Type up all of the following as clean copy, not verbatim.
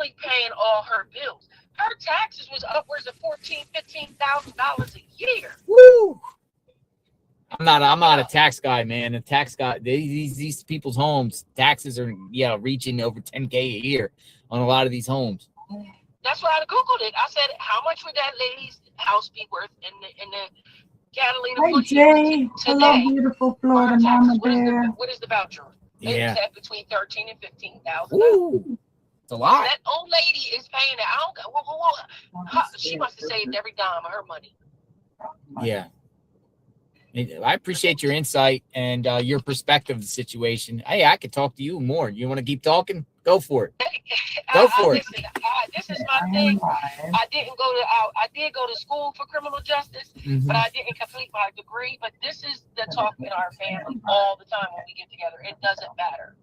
barely paying all her bills. Her taxes was upwards of $14,000-$15,000 a year. Woo! I'm not a tax guy, man. A tax guy, these people's homes, taxes are reaching over 10K a year on a lot of these homes. That's why I Googled it. I said, how much would that lady's house be worth in the Catalina Jay. Hello, beautiful Florida mama bear. What is the voucher? Yeah. It's between $13,000 and $15,000. Ooh, it's a lot. That old lady is paying it. She must have saved every dime of her money. Yeah. I appreciate your insight and your perspective of the situation. Hey, I could talk to you more. You want to keep talking? Go for it. Go for it. Listen, this is my thing. I did go to school for criminal justice, but I didn't complete my degree. But this is the talk in our family all the time when we get together. It doesn't matter.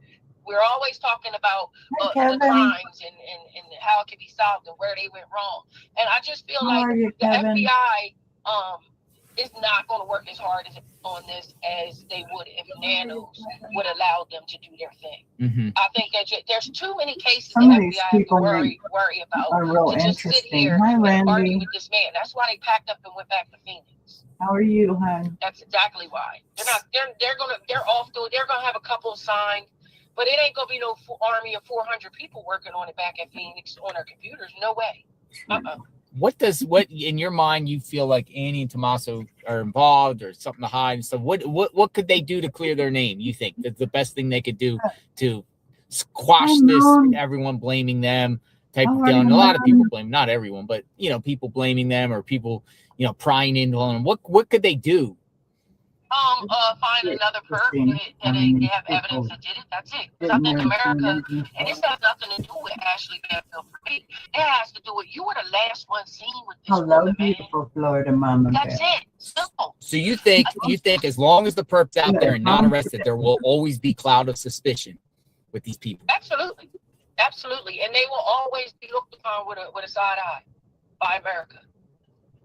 We're always talking about the crimes and how it can be solved and where they went wrong. And I just feel like the FBI is not going to work as hard on this as they would if nanos would allow them to do their thing. I think that there's too many cases the FBI have to worry about to just sit here and argue with this man. That's why they packed up and went back to Phoenix. How are you, hon? That's exactly why. They're gonna have a couple signed, but it ain't gonna be no army of 400 people working on it back at Phoenix on their computers. No way. What in your mind you feel like Annie and Tommaso are involved or something to hide and stuff? What could they do to clear their name? You think that's the best thing they could do to squash this? Everyone blaming them type of deal. And a lot of people blame, not everyone, but people blaming them or people prying into them. What could they do? Find another person that they have evidence that did it. That's it. Because I think America, and this has nothing to do with Ashley Banfield Freed. It has to do with you were the last one seen with this woman, beautiful Florida mama. That's it. Simple. So you think as long as the perp's out there and not arrested, there will always be cloud of suspicion with these people? Absolutely, absolutely, and they will always be looked upon with a side eye by America.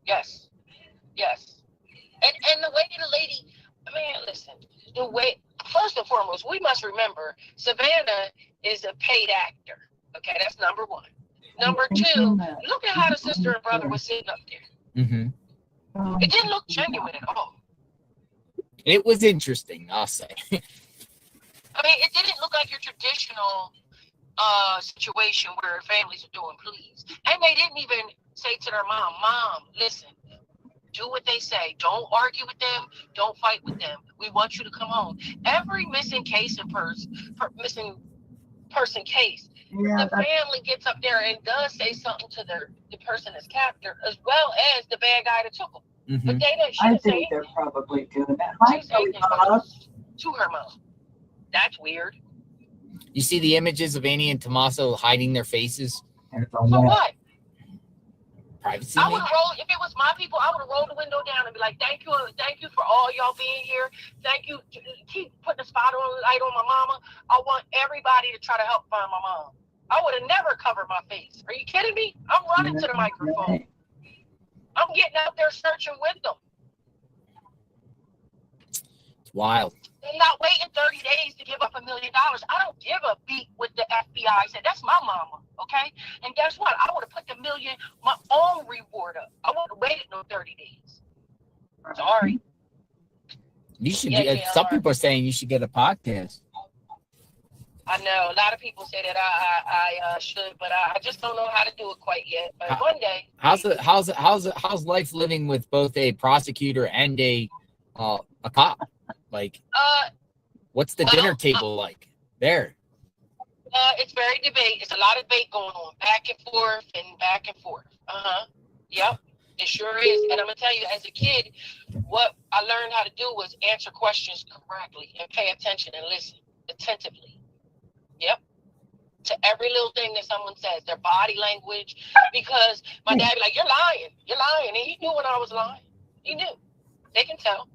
Yes, yes. And the way the lady, man, listen, first and foremost, we must remember Savannah is a paid actor. Okay, that's number one. Number two, look at how the sister and brother was sitting up there. It didn't look genuine at all. It was interesting, I'll say. I mean, it didn't look like your traditional situation where families are doing pleas. And they didn't even say to their mom, listen, do what they say. Don't argue with them. Don't fight with them. We want you to come home. Every missing case and missing person case, the family gets up there and does say something to the person that's captured, as well as the bad guy that took them. But they didn't. I think they're probably doing that. To her mom. That's weird. You see the images of Annie and Tommaso hiding their faces? For what? Privacy. I would roll, if it was my people, I would roll the window down and be like, thank you for all y'all being here. Thank you. Keep putting the spotlight on my mama. I want everybody to try to help find my mom. I would have never covered my face. Are you kidding me? I'm running to the microphone. I'm getting out there searching with them. It's wild. They're not waiting 30 days to give up $1 million. I don't give a beat with the FBI. Said that's my mama, okay? And guess what? I would have put the million, my own reward up. I wouldn't have waited no 30 days. Sorry. You should. Some people are saying you should get a podcast. I know a lot of people say that I should, but I just don't know how to do it quite yet. But one day. How's life living with both a prosecutor and a cop? Like, what's the dinner table like there? It's very debate. It's a lot of debate going on, back and forth and back and forth. Yep, it sure is. And I'm gonna tell you, as a kid, what I learned how to do was answer questions correctly and pay attention and listen attentively. Yep. To every little thing that someone says, their body language, because my dad be like, you're lying, and he knew when I was lying. He knew. They can tell.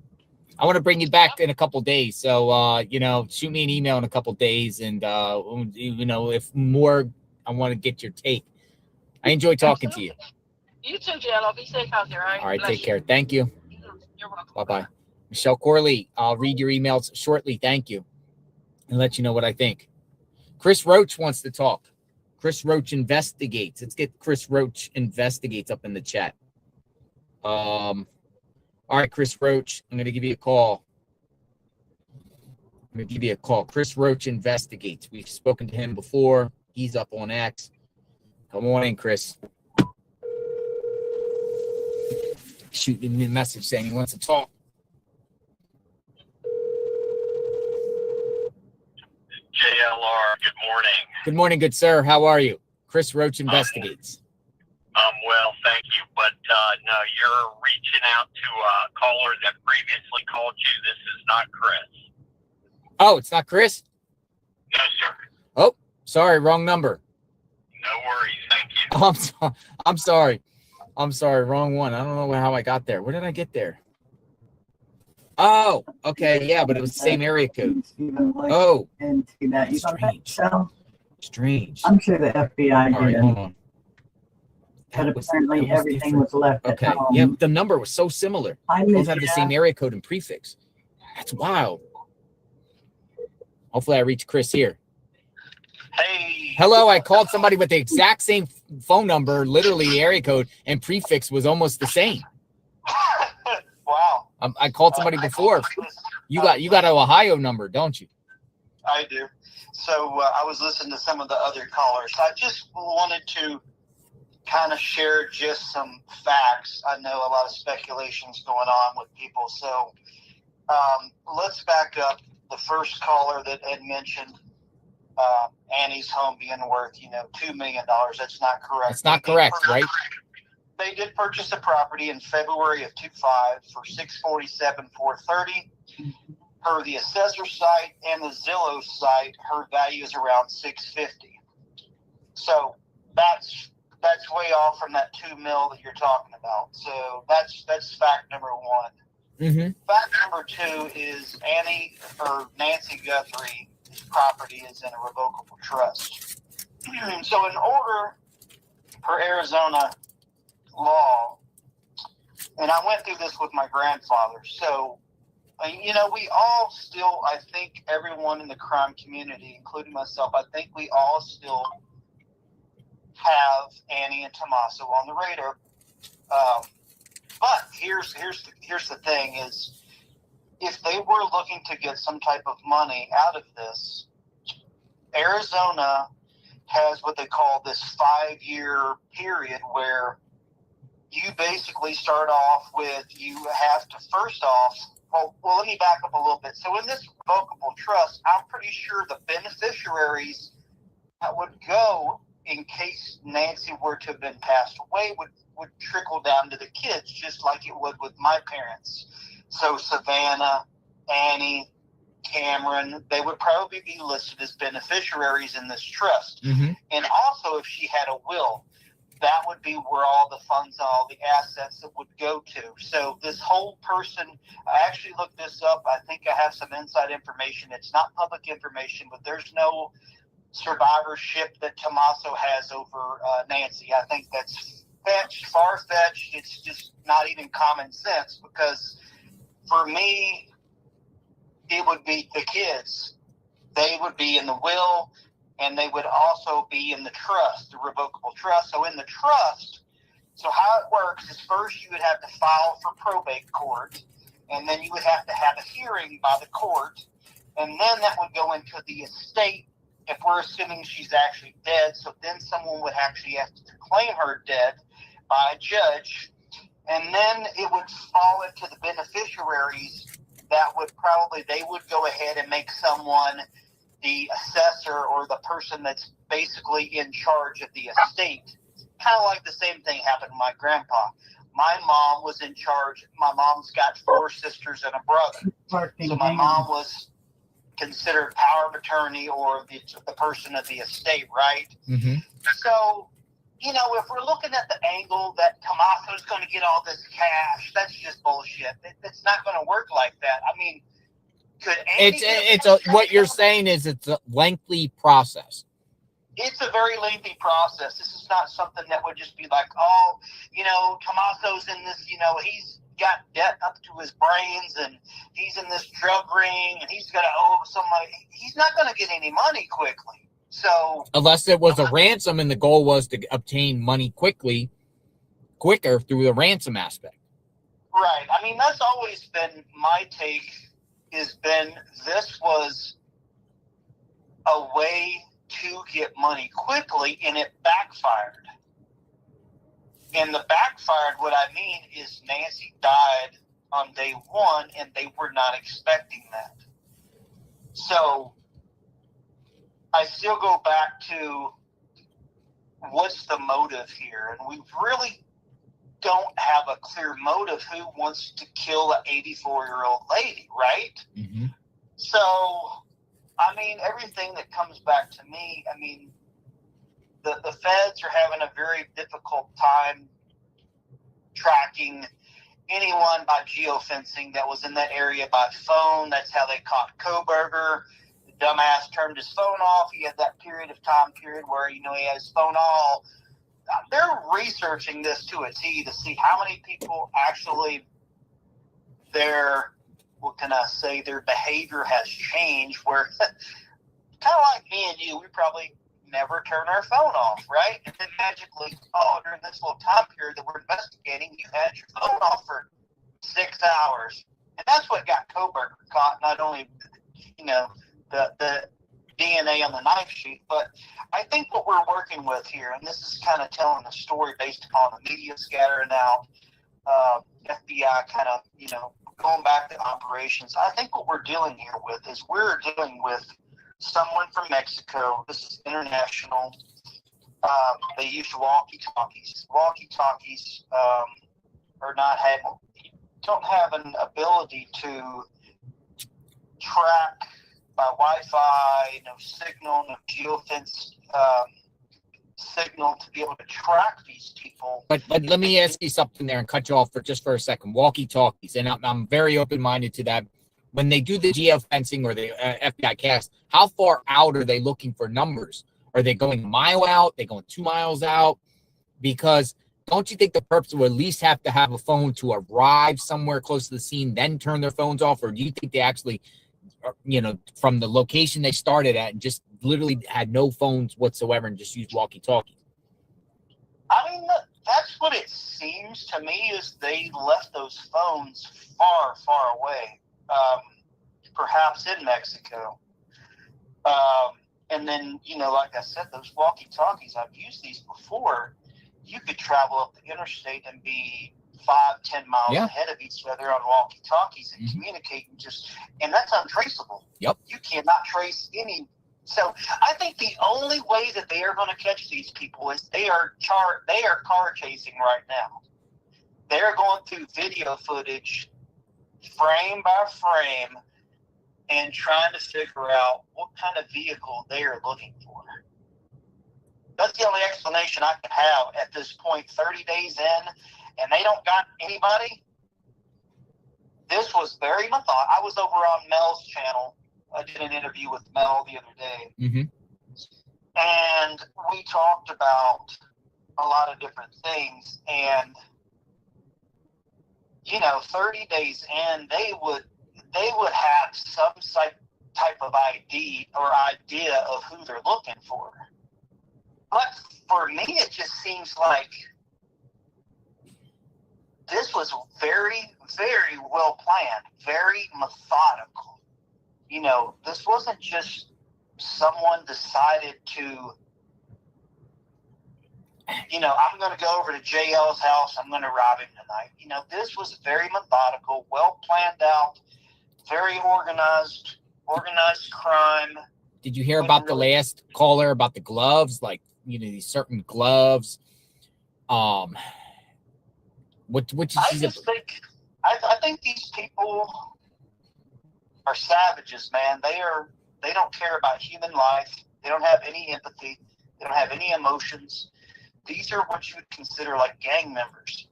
I want to bring you back in a couple days. So, shoot me an email in a couple days. And, if more, I want to get your take. I enjoy talking to you. You too, JLo. Be safe out there. All right. Take care. Thank you. You're welcome. Bye-bye. Michelle Corley, I'll read your emails shortly. Thank you. And let you know what I think. Chris Roach wants to talk. Chris Roach investigates. Let's get Chris Roach investigates up in the chat. All right, Chris Roach, I'm going to give you a call. Chris Roach investigates. We've spoken to him before. He's up on X. Come on in, Chris. Shooting me a message saying he wants to talk. JLR, good morning. Good morning, good sir. How are you? Chris Roach investigates. I'm well, thank you. But no, you're reaching out to a caller that previously called you. This is not Chris. Oh, it's not Chris? No, sir. Oh, sorry, wrong number. No worries, thank you. I'm sorry, wrong one. I don't know how I got there. Where did I get there? Oh, okay, yeah, but it was the same area code. Oh, strange. I'm sure the FBI All right, did. hold on. But That was apparently everything different. was left at Okay, home. yeah, the number was so similar. I Both miss have the you. same area code and prefix. That's wild. Hopefully I reach Chris here. Hey. Hello, I called somebody with the exact same phone number, literally the area code, and prefix was almost the same. Wow. I called somebody before. You got an Ohio number, don't you? I do. So I was listening to some of the other callers. I just wanted to kind of share just some facts. I know a lot of speculations going on with people. So let's back up. The first caller that had mentioned Annie's home being worth, $2 million. That's not correct. It's not correct, right? They did purchase the property in February of 2005 for $647,430. Per the assessor site and the Zillow site, her value is around $650. So that's way off from that $2 million that you're talking about. So that's fact number one. Mm-hmm. Fact number two is Nancy Guthrie's property is in a revocable trust. So in order per Arizona law, and I went through this with my grandfather, so we all still, I think everyone in the crime community, including myself, I think we all still have Annie and Tommaso on the radar. But here's the thing is, if they were looking to get some type of money out of this, Arizona has what they call this 5-year period where you basically start off with, you have to first off, well, let me back up a little bit. So in this revocable trust, I'm pretty sure the beneficiaries that would go in case Nancy were to have been passed away would trickle down to the kids, just like it would with my parents. So Savannah, Annie, Cameron, they would probably be listed as beneficiaries in this trust. Mm-hmm. And also, if she had a will, that would be where all the funds, all the assets that would go to. So this whole person, I actually looked this up. I think I have some inside information. It's not public information, but there's no survivorship that Tommaso has over Nancy. I think that's far-fetched. It's just not even common sense, because for me, it would be the kids. They would be in the will, and they would also be in the trust, the revocable trust. So in the trust, so how it works is first you would have to file for probate court, and then you would have to have a hearing by the court, and then that would go into the estate if we're assuming she's actually dead. So then someone would actually have to claim her dead by a judge, and then it would fall into the beneficiaries that would probably, they would go ahead and make someone the assessor or the person that's basically in charge of the estate. Kind of like the same thing happened to my grandpa. My mom was in charge. My mom's got 4 sisters and a brother. So my mom was considered power of attorney or the person of the estate, right? Mm-hmm. So, if we're looking at the angle that Tommaso's going to get all this cash, that's just bullshit. It's not going to work like that. I mean, could Andy what you're saying is it's a lengthy process. It's a very lengthy process. This is not something that would just be like, oh, Tommaso's in this, he's got debt up to his brains and he's in this drug ring and he's going to owe somebody. He's not going to get any money quickly. So unless it was a ransom and the goal was to obtain money quicker through the ransom aspect. Right. I mean, that's always been my take, has been this was a way to get money quickly, and it backfired. And the backfired, what I mean is Nancy died on day one, and they were not expecting that. So I still go back to what's the motive here? And we really don't have a clear motive. Who wants to kill an 84-year-old lady, right? Mm-hmm. So, I mean, everything that comes back to me, I mean, the feds are having a very difficult time tracking anyone by geofencing that was in that area by phone. That's how they caught Koberger. The dumbass turned his phone off. He had that time period where, he had his phone all. They're researching this to a T to see how many people actually their behavior has changed, where kind of like me and you, we probably never turn our phone off, right? And then magically, during this little time period that we're investigating, you had your phone off for 6 hours. And that's what got Koberger caught, not only, the DNA on the knife sheet, but I think what we're working with here, and this is kind of telling a story based upon the media scattering out, FBI kind of, going back to operations. I think what we're dealing here with is we're dealing with someone from Mexico. This is international. They use walkie-talkies. Walkie-talkies don't have an ability to track by Wi-Fi, no signal, no geofence signal to be able to track these people. But let me ask you something there and cut you off for a second. Walkie-talkies, and I'm very open-minded to that. When they do the geofencing or the FBI cast, how far out are they looking for numbers? Are they going a mile out? Are they going 2 miles out? Because don't you think the perps will at least have to have a phone to arrive somewhere close to the scene, then turn their phones off? Or do you think they actually, from the location they started at and just literally had no phones whatsoever and just used walkie-talkies? I mean, that's what it seems to me, is they left those phones far, far away. Perhaps in Mexico. And then, like I said, those walkie-talkies, I've used these before. You could travel up the interstate and be 5-10 miles ahead of each other on walkie-talkies and communicate, and that's untraceable. Yep. You cannot trace any. So I think the only way that they are going to catch these people is they are car chasing right now. They're going through video footage, frame by frame, and trying to figure out what kind of vehicle they are looking for. That's the only explanation I can have at this point. 30 days in, and they don't got anybody. This was very methodical. I was over on Mel's channel. I did an interview with Mel the other day. Mm-hmm. And we talked about a lot of different things. And, 30 days in, they would have some type of idea of who they're looking for. But for me, it just seems like this was very, very well planned, very methodical. This wasn't just someone decided to, I'm going to go over to JL's house, I'm going to rob him tonight. This was very methodical, well planned out, very organized crime. Did you hear about the last caller about the gloves? Like, these certain gloves. Which I think these people are savages, man. They don't care about human life. They don't have any empathy. They don't have any emotions. These are what you would consider like gang members.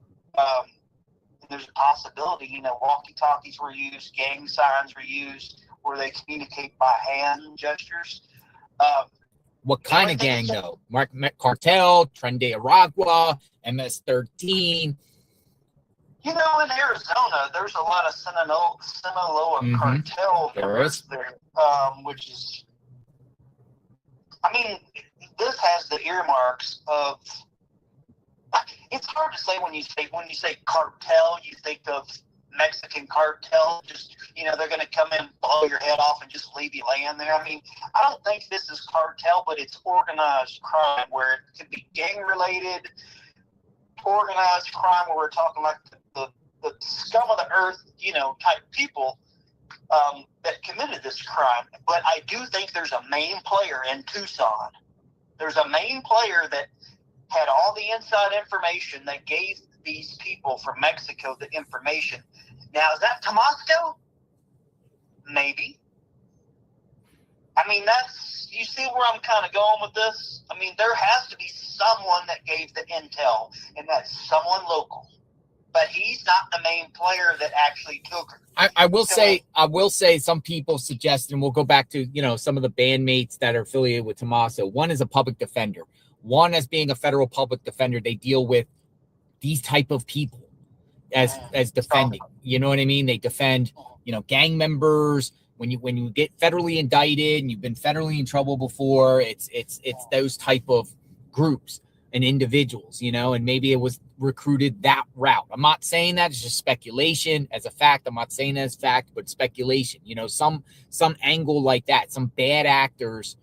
There's a possibility, walkie-talkies were used, gang signs were used, where they communicate by hand gestures. What kind of gang, though? Cartel, Tren de Aragua, MS-13. In Arizona, there's a lot of Sinaloa cartel members there, which is I mean, this has the earmarks of. It's hard to say when you say cartel, you think of Mexican cartel. Just they're going to come in, blow your head off, and just leave you laying there. I mean, I don't think this is cartel, but it's organized crime where it could be gang related, organized crime where we're talking like the scum of the earth, type people that committed this crime. But I do think there's a main player in Tucson. There's a main player that had all the inside information that gave these people from Mexico the information. Now, is that Tomasco? Maybe. I mean, you see where I'm kind of going with this? I mean, there has to be someone that gave the intel, and that's someone local. But he's not the main player that actually took her. I will say some people suggest, and we'll go back to, some of the bandmates that are affiliated with Tommaso. One is a public defender. One, as being a federal public defender, they deal with these type of people as defending. You know what I mean? They defend, gang members. When you get federally indicted and you've been federally in trouble before, it's those type of groups and individuals, and maybe it was recruited that route. I'm not saying that, it's just speculation. As a fact, I'm not saying that as fact, but speculation. Some angle like that, some bad actors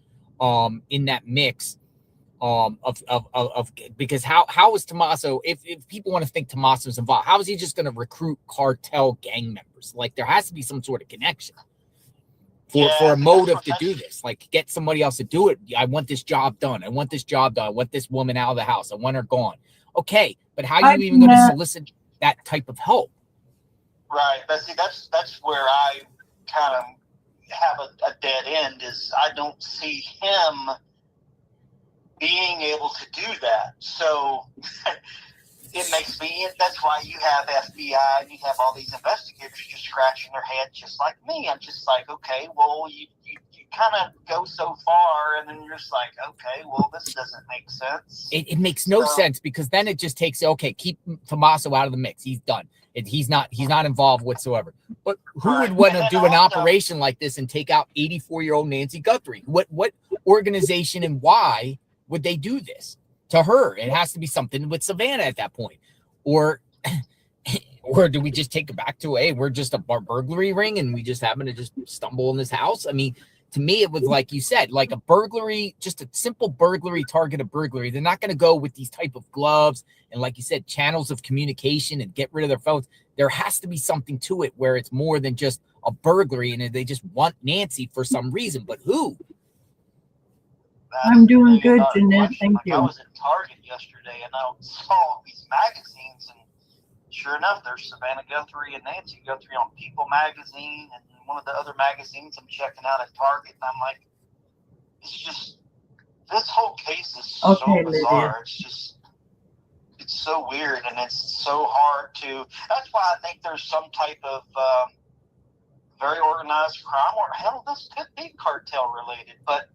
in that mix. Because how is Tommaso, if people want to think Tommaso's involved, how is he just going to recruit cartel gang members? Like, there has to be some sort of connection for a motive to do this. Like, get somebody else to do it. I want this job done. I want this woman out of the house. I want her gone. Okay, but how are you even going to solicit that type of help? Right. That's where I kind of have a dead end. Is I don't see him being able to do that. So it makes me, that's why you have FBI and you have all these investigators just scratching their head just like me. I'm just like, okay, well, you kind of go so far and then you're just like, okay, well, this doesn't make sense. It makes no sense, because then it just takes, okay, keep Tommaso out of the mix. He's done. He's not involved whatsoever. But who would want to do an operation like this and take out 84-year-old Nancy Guthrie? What organization and why would they do this to her? It has to be something with Savannah at that point. Or do we just take it back to, hey, we're just a burglary ring and we just happen to just stumble in this house? I mean, to me, it was like you said, like a burglary, just a simple burglary, targeted burglary. They're not going to go with these type of gloves and, like you said, channels of communication and get rid of their phones. There has to be something to it where it's more than just a burglary and they just want Nancy for some reason. But who? I'm doing good, Jeanette. Thank you. I was at Target yesterday and I saw these magazines, and sure enough, there's Savannah Guthrie and Nancy Guthrie on People magazine and one of the other magazines I'm checking out at Target. And I'm like, it's just, this whole case is so bizarre. Lydia. It's so weird, and it's so hard to. That's why I think there's some type of very organized crime, or hell, this could be cartel related, but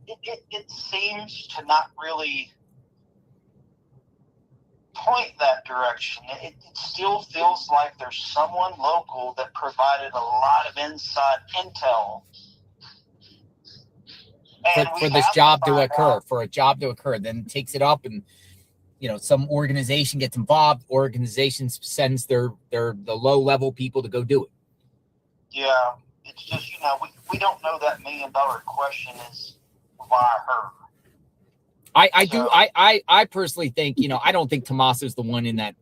it seems to not really point that direction. It still feels like there's someone local that provided a lot of inside intel. For this job to occur, then takes it up and, some organization gets involved. Organizations sends the low level people to go do it. Yeah. It's just, we don't know that $1 million question is, why her? I personally think, I don't think Tommaso's the one in that,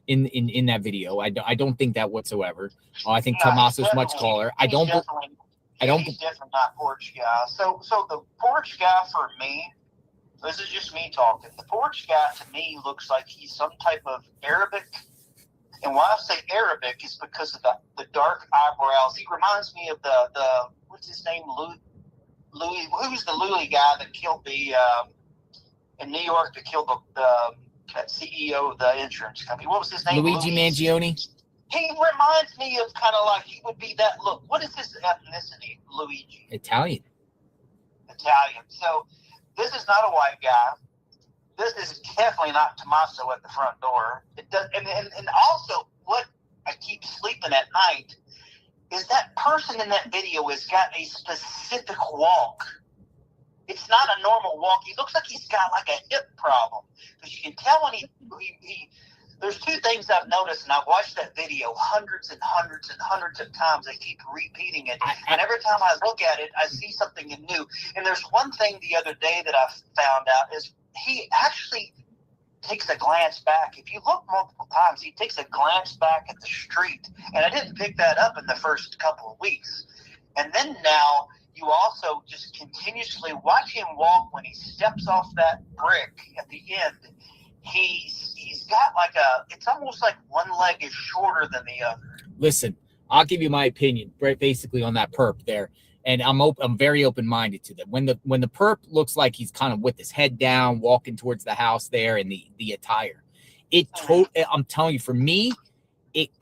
in that video. I don't think that whatsoever. I think Tommaso's much taller. He's definitely not porch guy. So the porch guy for me, this is just me talking. The porch guy to me looks like he's some type of Arabic. And why I say Arabic is because of the dark eyebrows. He reminds me of the what's his name, Louis, who's the Louis guy that killed in New York, that killed that CEO of the insurance company? What was his name? Luigi Mangione. He reminds me of kind of like he would be that look. What is his ethnicity, Luigi? Italian. So this is not a white guy. This is definitely not Tommaso at the front door. It does, and also what I keep sleeping at night is that person in that video has got a specific walk. it's not a normal walk. He looks like he's got like a hip problem, because you can tell when he there's two things I've noticed, and I've watched that video hundreds and hundreds and hundreds of times. They keep repeating it, and every time I look at it, I see something new. And there's one thing the other day that I found out is he actually takes a glance back. If you look multiple times, he takes a glance back at the street, and I didn't pick that up in the first couple of weeks. And then now you also just continuously watch him walk. When he steps off that brick at the end, he's got like it's almost like one leg is shorter than the other. Listen, I'll give you my opinion, right, basically on that perp there. And I'm very open-minded to that. When the perp looks like he's kind of with his head down, walking towards the house there, and the attire, I'm telling you, for me,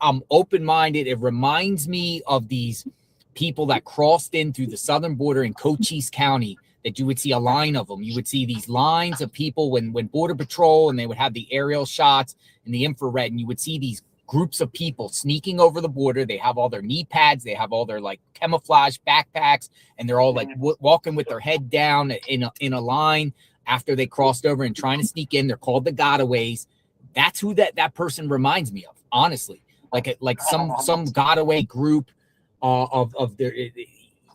I'm open-minded. It reminds me of these people that crossed in through the southern border in Cochise County, that you would see a line of them. You would see these lines of people when Border Patrol, and they would have the aerial shots and the infrared, and you would see these groups of people sneaking over the border. They have all their knee pads, they have all their like camouflage backpacks, and they're all like walking with their head down in a line after they crossed over and trying to sneak in. They're called the gotaways. That's who that person reminds me of, honestly. Like some gotaway group of their.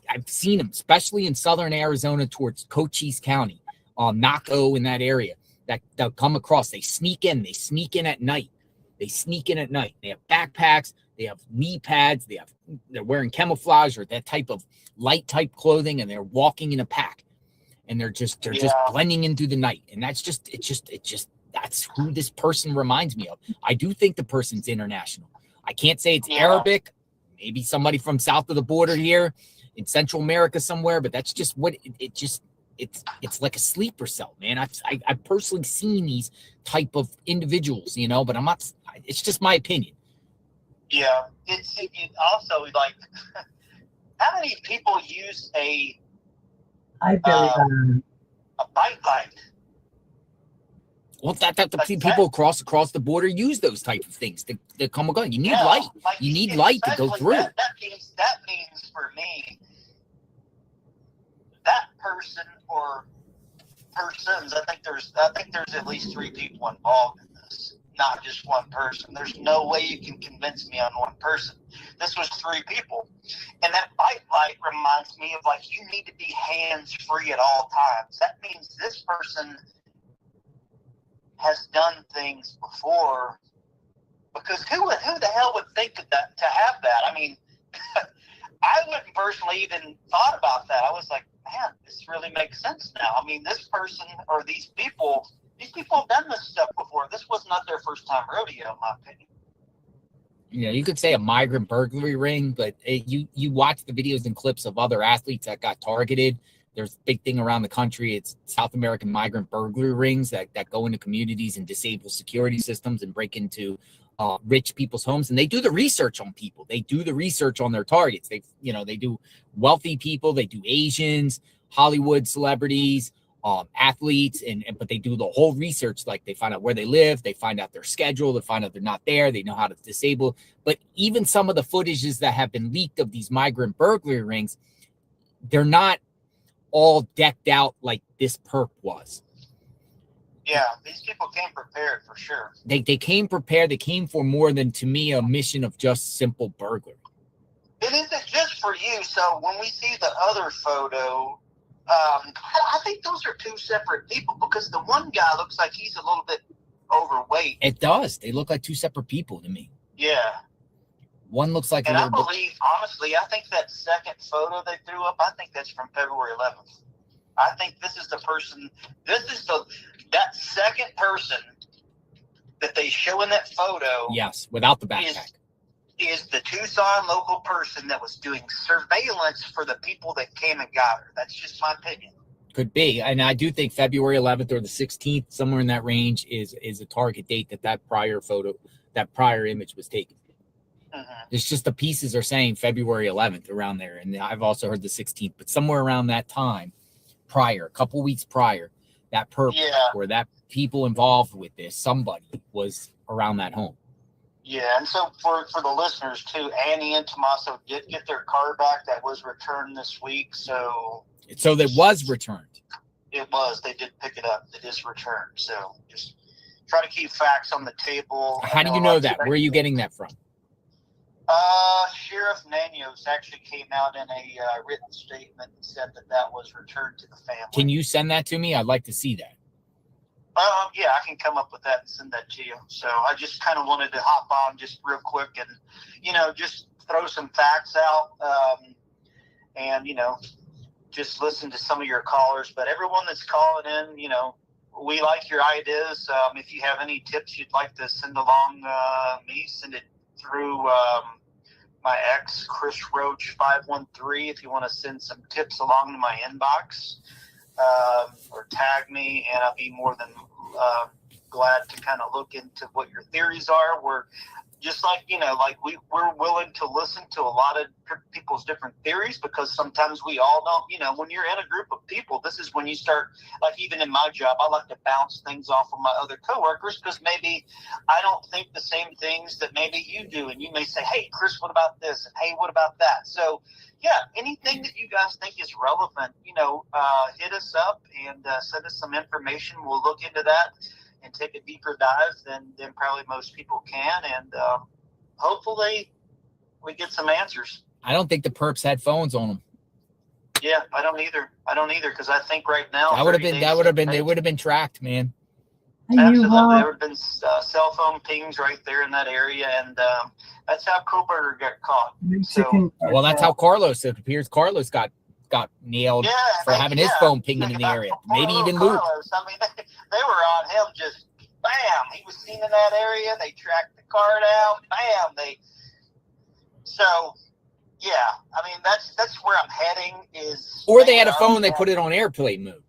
I've seen them, especially in southern Arizona towards Cochise County, Naco, in that area. That they'll come across. They sneak in at night. They have backpacks. They have knee pads. They're wearing camouflage or that type of light type clothing, and they're walking in a pack, and they're just blending in through the night. And that's that's who this person reminds me of. I do think the person's international. I can't say it's Arabic, maybe somebody from south of the border here in Central America somewhere, but that's just what it's like a sleeper cell, man. I've personally seen these type of individuals, but I'm not. It's just my opinion. Yeah, it's also like how many people use a bike light? Well, people across the border use those type of things to come and go. You need light. Like you need light to go through. That means for me, that person or persons. I think there's at least 3 people involved in this, not just one person. There's no way you can convince me on one person. This was 3 people, and that bike light reminds me of like you need to be hands free at all times. That means this person has done things before, because who the hell would think that to have that? I mean, I wouldn't personally even thought about that. I was like, man, this really makes sense now. I mean, this person or these people have done this stuff before. This was not their first time rodeo, in my opinion. You could say a migrant burglary ring, but you watch the videos and clips of other athletes that got targeted. There's a big thing around the country. It's South American migrant burglary rings that go into communities and disable security systems and break into rich people's homes. And they do the research on people. They do the research on their targets. They do wealthy people. They do Asians, Hollywood celebrities, athletes, but they do the whole research. Like they find out where they live. They find out their schedule. They find out they're not there. They know how to disable. But even some of the footages that have been leaked of these migrant burglary rings, they're not all decked out like this perp was. Yeah, these people came prepared for sure. They came prepared. They came for more than, to me, a mission of just simple burglary. It isn't just for you. So when we see the other photo, I think those are 2 separate people, because the one guy looks like he's a little bit overweight. It does. They look like 2 separate people to me. Yeah. One looks like and I believe, honestly, I think that second photo they threw up, I think that's from February 11th. I think this is the person, that second person that they show in that photo. Yes, without the backpack. Is the Tucson local person that was doing surveillance for the people that came and got her. That's just my opinion. Could be. And I do think February 11th or the 16th, somewhere in that range, is a target date that prior image was taken. Mm-hmm. It's just the pieces are saying February 11th around there. And I've also heard the 16th, but somewhere around that time prior, a couple weeks prior, that perp or that people involved with this, somebody was around that home. Yeah, and so for the listeners too, Annie and Tommaso did get their car back. That was returned this week, so that was returned. It was. They did pick it up. It is returned. So just try to keep facts on the table. How do you know that? Where are you getting that from? Sheriff Nanos actually came out in a written statement and said that was returned to the family. Can you send that to me? I'd like to see that. Yeah, I can come up with that and send that to you. So I just kind of wanted to hop on just real quick and, just throw some facts out and, just listen to some of your callers. But everyone that's calling in, we like your ideas. If you have any tips you'd like to send along me, send it through my ex, Chris Roach 513. If you want to send some tips along to my inbox or tag me, and I'll be more than glad to kind of look into what your theories are. We're just like, we're willing to listen to a lot of people's different theories, because sometimes we all don't, when you're in a group of people, this is when you start, like even in my job, I like to bounce things off of my other coworkers, because maybe I don't think the same things that maybe you do. And you may say, hey, Chris, what about this? And hey, what about that? So yeah, anything that you guys think is relevant, hit us up and send us some information. We'll look into that and take a deeper dive than probably most people can. And hopefully we get some answers. I don't think the perps had phones on them. Yeah, I don't either. Because I think right now they would have been tracked, man. Absolutely. There would have been cell phone pings right there in that area. And that's how Kohlberger got caught. So, well, that's how Carlos, it appears Carlos got nailed for having his phone pinging in the area. Maybe even Luke. I mean, they were on him just bam. He was seen in that area. They tracked the car down. Bam. So yeah, I mean that's where I'm heading is. Or they had a phone. They put it on airplane mode.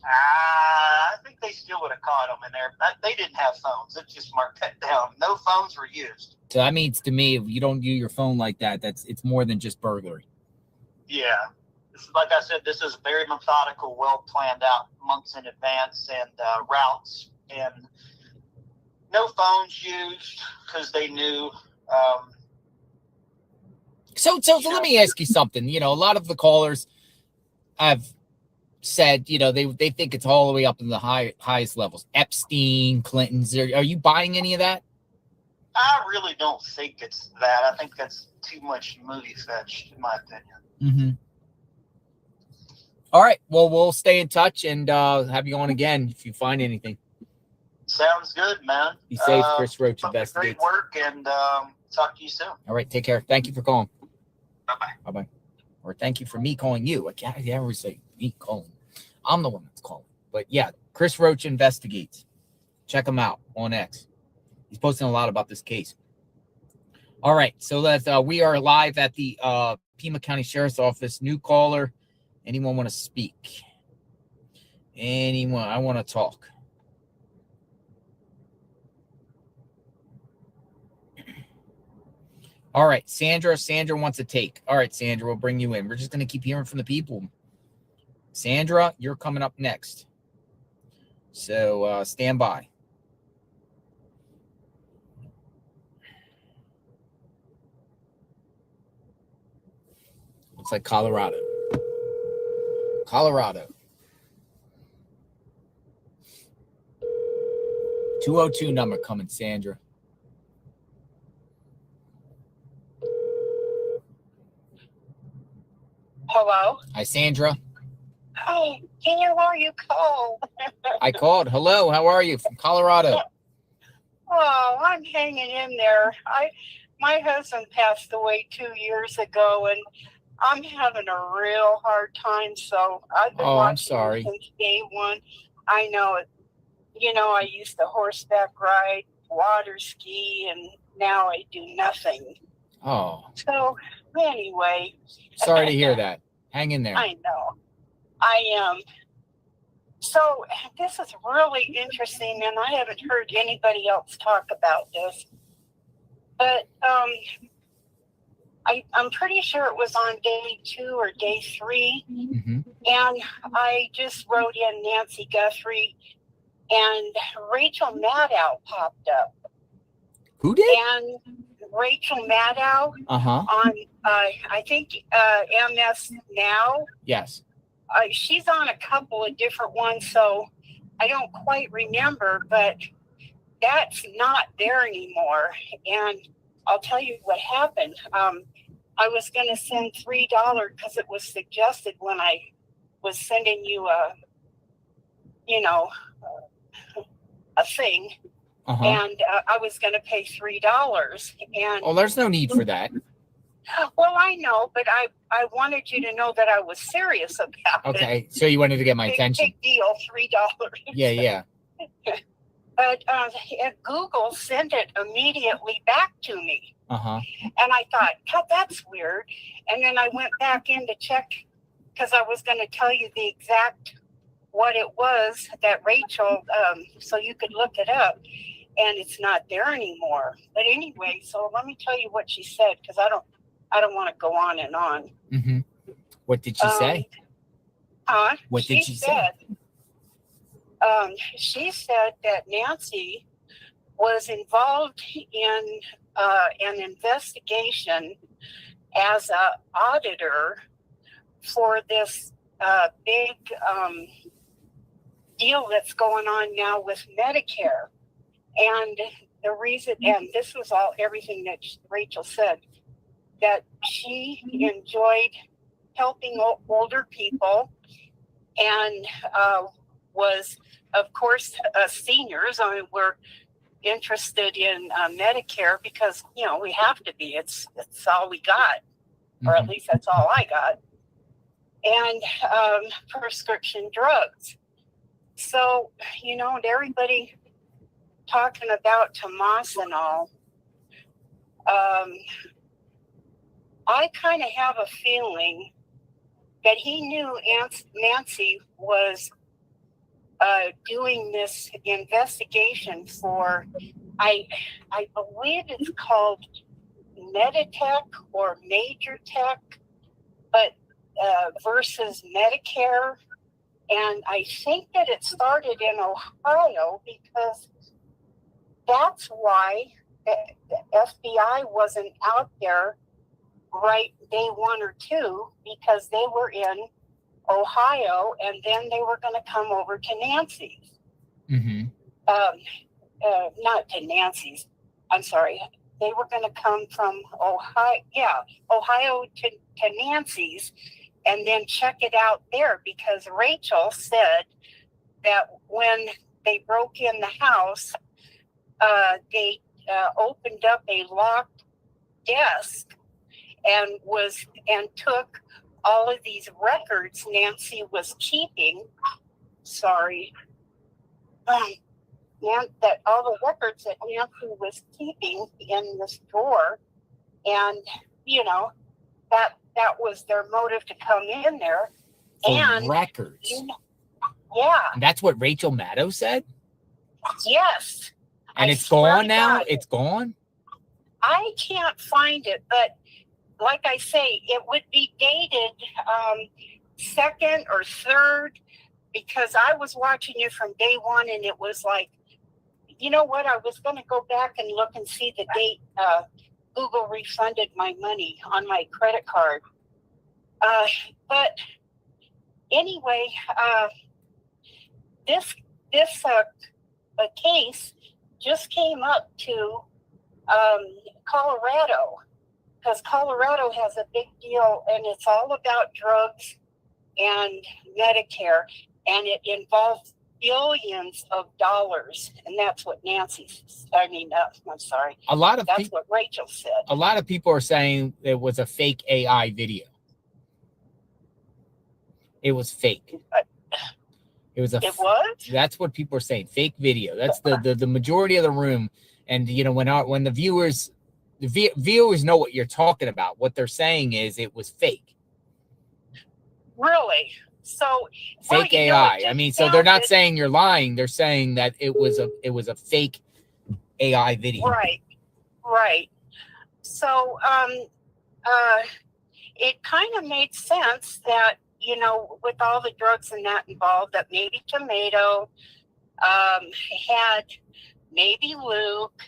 I think they still would have caught them in there. They didn't have phones. Let's just mark that down. No phones were used. So that means to me, if you don't use your phone like that, it's more than just burglary. Yeah. Like I said, this is very methodical, well planned out months in advance, and routes, and no phones used because they knew. So let me ask you something. A lot of the callers have said, they think it's all the way up in the highest levels. Epstein, Clinton's. Are you buying any of that? I really don't think it's that. I think that's too much movie fetch, in my opinion. Mm-hmm. All right. Well, we'll stay in touch and have you on again if you find anything. Sounds good, man. Be safe, Chris Roach Investigates. Great work, and talk to you soon. All right. Take care. Thank you for calling. Bye-bye. Bye-bye. Or thank you for me calling you. I can't ever say me calling. I'm the one that's calling. But yeah, Chris Roach Investigates. Check him out on X. He's posting a lot about this case. All right. So we are live at the Pima County Sheriff's Office. New caller. Anyone want to speak? Anyone? I want to talk. All right, Sandra. Sandra wants a take. All right, Sandra, we'll bring you in. We're just going to keep hearing from the people. Sandra, you're coming up next. So stand by. Looks like Colorado. 202 number coming, Sandra. Hello? Hi, Sandra. Hi, can you call? I called. Hello, how are you? From Colorado. Oh, I'm hanging in there. My husband passed away 2 years ago, and I'm having a real hard time, so I've been watching I'm sorry. since day one. I know it. I used to horseback ride, water ski, and now I do nothing. Oh. So, anyway. Sorry to hear that. Hang in there. I know. I am. So, this is really interesting, and I haven't heard anybody else talk about this. But I'm pretty sure it was on day 2 or day 3. Mm-hmm. And I just wrote in Nancy Guthrie, and Rachel Maddow popped up. Who did? And Rachel Maddow Uh-huh. on, I think, MS Now. Yes. She's on a couple of different ones, so I don't quite remember, but that's not there anymore. And I'll tell you what happened. I was going to send $3 because it was suggested when I was sending you a thing. Uh-huh. And I was going to pay $3. And Oh, there's no need for that. well, I know, but I wanted you to know that I was serious about it. Okay, so you wanted to get my attention. Big deal, $3. Yeah. But Google sent it immediately back to me. Uh-huh. And I thought, God, that's weird. And then I went back in to check because I was going to tell you the exact what it was that Rachel, so you could look it up. And it's not there anymore. But anyway, so let me tell you what she said because I don't want to go on and on. Mm-hmm. What did she say? What did she say? She said that Nancy was involved in an investigation as an auditor for this big deal that's going on now with Medicare. And the reason, and this was everything that Rachel said, that she enjoyed helping older people and was, of course, seniors. I mean, we're interested in Medicare because, we have to be. It's all we got, or at least that's all I got. And prescription drugs. So, and everybody talking about Tomas and all, I kind of have a feeling that he knew Nancy was doing this investigation for, I believe it's called Meditech or Major Tech, but versus Medicare. And I think that it started in Ohio because that's why the FBI wasn't out there right day 1 or 2 because they were in Ohio and then they were going to come over to Nancy's. Mm-hmm. Not to Nancy's. I'm sorry. They were going to come from Ohio to Nancy's and then check it out there because Rachel said that when they broke in the house, they opened up a locked desk and took all of these records Nancy was keeping. Sorry. That all the records that Nancy was keeping in this drawer, and that was their motive to come in there. And records. Yeah. And that's what Rachel Maddow said? Yes. And it's gone now? It's gone? I can't find it, but like I say, it would be dated second or third because I was watching it from day 1 and it was like, you know what? I was going to go back and look and see the date Google refunded my money on my credit card. But anyway, this case just came up to Colorado because Colorado has a big deal and it's all about drugs and Medicare, and it involves billions of dollars, and that's what I'm sorry. That's what Rachel said. A lot of people are saying it was a fake AI video. It was fake. It was. That's what people are saying. Fake video. That's the majority of the room. And when the viewers know what you're talking about. What they're saying is it was fake. Really? So fake AI. I mean, so they're not saying you're lying. They're saying that it was a fake AI video. Right. So it kind of made sense that with all the drugs and that involved, that maybe Tomato had maybe Luke,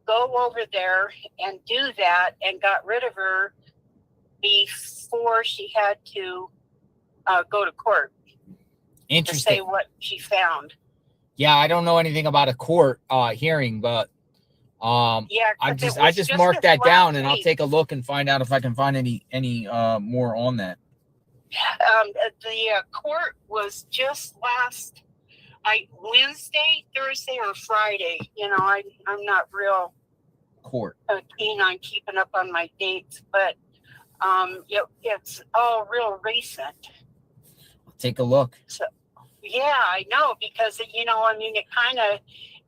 go over there and do that, and got rid of her before she had to go to court to Interesting. say what she found. Yeah, I don't know anything about a court hearing, but Yeah, I 'cause just this marked that last down, and I'll week. take a look and find out if I can find any more on that. The court was just last Wednesday, Thursday, or Friday. You know, I'm not real Court. keen on keeping up on my dates, but it's all real recent. I'll take a look. So yeah, I know, because you know, I mean, it kind of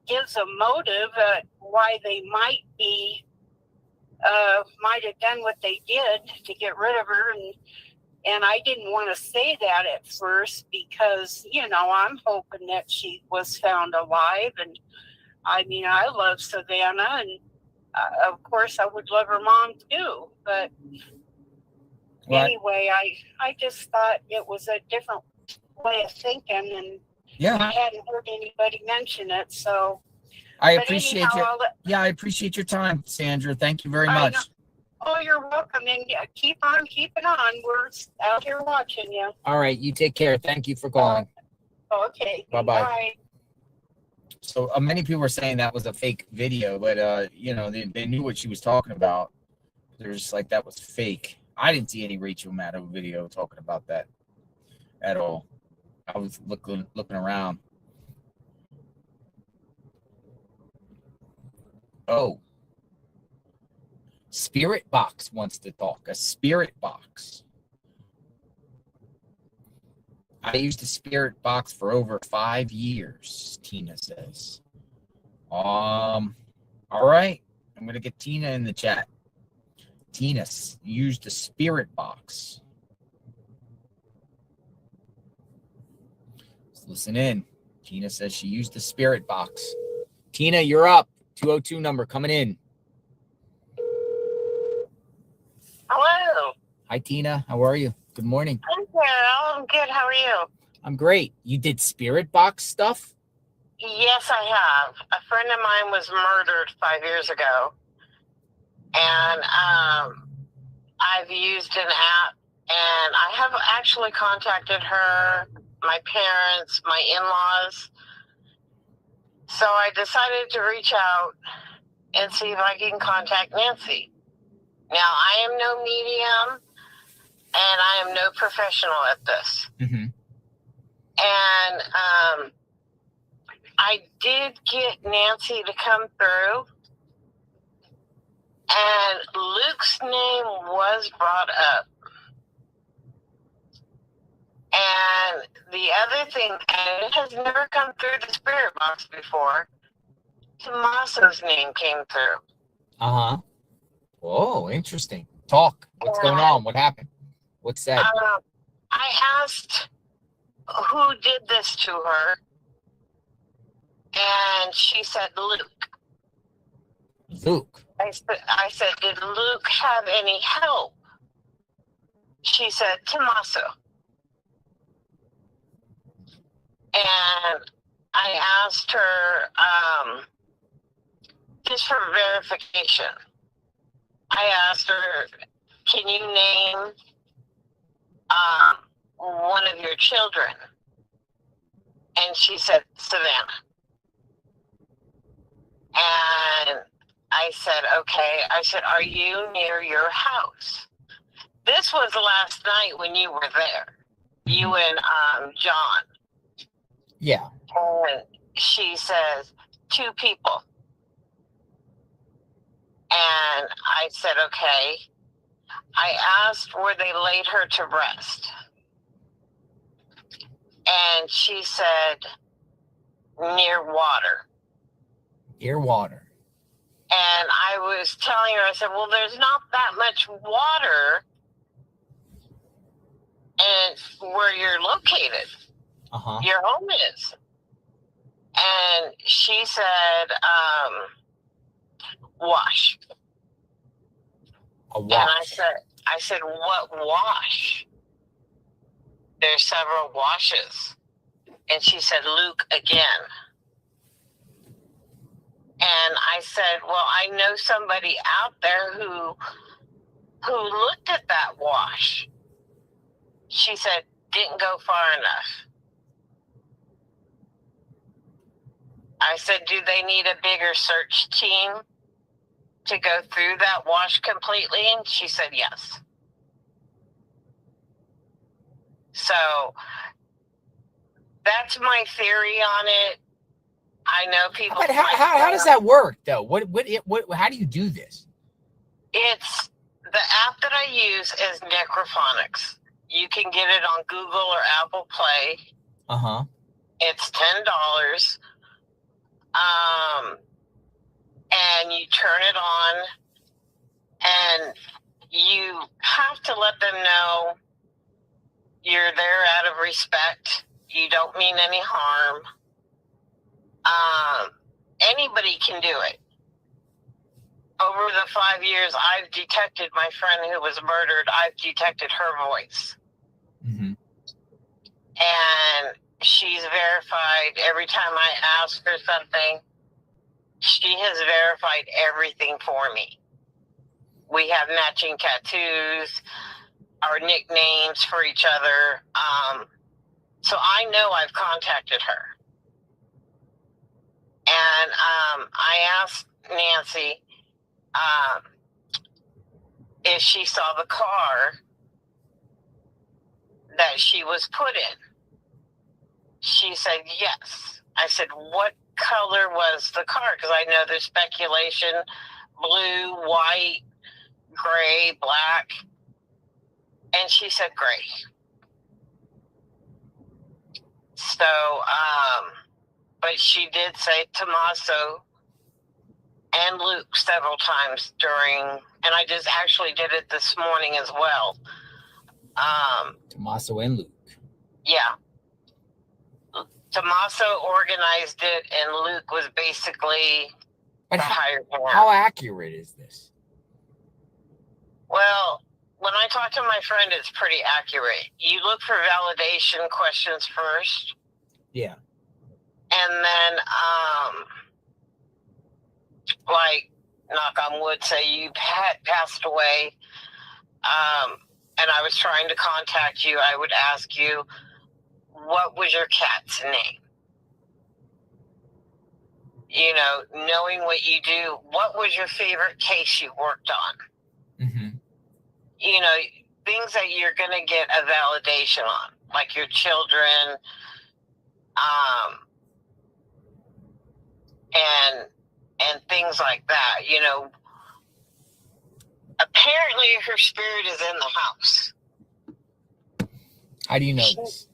gives a motive why they might have done what they did to get rid of her, and I didn't want to say that at first, because, you know, I'm hoping that she was found alive. And I mean, I love Savannah, and of course I would love her mom too. But Right. anyway, I just thought it was a different way of thinking, and Yeah, I hadn't heard anybody mention it. So I but appreciate anyhow, I appreciate your time, Sandra. Thank you very much. Oh, you're welcome, and keep on keeping on. We're out here watching you. All right, you take care. Thank you for calling. Okay. Bye-bye. Bye. So many people were saying that was a fake video, but you know, they knew what she was talking about. They're just like, that was fake. I didn't see any Rachel Maddow video talking about that at all. I was looking around. Oh, Spirit Box wants to talk. A Spirit Box. I used a Spirit Box for over 5 years, Tina says. All right. I'm going to get Tina in the chat. Tina used a Spirit Box. Let's listen in. Tina says she used the Spirit Box. Tina, you're up. 202 number coming in. Hello. Hi, Tina. How are you? Good morning. I'm Carol. I'm good. How are you? I'm great. You did Spirit Box stuff? Yes, I have. A friend of mine was murdered 5 years ago, and I've used an app, and I have actually contacted her, my parents, my in-laws. So I decided to reach out and see if I can contact Nancy. Now, I am no medium, and I am no professional at this. Mm-hmm. And I did get Nancy to come through, and Luke's name was brought up. And the other thing, and it has never come through the Spirit Box before, Tommaso's name came through. Uh-huh. Whoa, interesting. Talk. What's going on? What happened? What's that? I asked who did this to her, and she said Luke. Luke. I said, did Luke have any help? She said, Tommaso. And I asked her, just for verification, I asked her, can you name one of your children? And she said, Savannah. And I said, okay. I said, are you near your house? This was last night when you were there. You and John. Yeah. And she says, 2 people. And I said, okay. I asked where they laid her to rest. And she said, near water. Near water. And I was telling her, I said, well, there's not that much water and where you're located. Uh-huh. Your home is. And she said, wash. A wash. And I said, what wash? There's several washes. And she said, Luke again. And I said, well, I know somebody out there who looked at that wash. She said, didn't go far enough. I said, do they need a bigger search team to go through that wash completely? And she said, yes. So that's my theory on it. I know people. But how does that work though? What how do you do this? It's the app that I use is Necrophonics. You can get it on Google or Apple Play. Uh-huh. It's $10. And you turn it on, and you have to let them know you're there out of respect. You don't mean any harm. Anybody can do it. Over the 5 years I've detected my friend who was murdered, I've detected her voice. Mm-hmm. And she's verified every time I ask her something. She has verified everything for me. We have matching tattoos, our nicknames for each other. So I know I've contacted her. And I asked Nancy if she saw the car that she was put in. She said yes. I said, what color was the car? Because I know there's speculation, blue, white, gray, black. And she said gray. So, but she did say Tommaso and Luke several times during, and I just actually did it this morning as well. Tommaso and Luke. Yeah. Tommaso organized it, and Luke was basically But the hired hand. How accurate is this? Well, when I talk to my friend, it's pretty accurate. You look for validation questions first. Yeah. And then, like, knock on wood, say you had passed away, and I was trying to contact you, I would ask you, what was your cat's name? You know, knowing what you do, what was your favorite case you worked on? Mm-hmm. You know, things that you're going to get a validation on, like your children, and things like that. You know, apparently her spirit is in the house. How do you know this?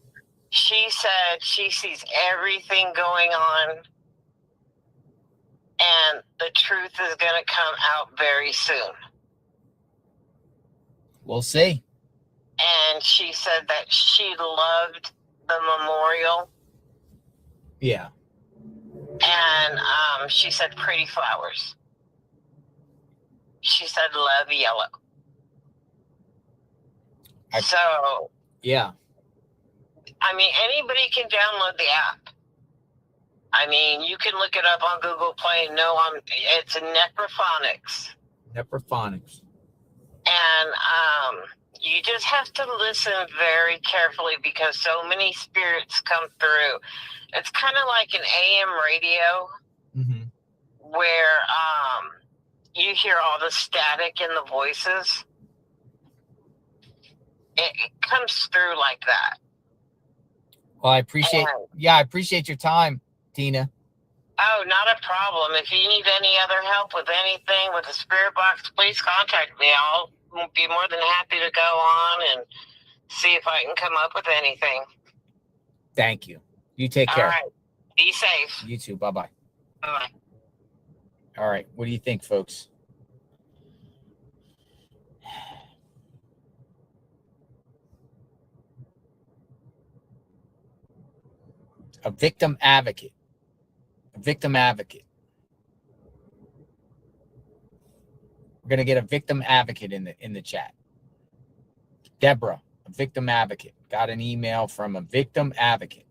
She said she sees everything going on, and the truth is going to come out very soon. We'll see. And she said that she loved the memorial. Yeah. And she said pretty flowers. She said love yellow. So, yeah. I mean, anybody can download the app. I mean, you can look it up on Google Play. No, it's Necrophonics. Necrophonics. And you just have to listen very carefully because so many spirits come through. It's kind of like an AM radio, mm-hmm. where you hear all the static in the voices. It comes through like that. Well, I appreciate your time, Tina. Oh, not a problem. If you need any other help with anything with the spirit box, please contact me. I'll be more than happy to go on and see if I can come up with anything. Thank you. You take care. All right. Be safe. You too. Bye-bye. Bye-bye. All right. What do you think, folks? A victim advocate. A victim advocate. We're gonna get a victim advocate in the chat. Deborah, a victim advocate. Got an email from a victim advocate.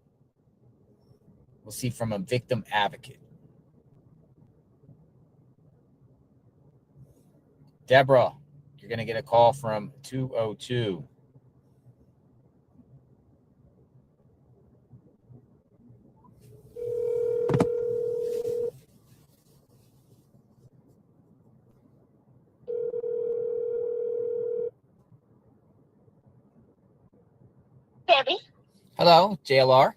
We'll see from a victim advocate. Deborah, you're going to get a call from 202. Debbie? Hello, JLR.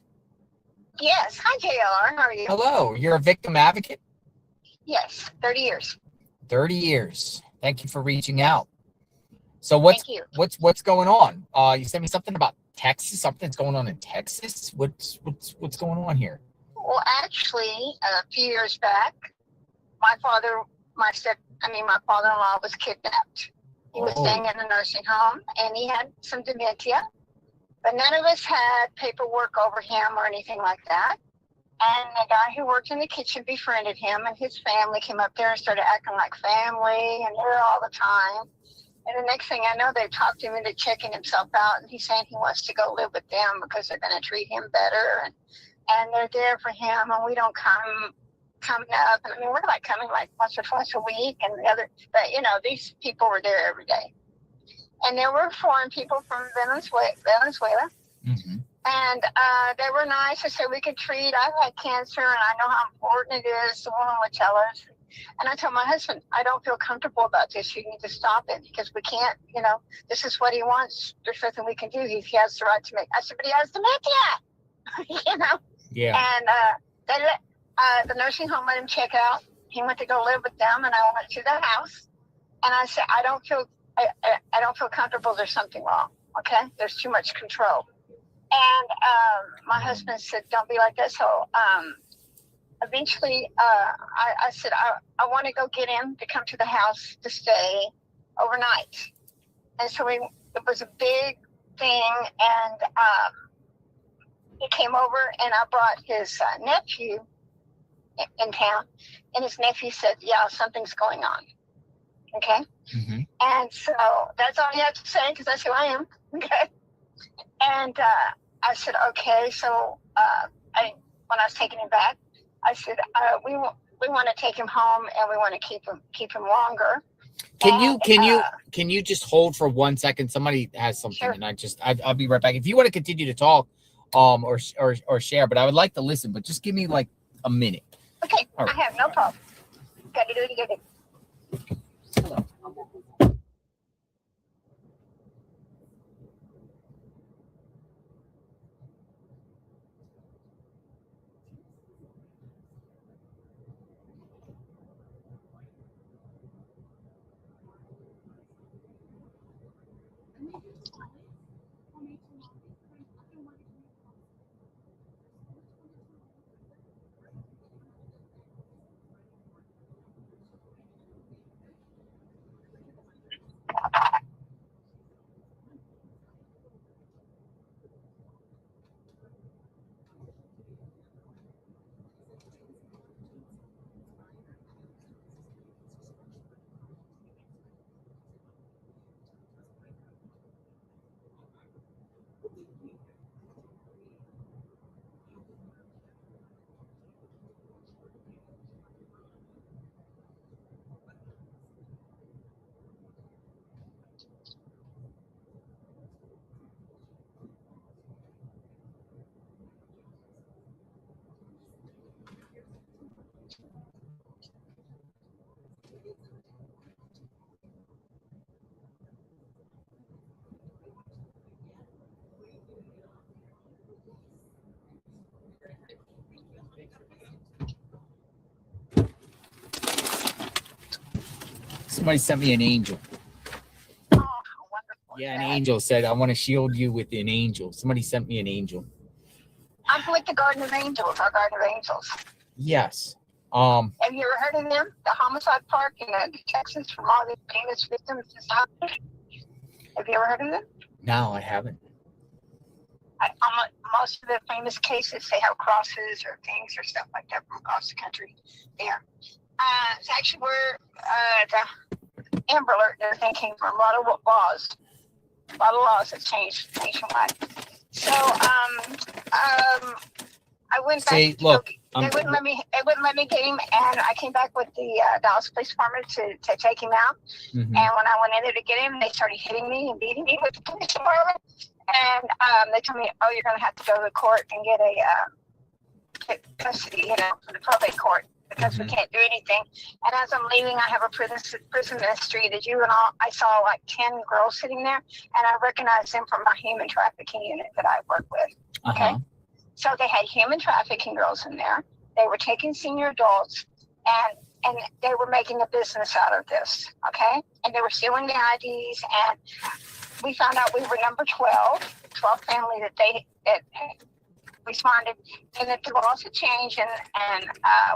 Yes. Hi, JR. How are you? Hello, you're a victim advocate? Yes, 30 years. 30 years. Thank you for reaching out. So what's Thank you. what's going on? You sent me something about Texas. Something's going on in Texas. What's going on here? Well, actually, a few years back, my father-in-law was kidnapped. He was staying in a nursing home, and he had some dementia. But none of us had paperwork over him or anything like that. And the guy who worked in the kitchen befriended him, and his family came up there and started acting like family, and they're all the time. And the next thing I know, they talked him into checking himself out, and he's saying he wants to go live with them because they're going to treat him better, and they're there for him, and we don't coming up. And I mean, we're like coming like once or twice a week, and but these people were there every day. And there were foreign people from Venezuela. Mm-hmm. And they were nice. They said we could treat. I've had cancer, and I know how important it is. The woman would tell us. And I told my husband, I don't feel comfortable about this. You need to stop it because we can't, this is what he wants. There's nothing we can do. He has the right to make. I said, but he has dementia, Yeah. And they let the nursing home let him check out. He went to go live with them, and I went to the house. And I said, I don't feel comfortable. There's something wrong. Okay, there's too much control. And my husband said, don't be like that. So eventually I said, I want to go get him to come to the house to stay overnight. And so it was a big thing. And he came over, and I brought his nephew in town. And his nephew said, yeah, something's going on. Okay. Mm-hmm. And so that's all you have to say, because that's who I am. Okay. And I said, okay. So when I was taking him back, I said, we want to take him home, and we want to keep him longer. Can you just hold for 1 second? Somebody has something, sure. And I'll be right back. If you want to continue to talk, or share, but I would like to listen. But just give me like a minute. Okay, right. I have no problem. Got to do it again. Hello. Somebody sent me an angel. Oh, wonderful. Yeah, an angel said, I want to shield you with an angel. Somebody sent me an angel. I'm with the Garden of Angels, our Garden of Angels. Yes. Have you ever heard of them? The homicide park in Texas from all the famous victims and stuff? Have you ever heard of them? No, I haven't. Most of the famous cases, they have crosses or things or stuff like that from across the country there. It's actually where the Amber Alert and everything came from. A lot of laws have changed nationwide. So I went back. See, look, they wouldn't let me. They wouldn't let me get him, and I came back with the Dallas Police Department to take him out. And when I went in there to get him, they started hitting me and beating me with the police department. And they told me, "Oh, you're going to have to go to the court and get a custody, for the probate court because we can't do anything." And as I'm leaving, I have a prison ministry, the juvenile. I saw like 10 girls sitting there, and I recognized them from my human trafficking unit that I work with. Okay. So they had human trafficking girls in there. They were taking senior adults, and they were making a business out of this, okay? And they were stealing the IDs, and we found out we were number 12 family that responded, and that the laws had changed, and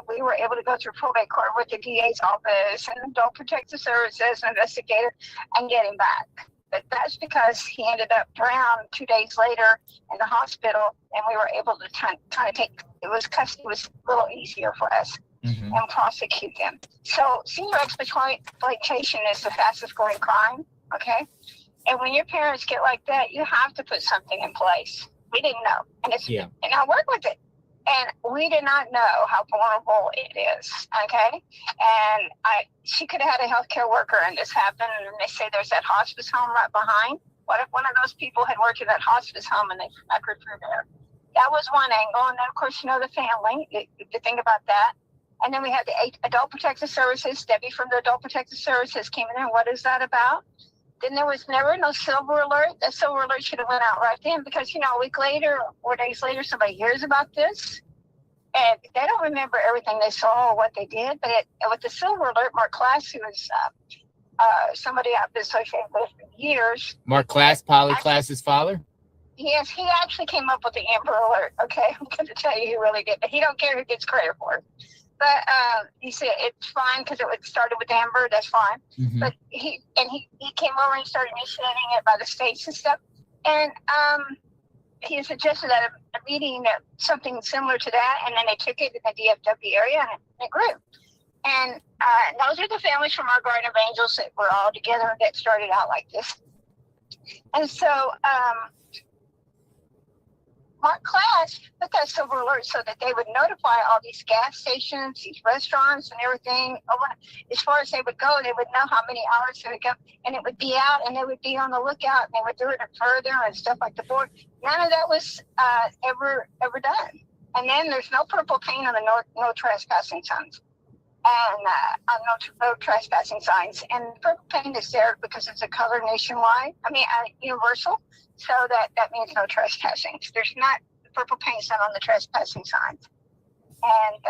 we were able to go through probate court with the DA's office and Adult Protective Services investigator and get him back. But that's because he ended up drowned 2 days later in the hospital, and we were able to kind of take custody was a little easier for us and prosecute them. So senior exploitation is the fastest growing crime, okay? And when your parents get like that, you have to put something in place. We didn't know, and I work with it. And we did not know how vulnerable it is, okay? And she could have had a healthcare worker, and this happened, and they say there's that hospice home right behind. What if one of those people had worked in that hospice home and they snuck her through there? That was one angle. And then, of course, the family, to think about that. And then we had the Adult Protective Services. Debbie from the Adult Protective Services came in there. What is that about? Then there was never no silver alert. That silver alert should have went out right then because, a week later, 4 days later, somebody hears about this. And they don't remember everything they saw or what they did. But with the silver alert, Mark Class, who was somebody I've been associated with for years. Mark Class, Polly Class's father? Yes, he actually came up with the Amber Alert. Okay, I'm going to tell you he really did. But he don't care who gets credit for it. But he said it's fine because it started with Amber. That's fine. But he came over and started initiating it by the states and stuff. And he suggested at a meeting that something similar to that, and then they took it in the DFW area, and it grew. And those are the families from our Garden of Angels that were all together that started out like this. And so Mark Class put that silver alert so that they would notify all these gas stations, these restaurants, and everything. As far as they would go, they would know how many hours they would go, and it would be out, and they would be on the lookout, and they would do it further and stuff like the board. None of that was ever done. And then there's no purple paint on the no trespassing signs, and no trespassing signs. And purple paint is there because it's a color nationwide. Universal. So that means no trespassing. There's not the purple paint's not on the trespassing signs, and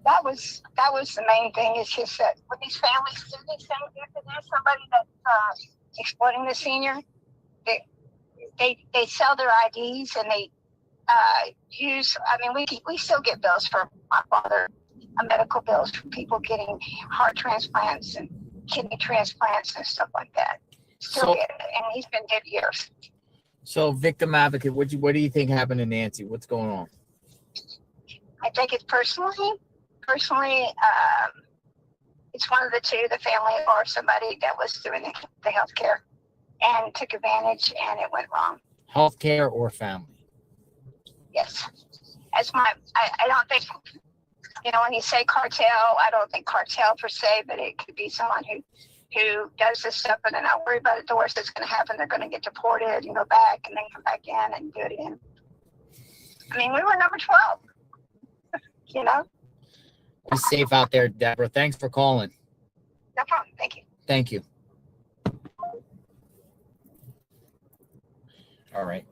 that was the main thing. It's just that when these families do these things, if there's somebody that's exploiting the senior, they sell their IDs and they use. We still get bills for my father, medical bills for people getting heart transplants and kidney transplants and stuff like that. Still get it, and he's been dead years. So, victim advocate, what do you think happened to Nancy? What's going on? I think it's personally, it's one of the two, the family or somebody that was doing the healthcare and took advantage, and it went wrong. Healthcare or family? Yes. I don't think, when you say cartel, I don't think cartel per se, but it could be someone who does this stuff and then not worry about it. The worst that's going to happen, they're going to get deported and go back and then come back in and do it again. We were number 12, Be safe out there, Deborah. Thanks for calling. No problem. Thank you. Thank you. All right.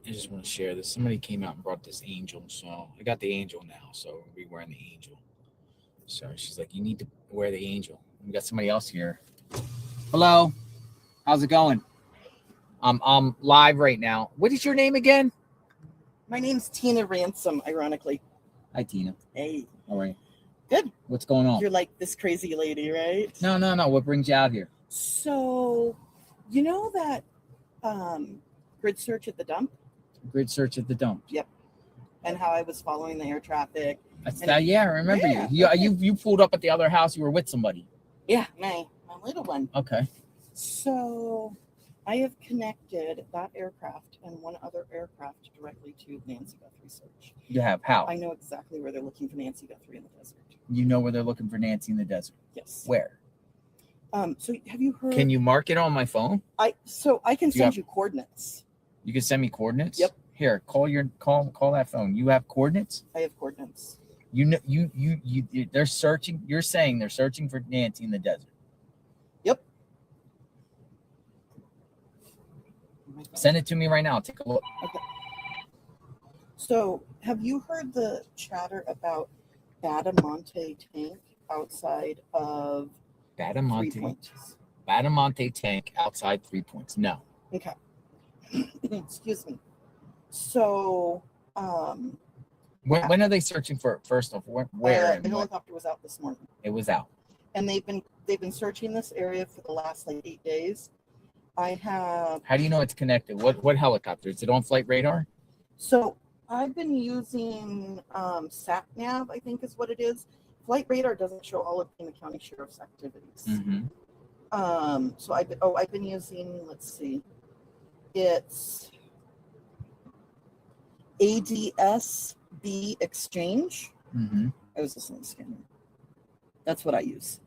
I just want to share this. Somebody came out and brought this angel. So I got the angel now. So we'll be wearing the angel. So she's like, you need to wear the angel. We got somebody else here. Hello. How's it going? I'm live right now. What is your name again? My name's Tina Ransom, ironically. Hi, Tina. Hey. All right. Good. What's going on? You're like this crazy lady, right? No. What brings you out here? So, you know that grid search at the dump? Grid search at the dump. Yep. And how I was following the air traffic. Yeah, I remember you. You pulled up at the other house. You were with somebody. Yeah, my little one. Okay. So I have connected that aircraft and one other aircraft directly to Nancy Guthrie search. You have how? I know exactly where they're looking for Nancy Guthrie in the desert. You know where they're looking for Nancy in the desert. Yes. Where? So have you heard? Can you mark it on my phone? I can send you coordinates. You can send me coordinates. Yep. Here, call that phone. You have coordinates. I have coordinates. You know, they're searching. You're saying they're searching for Nancy in the desert. Yep. Send it to me right now. I'll take a look. Okay. So, have you heard the chatter about Badamonte tank outside of 3 Points? Badamonte tank outside 3 Points. No. Okay. Excuse me. So, when are they searching for? First off, where? The helicopter was out this morning. It was out. And they've been searching this area for the last 8 days. I have. How do you know it's connected? What helicopter? Is it on flight radar? So I've been using sat nav, I think is what it is. Flight radar doesn't show all of Pima County Sheriff's activities. Mm-hmm. So I've been using, let's see, it's ADSB Exchange. Mm-hmm. I was listening to scanner. That's what I use.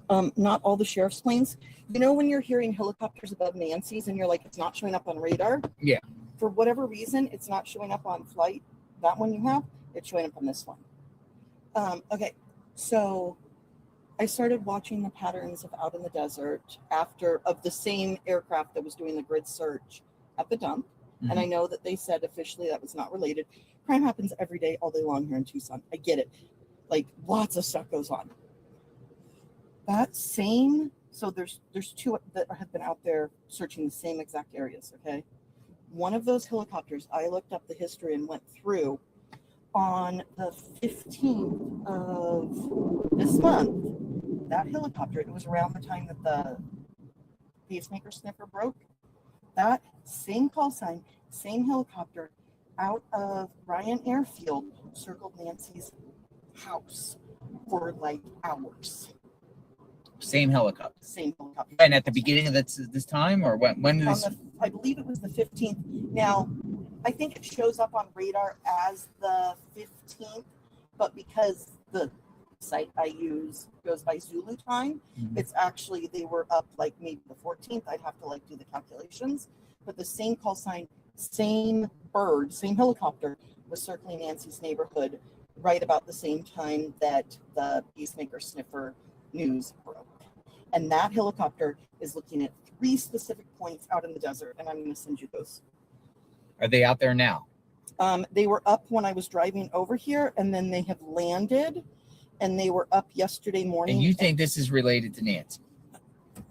Not all the sheriff's planes. You know when you're hearing helicopters above Nancy's and you're like, it's not showing up on radar? Yeah. For whatever reason, it's not showing up on flight. That one you have, it's showing up on this one. Okay, so I started watching the patterns of out in the desert of the same aircraft that was doing the grid search at the dump. Mm-hmm. And I know that they said officially that was not related. Crime happens every day, all day long here in Tucson. I get it. Like lots of stuff goes on. That same, so there's 2 that have been out there searching the same exact areas, okay? One of those helicopters, I looked up the history and went through on the 15th of this month. That helicopter, it was around the time that the pacemaker sniffer broke. That same call sign, same helicopter out of Ryan Airfield circled Nancy's house for like hours. Same helicopter. Same helicopter. And at the beginning of this time, or when did this? I believe it was the 15th. Now, I think it shows up on radar as the 15th, but because the site I use goes by Zulu time, Mm-hmm. it's actually, they were up like maybe the 14th. I'd have to do the calculations, but the same call sign, same bird, same helicopter was circling Nancy's neighborhood right about the same time that the pacemaker sniffer news broke. And that helicopter is looking at 3 specific points out in the desert, and I'm going to send you those. Are they out there now? They were up when I was driving over here, and then they have landed, and they were up yesterday morning. And you think this is related to Nancy?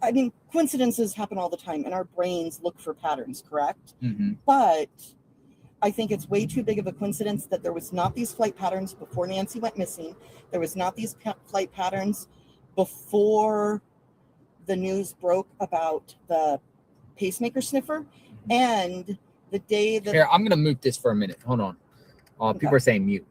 I mean, coincidences happen all the time, and our brains look for patterns, correct? Mm-hmm. But I think it's way too big of a coincidence that there was not these flight patterns before Nancy went missing. There was not these flight patterns before the news broke about the pacemaker sniffer, and the day that Here, I'm gonna mute this for a minute. Hold on. People Okay. are saying mute.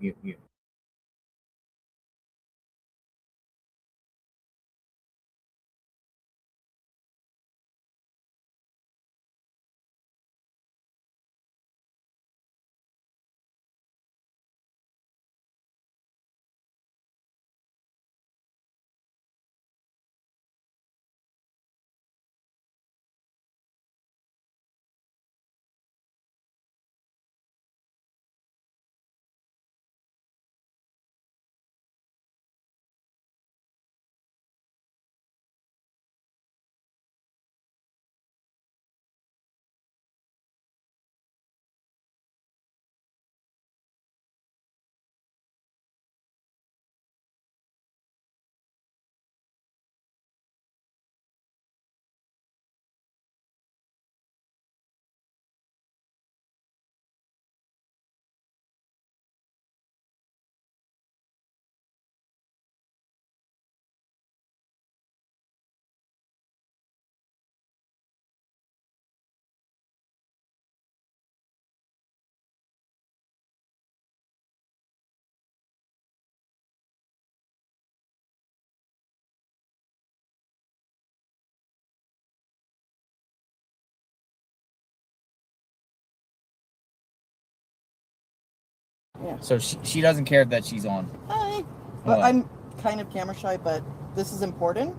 Yeah. So she doesn't care that she's on. Hi. But Hello. I'm kind of camera shy, but this is important.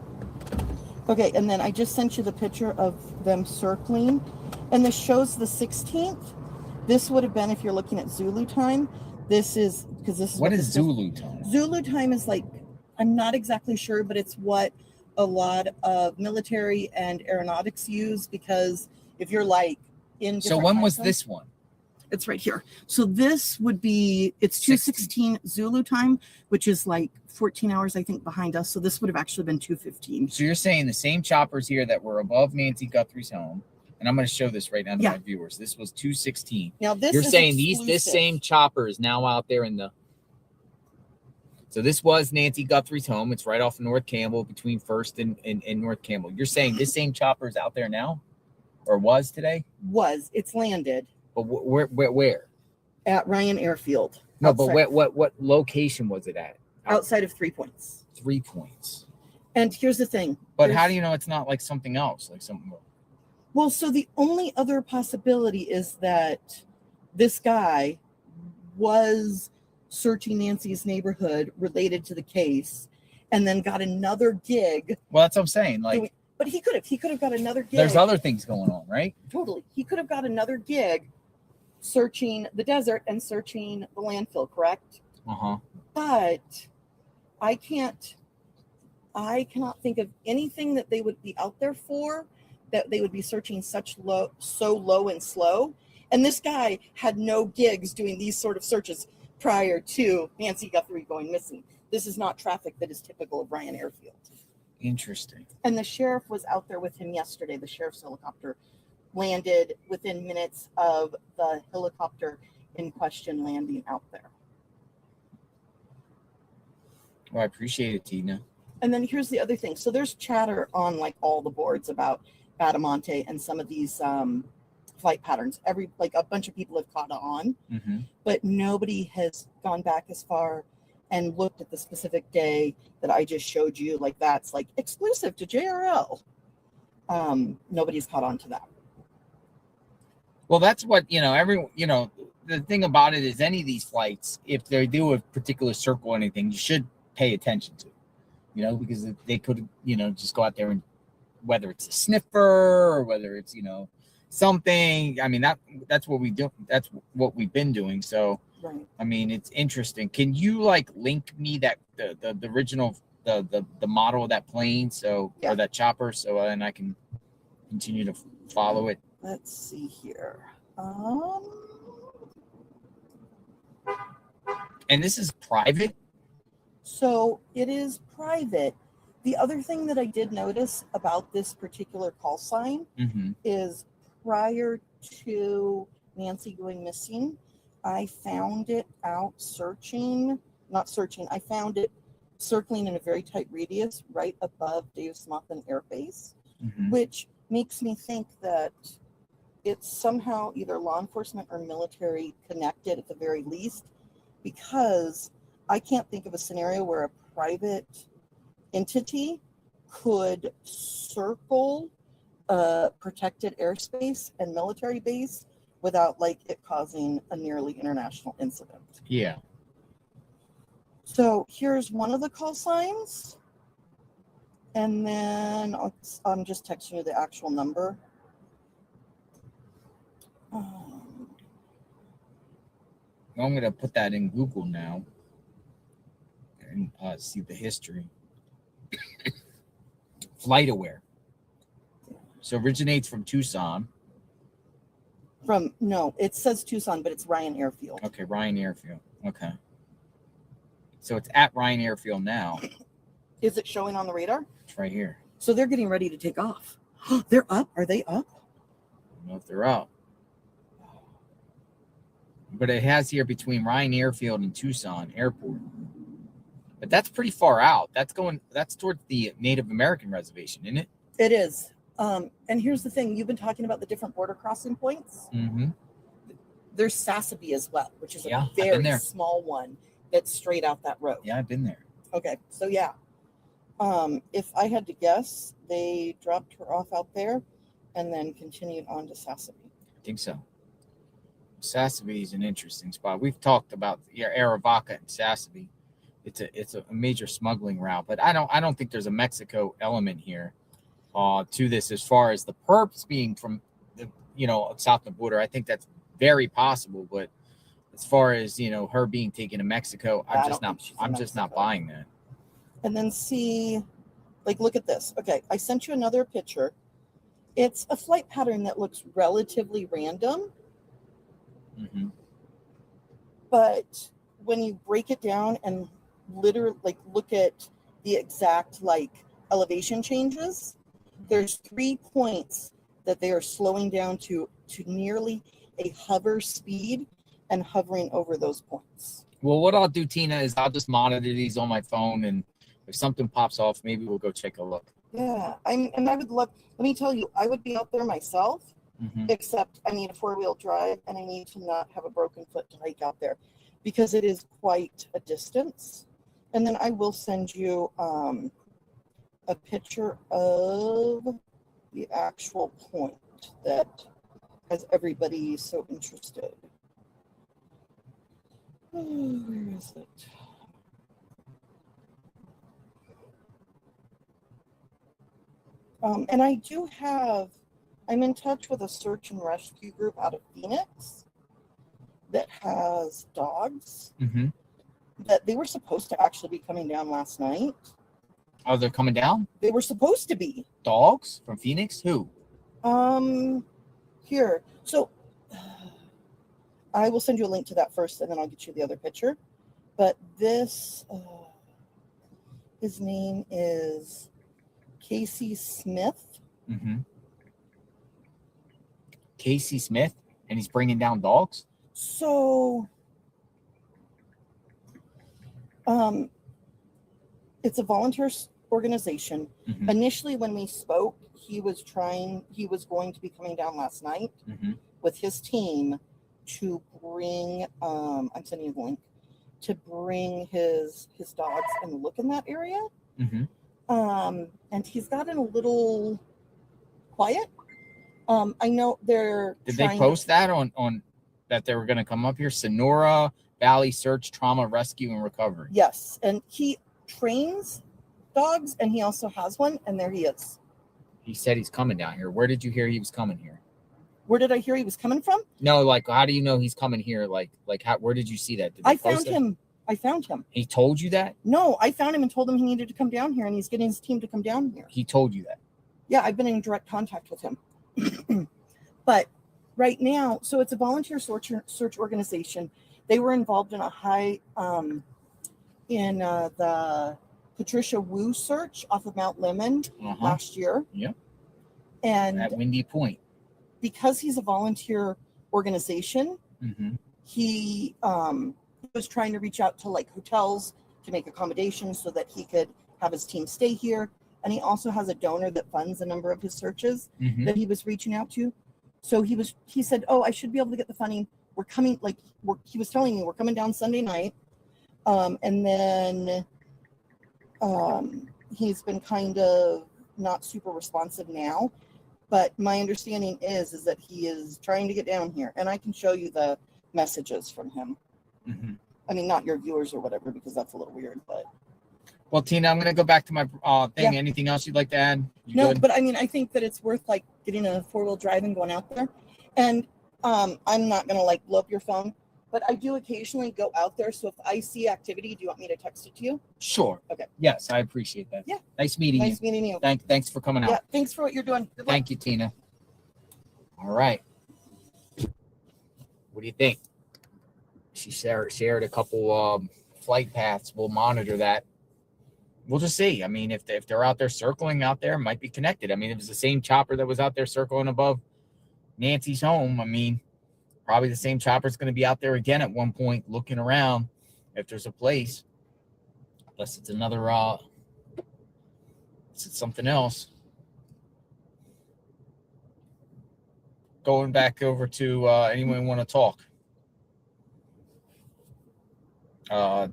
Okay, and then I just sent you the picture of them circling, and this shows the 16th. This would have been if you're looking at Zulu time. This is because this is What is this Zulu time? Zulu time is like, I'm not exactly sure, but it's what a lot of military and aeronautics use, because if you're like in So different when time was zones- this one? It's right here. So this would be, it's 2:16 Zulu time, which is like 14 hours, I think, behind us. So this would have actually been 2:15. So you're saying the same choppers here that were above Nancy Guthrie's home, and I'm going to show this right now to my viewers. This was 2:16. Now this You're is saying exclusive. this same chopper is now out there in the. So this was Nancy Guthrie's home. It's right off of North Campbell, between First and North Campbell. You're saying this same chopper is out there now, or was today? It's landed. But where? At Ryan Airfield. No, outside, but what location was it at? outside of 3 Points. 3 Points. And here's the thing. But how do you know it's not like something else, like something? Well, so the only other possibility is that this guy was searching Nancy's neighborhood related to the case, and then got another gig. Well, that's what I'm saying. Like, but he could have got another gig. there's other things going on, right? Totally. He could have got another gig searching the desert and searching the landfill, correct? Uh-huh. But I cannot think of anything that they would be out there for, that they would be searching so low and slow. And this guy had no gigs doing these sort of searches prior to Nancy Guthrie going missing. This is not traffic that is typical of Ryan Airfield. Interesting. And the sheriff was out there with him yesterday. The sheriff's helicopter landed within minutes of the helicopter in question landing out there. Well, I appreciate it, Tina. And then here's the other thing. So there's chatter on like all the boards about Badamonte and some of these flight patterns. A bunch of people have caught on, but nobody has gone back as far and looked at the specific day that I just showed you. Like that's like exclusive to JRL. Nobody's caught on to that. Well, that's what, the thing about it is any of these flights, if they do a particular circle or anything, you should pay attention to, because they could, just go out there and whether it's a sniffer or whether it's, something. I mean, that's what we do. That's what we've been doing. So, right. I mean, it's interesting. Can you link me that the original, the model of that plane? So, or that chopper. So, and I can continue to follow it. Let's see here. And this is private? So it is private. The other thing that I did notice about this particular call sign is prior to Nancy going missing, I found it out I found it circling in a very tight radius right above Davis-Monthan Air Base, which makes me think that it's somehow either law enforcement or military connected at the very least, because I can't think of a scenario where a private entity could circle a protected airspace and military base without it causing a nearly international incident. Yeah. So here's one of the call signs. And then I'm just texting you the actual number. I'm going to put that in Google now and see the history. FlightAware. So originates from Tucson. No, it says Tucson, but it's Ryan Airfield. Okay, Ryan Airfield. Okay. So it's at Ryan Airfield now. Is it showing on the radar? It's right here. So they're getting ready to take off. They're up. Are they up? I don't know if they're up. But it has here between Ryan Airfield and Tucson Airport. But that's pretty far out. That's towards the Native American reservation, isn't it? It is. And here's the thing. You've been talking about the different border crossing points. There's Sassabee as well, which is a very small one that's straight out that road. Yeah, I've been there. Okay, so yeah. If I had to guess, they dropped her off out there and then continued on to Sassabee. I think so. Sassavy is an interesting spot. We've talked about Aravaca and Sassavy. It's a major smuggling route, but I don't think there's a Mexico element here to this as far as the perps being from the south of the border. I think that's very possible, but as far as her being taken to Mexico, I'm just not buying that. And then see, like, look at this. Okay, I sent you another picture. It's a flight pattern that looks relatively random, but when you break it down and literally look at the exact elevation changes, there's 3 points that they are slowing down to nearly a hover speed and hovering over those points. Well, what I'll do, Tina, is I'll just monitor these on my phone, and if something pops off, maybe we'll go take a look. Yeah, and I would love, let me tell you, I would be out there myself, except I need a 4-wheel drive and I need to not have a broken foot to hike out there because it is quite a distance. And then I will send you a picture of the actual point that has everybody so interested. Oh, where is it? And I'm in touch with a search and rescue group out of Phoenix that has dogs that they were supposed to actually be coming down last night. Oh, they're coming down? They were supposed to be. Dogs from Phoenix? Who? Here. So I will send you a link to that first, and then I'll get you the other picture. But this, his name is Casey Smith. Casey Smith, and he's bringing down dogs? So, it's a volunteer organization. Initially, when we spoke, he was going to be coming down last night with his team to bring, I'm sending you the link, to bring his dogs and look in that area. And he's gotten a little quiet. I know they're Did they post that on that they were going to come up here? Sonora Valley Search, Trauma, Rescue, and Recovery. Yes, and he trains dogs, and he also has one, and there he is. He said he's coming down here. Where did you hear he was coming here? Where did I hear he was coming from? No, how do you know he's coming here? Where did you see that? I found him. He told you that? No, I found him and told him he needed to come down here, and he's getting his team to come down here. He told you that? Yeah, I've been in direct contact with him. But right now, so it's a volunteer search organization. They were involved in the Patricia Wu search off of Mount Lemmon last year. Yep. And at Windy Point. Because he's a volunteer organization, he was trying to reach out to hotels to make accommodations so that he could have his team stay here. And he also has a donor that funds a number of his searches that he was reaching out to. So he said, oh, I should be able to get the funding. We're coming, he was telling me we're coming down Sunday night. And then he's been kind of not super responsive now. But my understanding is that he is trying to get down here. And I can show you the messages from him. I mean, not your viewers or whatever, because that's a little weird, but. Well, Tina, I'm going to go back to my thing. Yeah. Anything else you'd like to add? No, good? But I mean, I think that it's worth getting a 4-wheel drive and going out there. And I'm not going to blow up your phone, but I do occasionally go out there. So if I see activity, do you want me to text it to you? Sure. Okay. Yes, I appreciate that. Yeah. Nice meeting you. Nice meeting you. Thanks for coming out. Yeah. Thanks for what you're doing. Good luck. Thank you, Tina. All right. What do you think? She shared a couple flight paths. We'll monitor that. We'll just see. I mean, if they're out there circling out there, it might be connected. I mean, it was the same chopper that was out there circling above Nancy's home. I mean, probably the same chopper is going to be out there again at one point looking around if there's a place. Unless it's another, it's something else. Going back over to anyone want to talk?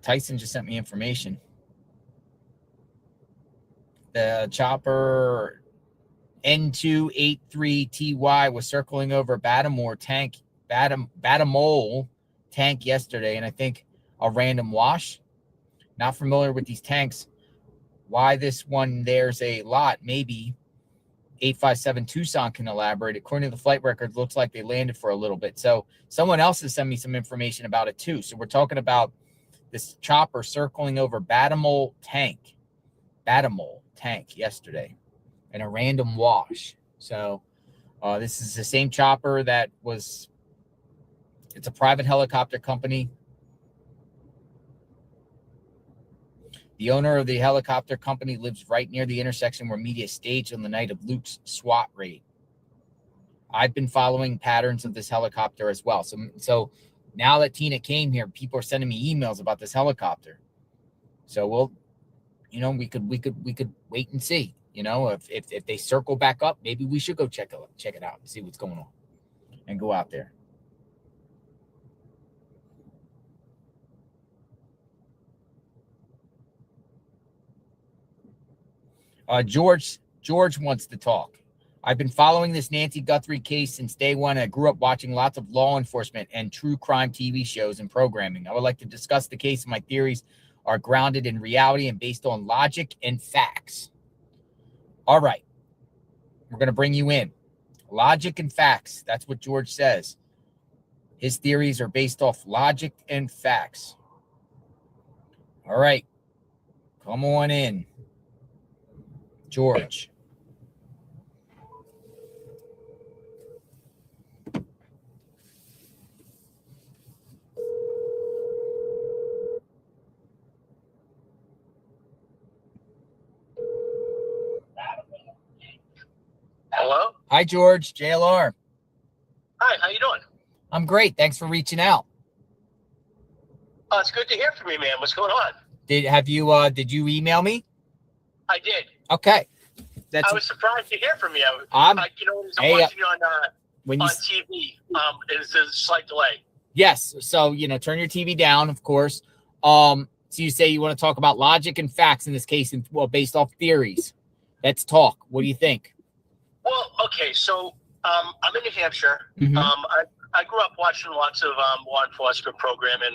Tyson just sent me information. The chopper N283TY was circling over Battimore tank Batamol tank yesterday, and I think a random wash. Not familiar with these tanks. Why this one there's a lot, maybe 857 Tucson can elaborate. According to the flight records, looks like they landed for a little bit. So someone else has sent me some information about it too. So we're talking about this chopper circling over Batamol tank yesterday in a random wash. So this is the same chopper that was, it's a private helicopter company. The owner of the helicopter company lives right near the intersection where media staged on the night of Luke's SWAT raid. I've been following patterns of this helicopter as well. So now that Tina came here, people are sending me emails about this helicopter. So we'll, you know, we could wait and see. You know, if they circle back up, maybe we should go check it out and see what's going on and go out there. George wants to talk. I've been following this Nancy Guthrie case since day one. I grew up watching lots of law enforcement and true crime TV shows and programming. I would like to discuss the case. My theories are grounded in reality and based on logic and facts. All right. We're going to bring you in. Logic and facts. That's what George says. His theories are based off logic and facts. All right. Come on in, George. Hello? Hi, George. JLR. Hi, how you doing? I'm great. Thanks for reaching out. Oh, it's good to hear from you, man. What's going on? Did you email me? I did. Okay. I was surprised to hear from you. I'm watching you when you on TV. There's a slight delay. Yes. So, turn your TV down, of course. So you say you want to talk about logic and facts in this case, and based off theories. Let's talk. What do you think? Well, okay. So I'm in New Hampshire. Mhm. I grew up watching lots of law enforcement programming,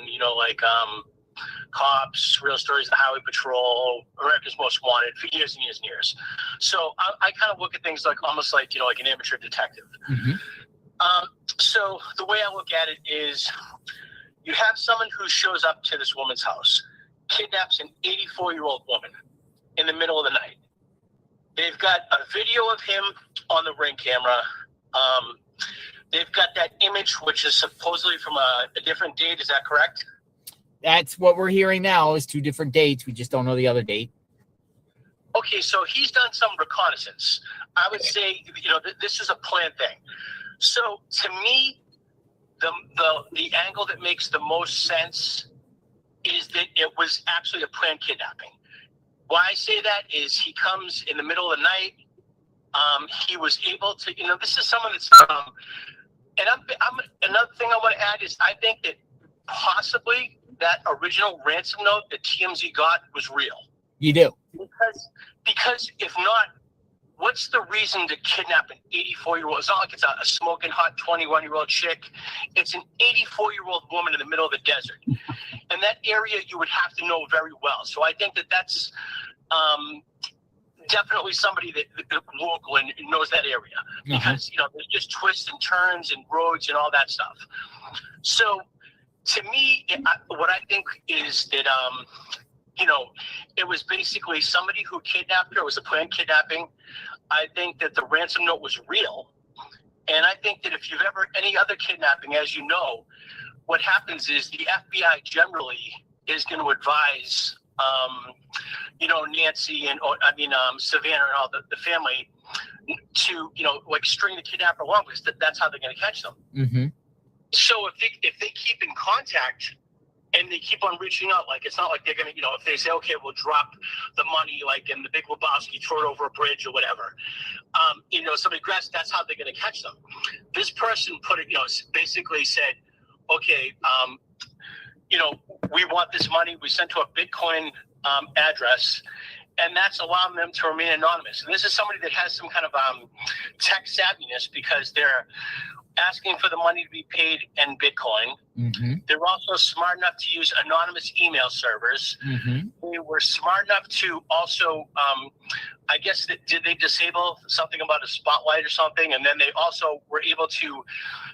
cops, real stories, the Highway Patrol, America's Most Wanted for years and years and years. So I kind of look at things like almost like, like an amateur detective. Mm-hmm. So the way I look at it is you have someone who shows up to this woman's house, kidnaps an 84-year-old woman in the middle of the night. They've got a video of him on the Ring camera. They've got that image, which is supposedly from a different date. Is that correct? That's what we're hearing now is 2 different dates. We just don't know the other date. Okay, so he's done some reconnaissance. I would say, this is a planned thing. So to me, the angle that makes the most sense is that it was actually a planned kidnapping. Why I say that is he comes in the middle of the night. He was able to, this is someone that's, and I'm another thing I want to add is I think that possibly that original ransom note that TMZ got was real. You do? Because if not, what's the reason to kidnap an 84-year-old? It's not like it's a smoking hot 21-year-old chick. It's an 84-year-old woman in the middle of the desert. And that area you would have to know very well. So I think that that's definitely somebody that local and knows that area. Because, there's just twists and turns and roads and all that stuff. So to me, what I think is that, it was basically somebody who kidnapped her. It was a planned kidnapping. I think that the ransom note was real. And I think that if you've ever, any other kidnapping, as you know, what happens is the FBI generally is going to advise, Nancy and, Savannah and all the family to, string the kidnapper along because that's how they're going to catch them. Mm-hmm. So if they keep in contact and they keep on reaching out, like it's not like they're going to, if they say, okay, we'll drop the money, like in the Big Lebowski, throw it over a bridge or whatever, somebody grabs, that's how they're going to catch them. This person put it, basically said, okay, we want this money. We sent to a Bitcoin address, and that's allowing them to remain anonymous. And this is somebody that has some kind of tech savviness because they're asking for the money to be paid in Bitcoin. Mm-hmm. They're also smart enough to use anonymous email servers. Mm-hmm. They were smart enough to also, I guess, did they disable something about a spotlight or something? And then they also were able to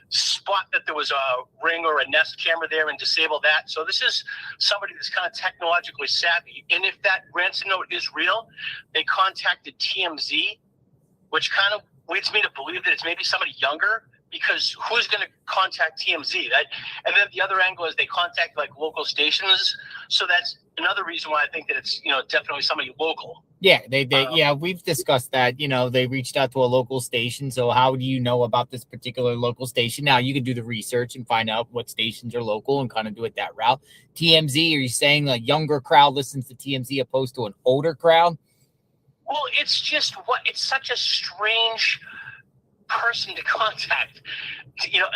spot that there was a Ring or a Nest camera there and disable that. So this is somebody that's kind of technologically savvy. And if that ransom note is real, they contacted TMZ, which kind of leads me to believe that it's maybe somebody younger, because who's going to contact TMZ? And then the other angle is they contact like local stations. So that's another reason why I think that it's, definitely somebody local. Yeah, yeah, we've discussed that. They reached out to a local station. So how do you know about this particular local station? Now you can do the research and find out what stations are local and kind of do it that route. TMZ, are you saying a younger crowd listens to TMZ opposed to an older crowd? Well, it's just it's such a strange person to contact.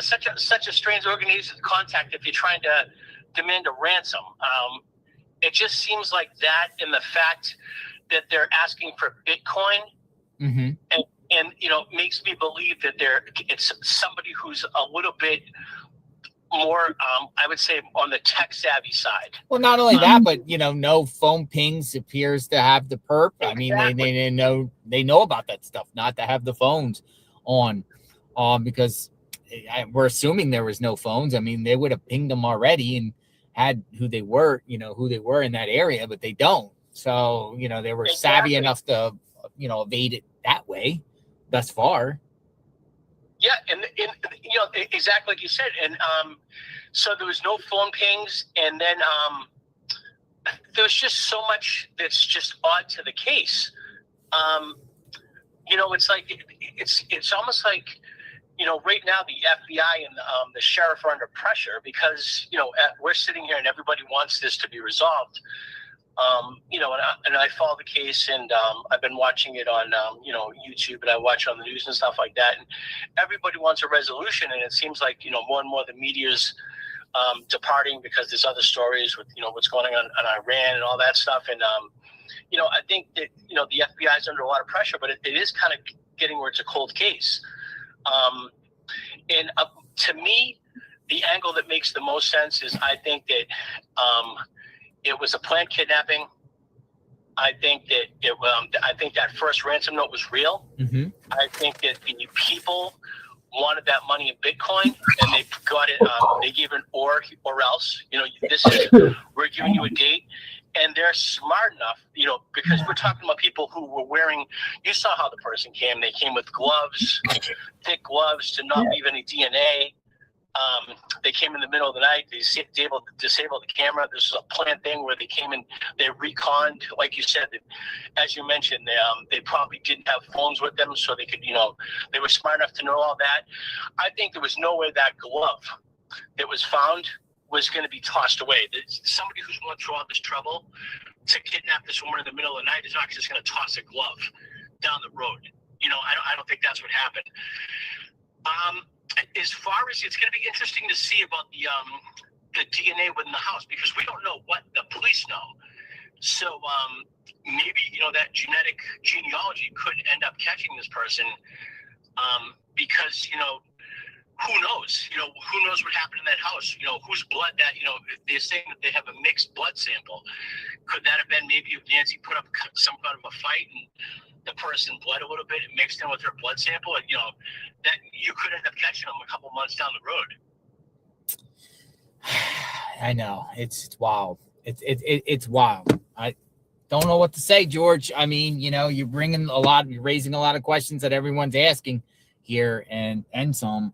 Such a strange organization to contact if you're trying to demand a ransom. It just seems like that, and the fact that they're asking for Bitcoin, mm-hmm. and makes me believe that it's somebody who's a little bit more, I would say, on the tech savvy side. Well, not only that, but no phone pings appears to have the perp. Exactly. I mean, they know about that stuff, not to have the phones on, because we're assuming there was no phones. I mean, they would have pinged them already and had who they were in that area, but they don't. So they were savvy enough to evade it that way thus far. Yeah, and exactly like you said, and so there was no phone pings, and then there was just so much that's just odd to the case. It's like it's almost like right now the FBI and the sheriff are under pressure because we're sitting here and everybody wants this to be resolved. And I follow the case, and I've been watching it on, YouTube, and I watch it on the news and stuff like that. And everybody wants a resolution, and it seems like, more and more the media's departing because there's other stories with, what's going on in Iran and all that stuff. And, I think that, the FBI is under a lot of pressure, but it is kind of getting where it's a cold case. And to me, the angle that makes the most sense is I think that, it was a planned kidnapping. I think that first ransom note was real. Mm-hmm. I think that the people wanted that money in Bitcoin, and they got it. They gave an or else. We're giving you a date, and they're smart enough. Because we're talking about people who were wearing. You saw how the person came. They came with gloves, thick gloves, to not leave any DNA. They came in the middle of the night. They disabled the camera. This was a planned thing where they came in, they reconned, like you said, as you mentioned, they probably didn't have phones with them, so they could, they were smart enough to know all that. I think there was no way that glove that was found was going to be tossed away. Somebody who's going through all this trouble to kidnap this woman in the middle of the night is not just going to toss a glove down the road. I don't think that's what happened. As far as it's going to be interesting to see about the DNA within the house, because we don't know what the police know. So maybe that genetic genealogy could end up catching this person, because who knows? Who knows what happened in that house? Whose blood that they're saying that they have a mixed blood sample. Could that have been maybe if Nancy put up some kind of a fight and the person bled a little bit and mixed in with her blood sample, and that you could end up catching them a couple months down the road. I know it's wild. It's wild. I don't know what to say, George. I mean, you're raising a lot of questions that everyone's asking here, and some.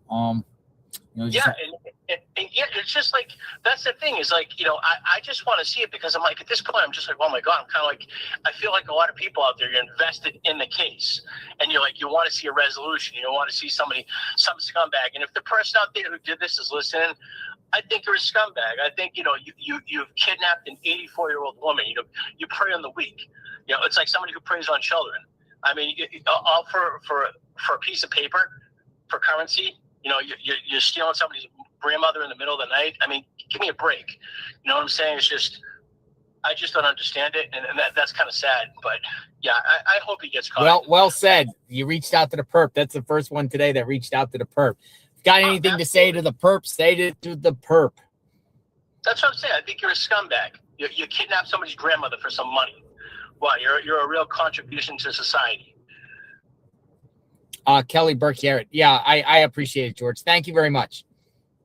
It's just like, that's the thing is like, I just want to see it because I'm like, at this point, I'm just like, oh my God, I'm kind of like, I feel like a lot of people out there, you're invested in the case, and you're like, you want to see a resolution. You don't want to see some scumbag. And if the person out there who did this is listening, I think you're a scumbag. I think, you've kidnapped an 84-year-old woman. You prey on the weak. It's like somebody who preys on children. I mean, all for a piece of paper, for currency. You're stealing somebody's grandmother in the middle of the night. I mean, give me a break. You know what I'm saying? It's just, I just don't understand it, and that's kind of sad. But yeah, I hope he gets caught. Well said. You reached out to the perp. That's the first one today that reached out to the perp. Got anything to say to the perp? Say it to the perp. That's what I'm saying. I think you're a scumbag. You kidnapped somebody's grandmother for some money. Well, you're a real contribution to society. Kelly Burke-Garrett. Yeah, I appreciate it, George. Thank you very much.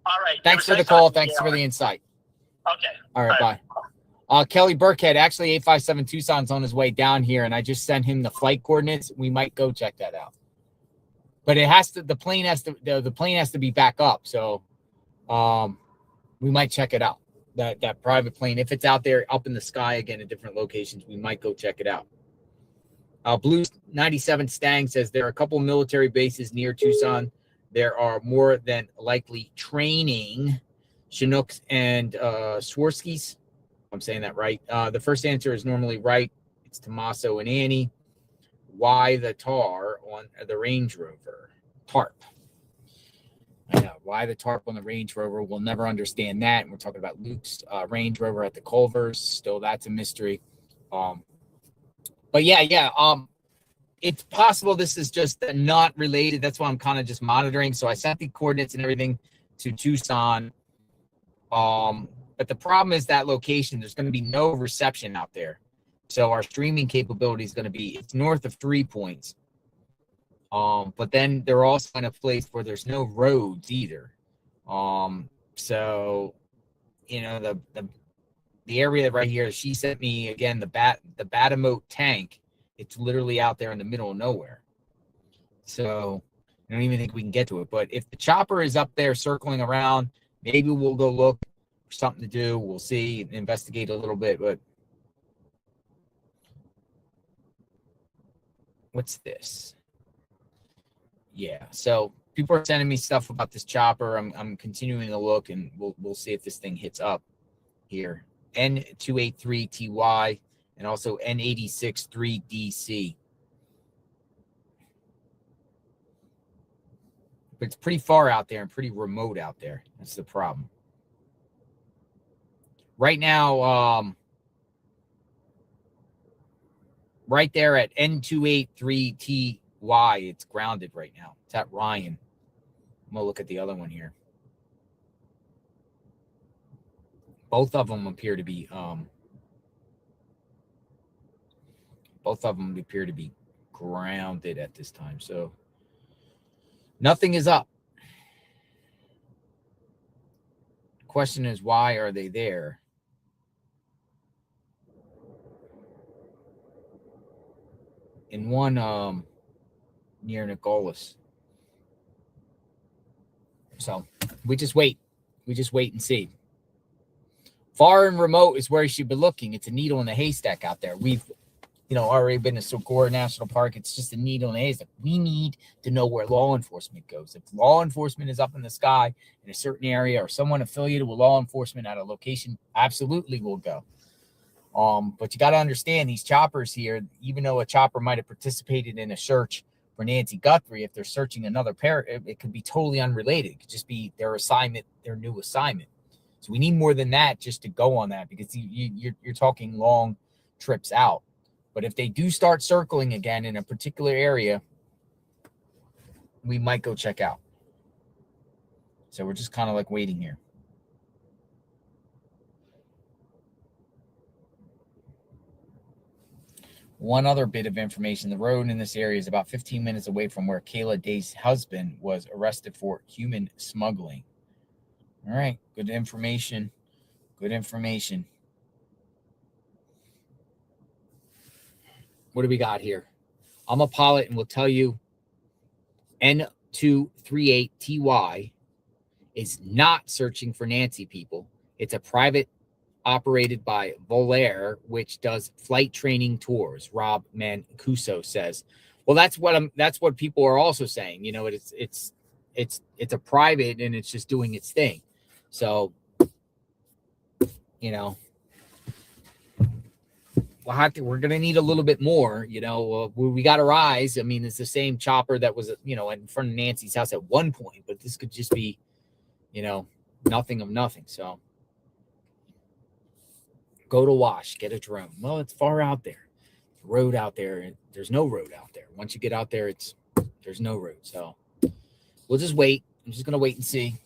All right. Thanks for the call. Thanks for the insight. Okay. All right, bye. Kelly Burkhead, actually 857 Tucson's on his way down here, and I just sent him the flight coordinates. We might go check that out. But the plane has to be back up. So we might check it out. That private plane, if it's out there up in the sky again at different locations, we might go check it out. Blue 97 Stang says there are a couple military bases near Tucson. There are more than likely training Chinooks and Swarskis. I'm saying that right. The first answer is normally right. It's Tommaso and Annie. Why the tar on the Range Rover? Tarp. I know. Why the tarp on the Range Rover? We'll never understand that. And we're talking about Luke's Range Rover at the Culvers. Still, that's a mystery. But yeah. It's possible this is just not related. That's why I'm kind of just monitoring. So I sent the coordinates and everything to Tucson. But the problem is that location, there's going to be no reception out there. So our streaming capability is going to be, it's north of 3 points. But then they're also in a place where there's no roads either. So, you know, the area right here, she sent me again, the Batamote tank. It's literally out there in the middle of nowhere. So I don't even think we can get to it. But if the chopper is up there circling around, maybe we'll go look for something to do. We'll see, investigate a little bit. But what's this? Yeah, so people are sending me stuff about this chopper. I'm continuing to look, and we'll see if this thing hits up here. N283TY and also N863DC. But it's pretty far out there and pretty remote out there. That's the problem. Right now, right there at N283TY, it's grounded right now. It's at Ryan. I'm gonna look at the other one here. Both of them appear to be grounded at this time. So nothing is up. Question is, why are they there? In one near Nicolas. So we just wait. We just wait and see. Far and remote is where you should be looking. It's a needle in a haystack out there. We've, already been to Socorro National Park. It's just a needle in a haystack. We need to know where law enforcement goes. If law enforcement is up in the sky in a certain area or someone affiliated with law enforcement at a location, absolutely will go. But you got to understand these choppers here, even though a chopper might have participated in a search for Nancy Guthrie, if they're searching another pair, it could be totally unrelated. It could just be their assignment, their new assignment. So we need more than that just to go on that, because you're talking long trips out. But if they do start circling again in a particular area, we might go check out. So we're just kind of like waiting here. One other bit of information. The road in this area is about 15 minutes away from where Kayla Day's husband was arrested for human smuggling. All right. Good information. Good information. What do we got here? I'm a pilot and will tell you N238TY is not searching for Nancy people. It's a private operated by Volair, which does flight training tours. Rob Mancuso says. Well, that's what people are also saying. It's a private and it's just doing its thing. So, we're going to need a little bit more, we got our eyes. I mean, it's the same chopper that was, in front of Nancy's house at one point, but this could just be, nothing of nothing. So go to Wash, get a drone. Well, it's far out there. The road out there. There's no road out there. Once you get out there, there's no road. So we'll just wait. I'm just gonna wait and see.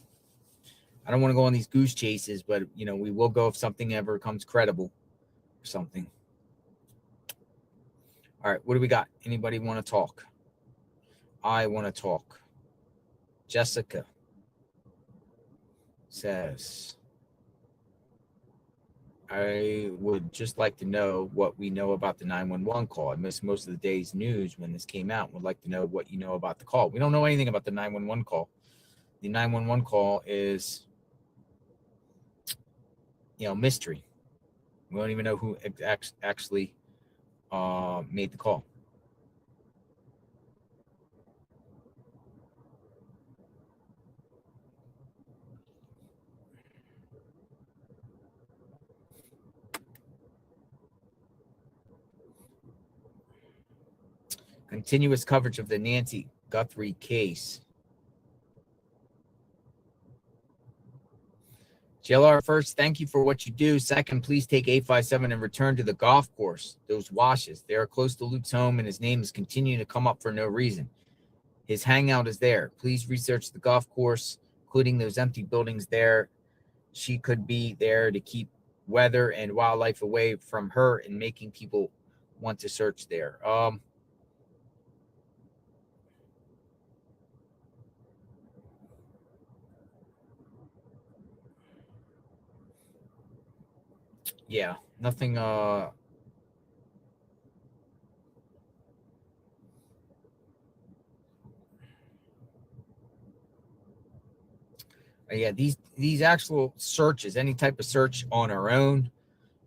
I don't want to go on these goose chases, but we will go if something ever comes credible or something. All right, what do we got? Anybody want to talk? I want to talk. Jessica says, I would just like to know what we know about the 911 call. I missed most of the day's news when this came out. Would like to know what you know about the call. We don't know anything about the 911 call. The 911 call is, mystery. We don't even know who actually made the call. Continuous coverage of the Nancy Guthrie case. JLR, first, thank you for what you do. Second, please take 857 and return to the golf course. Those washes, they are close to Luke's home, and his name is continuing to come up for no reason. His hangout is there. Please research the golf course, including those empty buildings there. She could be there to keep weather and wildlife away from her and making people want to search there. Yeah, nothing. Yeah, these actual searches, any type of search on our own,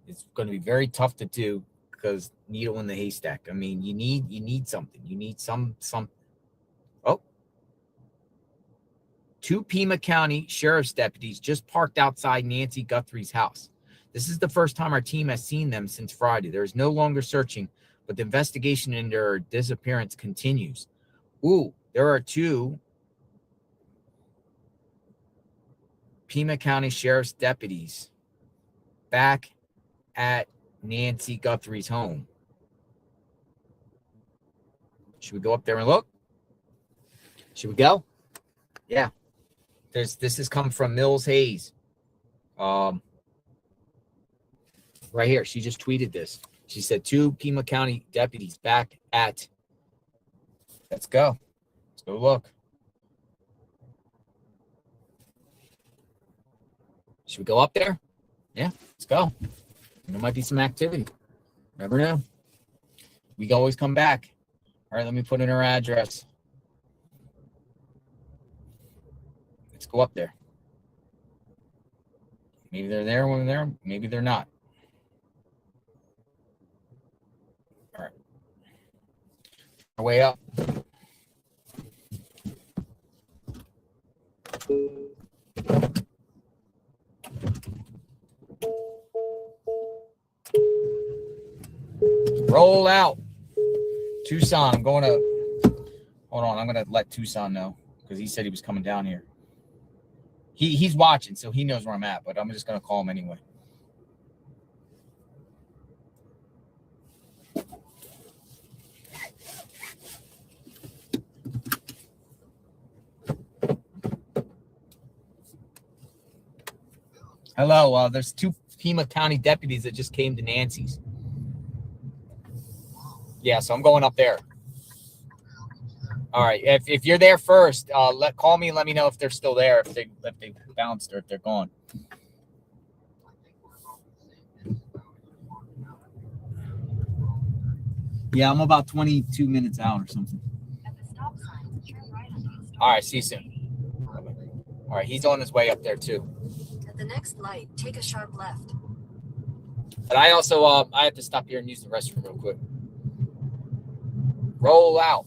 it's going to be very tough to do because needle in the haystack. I mean, you need something. You need some. Oh, 2 Pima County sheriff's deputies just parked outside Nancy Guthrie's house. This is the first time our team has seen them since Friday. There is no longer searching, but the investigation into her disappearance continues. Ooh, there are 2 Pima County Sheriff's deputies back at Nancy Guthrie's home. Should we go up there and look? Should we go? Yeah. This has come from Mills Hayes. Right here. She just tweeted this. She said 2 Pima County deputies back at. Let's go. Let's go look. Should we go up there? Yeah, let's go. There might be some activity. Never know. We can always come back. All right, let me put in her address. Let's go up there. Maybe they're there when they're there. Maybe they're not. All right. Our way up. Roll out. Tucson. I'm going to. Hold on. I'm going to let Tucson know because he said he was coming down here. He's watching, so he knows where I'm at, but I'm just going to call him anyway. Hello. There's 2 Pima County deputies that just came to Nancy's. Yeah, so I'm going up there. All right. If you're there first, call me and let me know if they're still there, if they bounced or if they're gone. Yeah, I'm about 22 minutes out or something. All right, see you soon. All right, he's on his way up there too. At the next light, take a sharp left. But I also I have to stop here and use the restroom real quick. Roll out.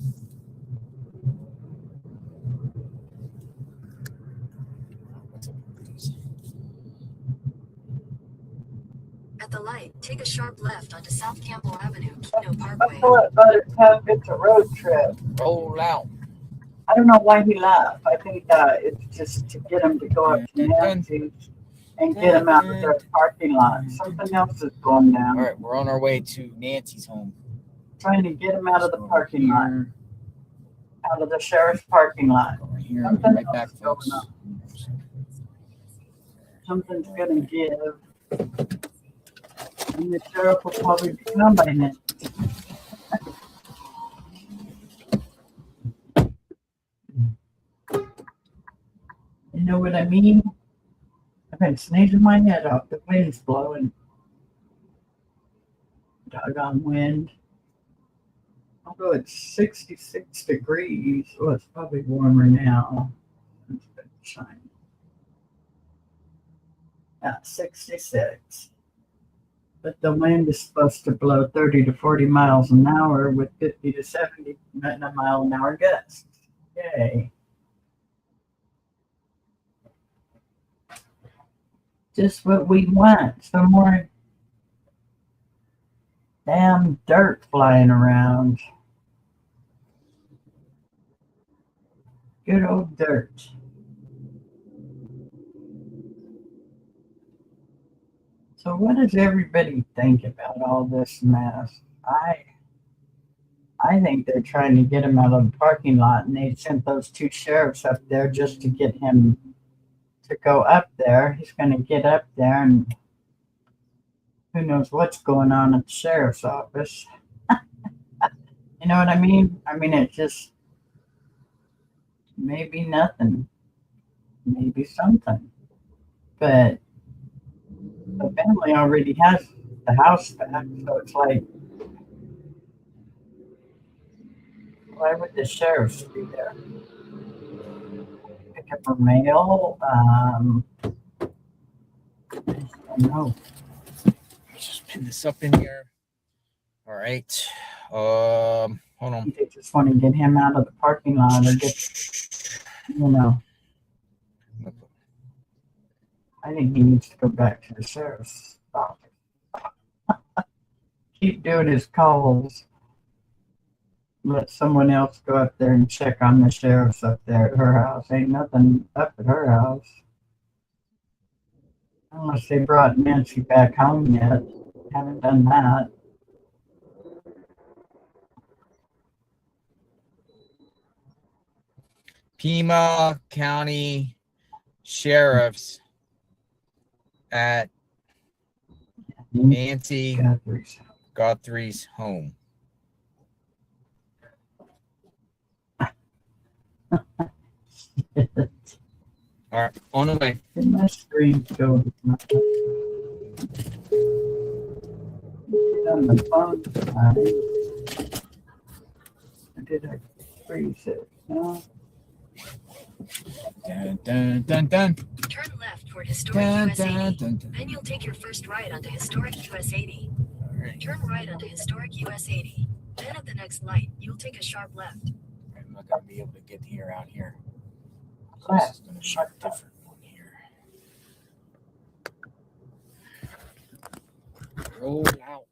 At the light, take a sharp left onto South Campbell Avenue, Keno Parkway. I thought, but it's a road trip. Roll out. I don't know why he left. I think it's just to get him to go up to Nancy's and get him out of their parking lot. Something else is going down. All right, we're on our way to Nancy's home. Trying to get him out of the parking lot. Out of the sheriff's parking lot. Go right here. Something Right back, else is going folks. on. Something's gonna give. And the sheriff will probably be gone by then. You know what I mean? I've been sneezing my head off. The wind's blowing. Doggone wind. Although it's 66 degrees, well, it's probably warmer now. It's been shining. Yeah, 66. But the wind is supposed to blow 30 to 40 miles an hour with 50 to 70 mile an hour gusts. Yay. Just what we want. Some more damn dirt flying around. Good old dirt. So what does everybody think about all this mess? I think they're trying to get him out of the parking lot, and they sent those two sheriffs up there just to get him to go up there. He's going to get up there, and who knows what's going on at the sheriff's office. You know what I mean? I mean, it just maybe nothing, maybe something. But the family already has the house back, so it's like, why would the sheriffs be there? Pick up her mail? I don't know. Let's just pin this up in here. All right. Hold on. They just want to get him out of the parking lot or get, you know. I think he needs to go back to the sheriff's office. Keep doing his calls. Let someone else go up there and check on the sheriff's up there at her house. Ain't nothing up at her house. Unless they brought Nancy back home yet. Haven't done that. Pima County Sheriff's at Nancy Guthrie's home. All right, on the way. Did my screen go? On the phone. Did I freeze it? No. Dun, dun, dun, dun. Turn left toward historic Dun, US 80. dun, dun, dun. Then you'll take your first right onto historic US 80. All right. Turn right onto historic US 80. Then at the next light, you'll take a sharp left. I'm not gonna be able to get here out here. Left. This is gonna be a different one here. Roll out.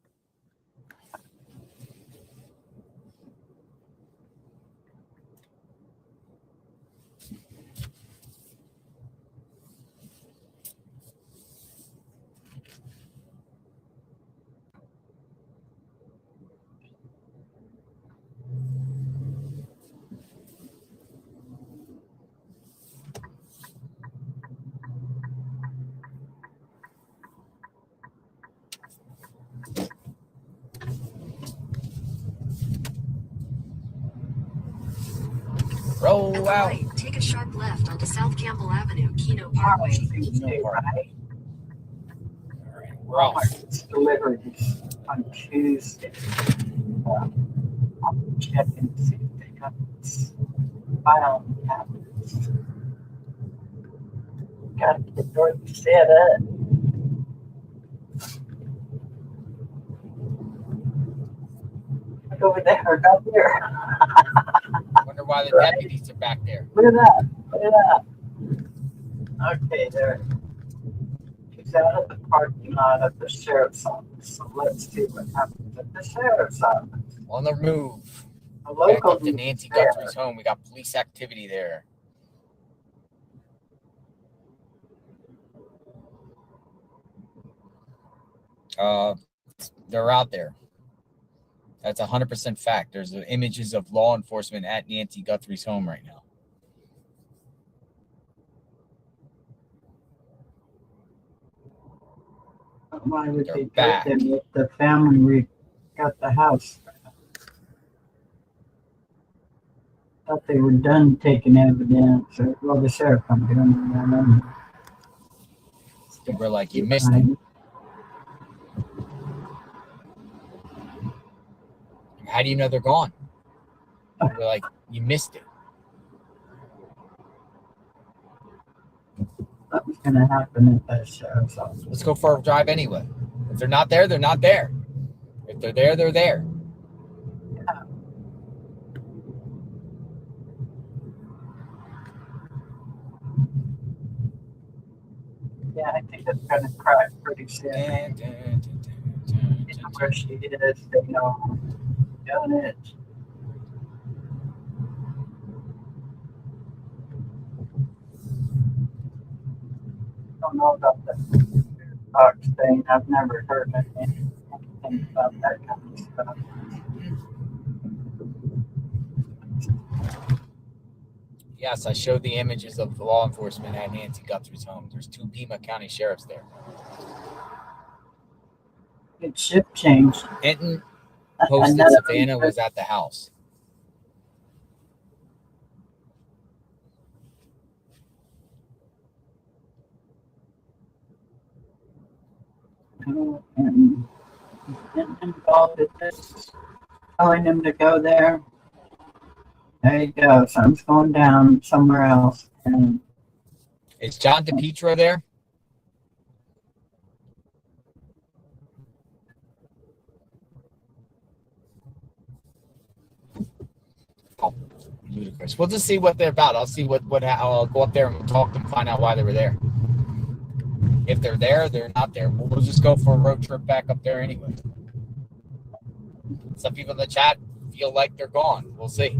At Roll the out. light, take a sharp left onto South Campbell Avenue, Keno Parkway. Right? All right, we're off. It's delivered on Tuesday. I'll check and see if they got this file cabinets. Got to get Dorothy set up. Look over there, up there. Wonder why the deputies are back there. Look at that. Look at that. Okay, there. He's out at the parking lot at the sheriff's office. So let's see what happens at the sheriff's office. On the move. The Back local up to Nancy there. Guthrie's home. We got police activity there. They're out there. That's 100% fact. There's images of law enforcement at Nancy Guthrie's home right now. Why would They're they do back. it then if the family got the house? Thought they were done taking evidence. Or, well, the sheriff come doing They were like, you missed it. How do you know they're gone? They were like, you missed it. Something's gonna happen at the sheriff's office. Let's go for a drive anyway. If they're not there, they're not there. If they're there, they're there. Yeah, I think it's gonna crack pretty soon. You know where she is, they know done it. Don't know about the box thing. I've never heard anything about that kind of stuff. Yes, I showed the images of the law enforcement at Nancy Guthrie's home. There's 2 Pima County sheriffs there. It shift changed. Enton posted Another Savannah one. was at the house. And involved in this, telling him to go there. There you go. Something's going down somewhere else. And Is John DePietro there? Oh, ludicrous. We'll just see what they're about. I'll see I'll go up there and talk to them, find out why they were there. If they're there, they're not there. We'll just go for a road trip back up there anyway. Some people in the chat feel like they're gone. We'll see.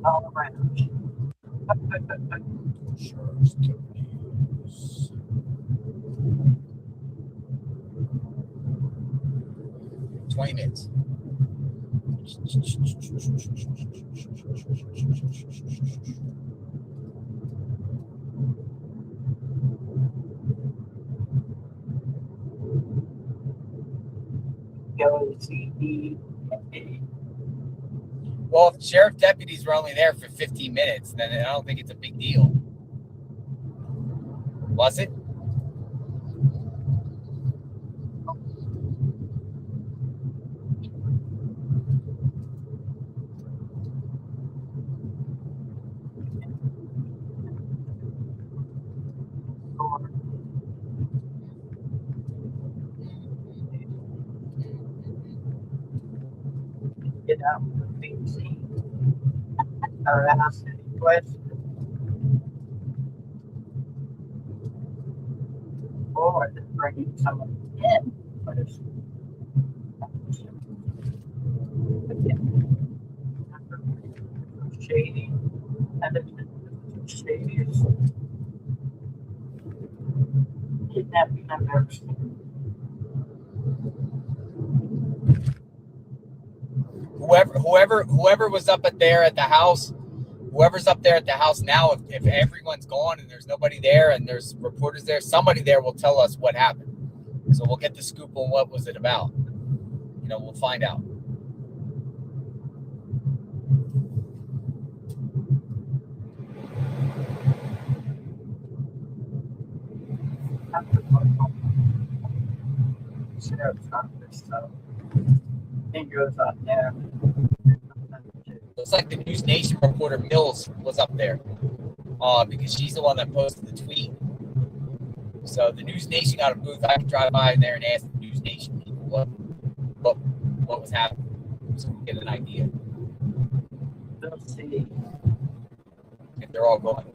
all around. Sharks to news. $20 minutes. Go see the Well, if sheriff deputies were only there for 15 minutes, then I don't think it's a big deal. Was it? get out of the PC or ask any questions. Or they're bringing someone in. But it's shady. And it's shady as kidnapping I've ever seen. Whoever was up there at the house, whoever's up there at the house now, if everyone's gone and there's nobody there and there's reporters there, somebody there will tell us what happened. So we'll get the scoop on what was it about. You know, we'll find out. Sheriff's office, so he goes out there. Looks like the News Nation reporter Mills was up there because she's the one that posted the tweet. So the News Nation got a booth. I could drive by in there and ask the News Nation people what was happening, so we get an idea We'll see. if they're all going.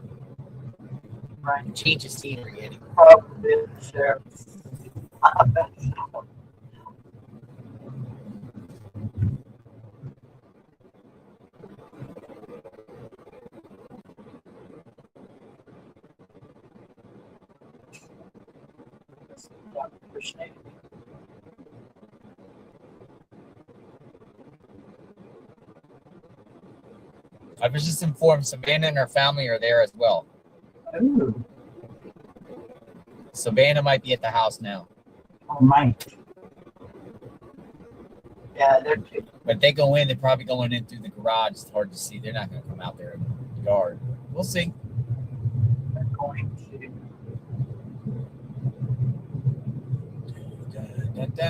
Right. Change the scenery, Eddie. Probably the sheriff's office. I was just informed Savannah and her family are there as well. Ooh, Savannah might be at the house now. oh my. Yeah, they're too. But if they go in, they're probably going in through the garage. It's hard to see. They're not going to come out there in the yard. We'll see. They're going to.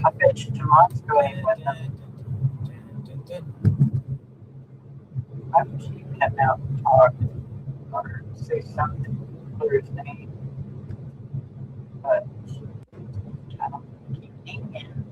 I bet you Jamal's going with them. I wish he'd come out and talk or say something, clear his name. But I don't keep thinking.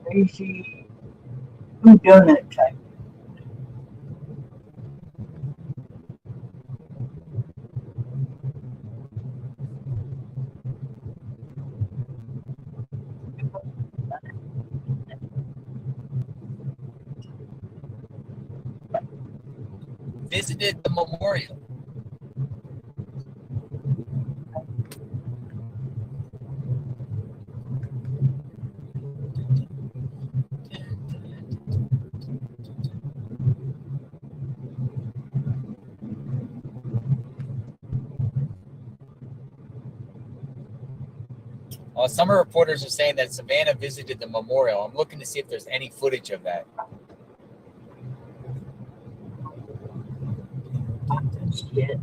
Crazy who done it type. Visited the memorial. Some reporters are saying that Savannah visited the memorial. I'm looking to see if there's any footage of that. Shit.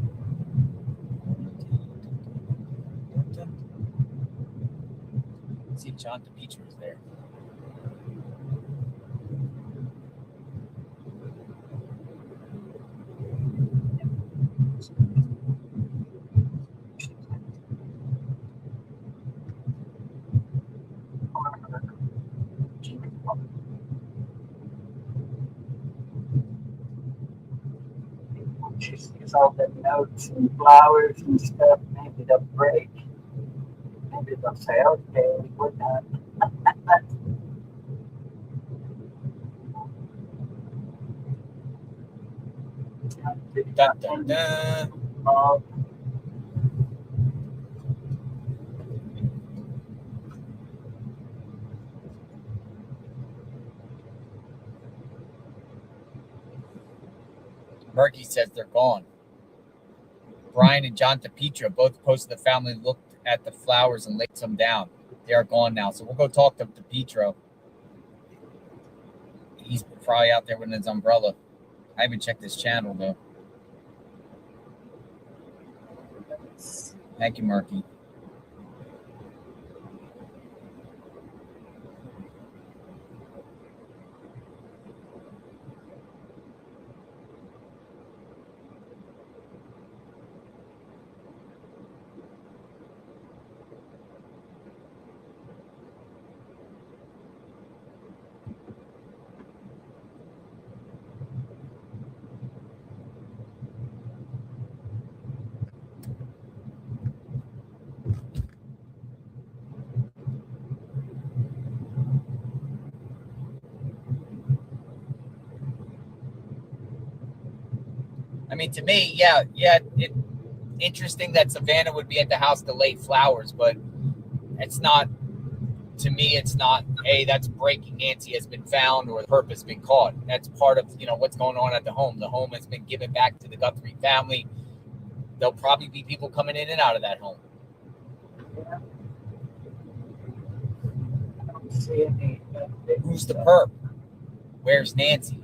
Let's see if John DePietro is there. She sees all the notes and flowers and stuff. Maybe they'll break. Maybe they'll say, okay, we're done. Dun, dun, dun. Murky says they're gone. Brian and John DePietro both posted the family looked at the flowers and laid some down. They are gone now. So we'll go talk to DePietro. He's probably out there with his umbrella. I haven't checked his channel, though. Thank you, Murky. I mean, to me, interesting that Savannah would be at the house to lay flowers, but it's not, to me, it's not, hey, that's breaking Nancy has been found or the perp has been caught. That's part of, what's going on at the home. The home has been given back to the Guthrie family. There'll probably be people coming in and out of that home. Yeah. I don't see any. Who's the perp? Where's Nancy?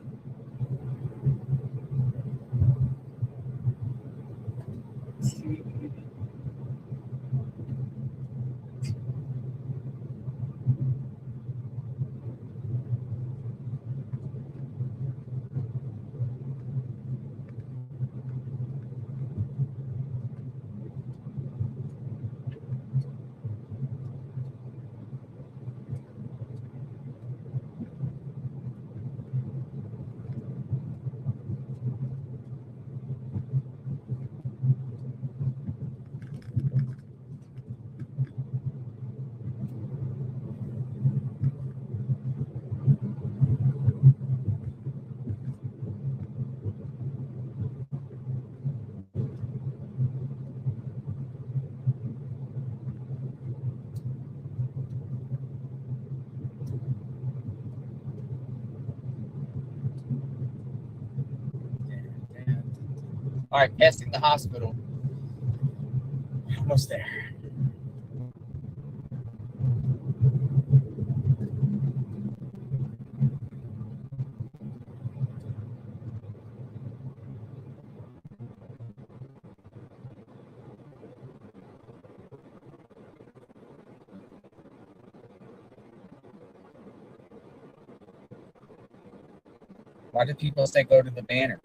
All right, passing the hospital. Almost there. Why do people say go to the banner?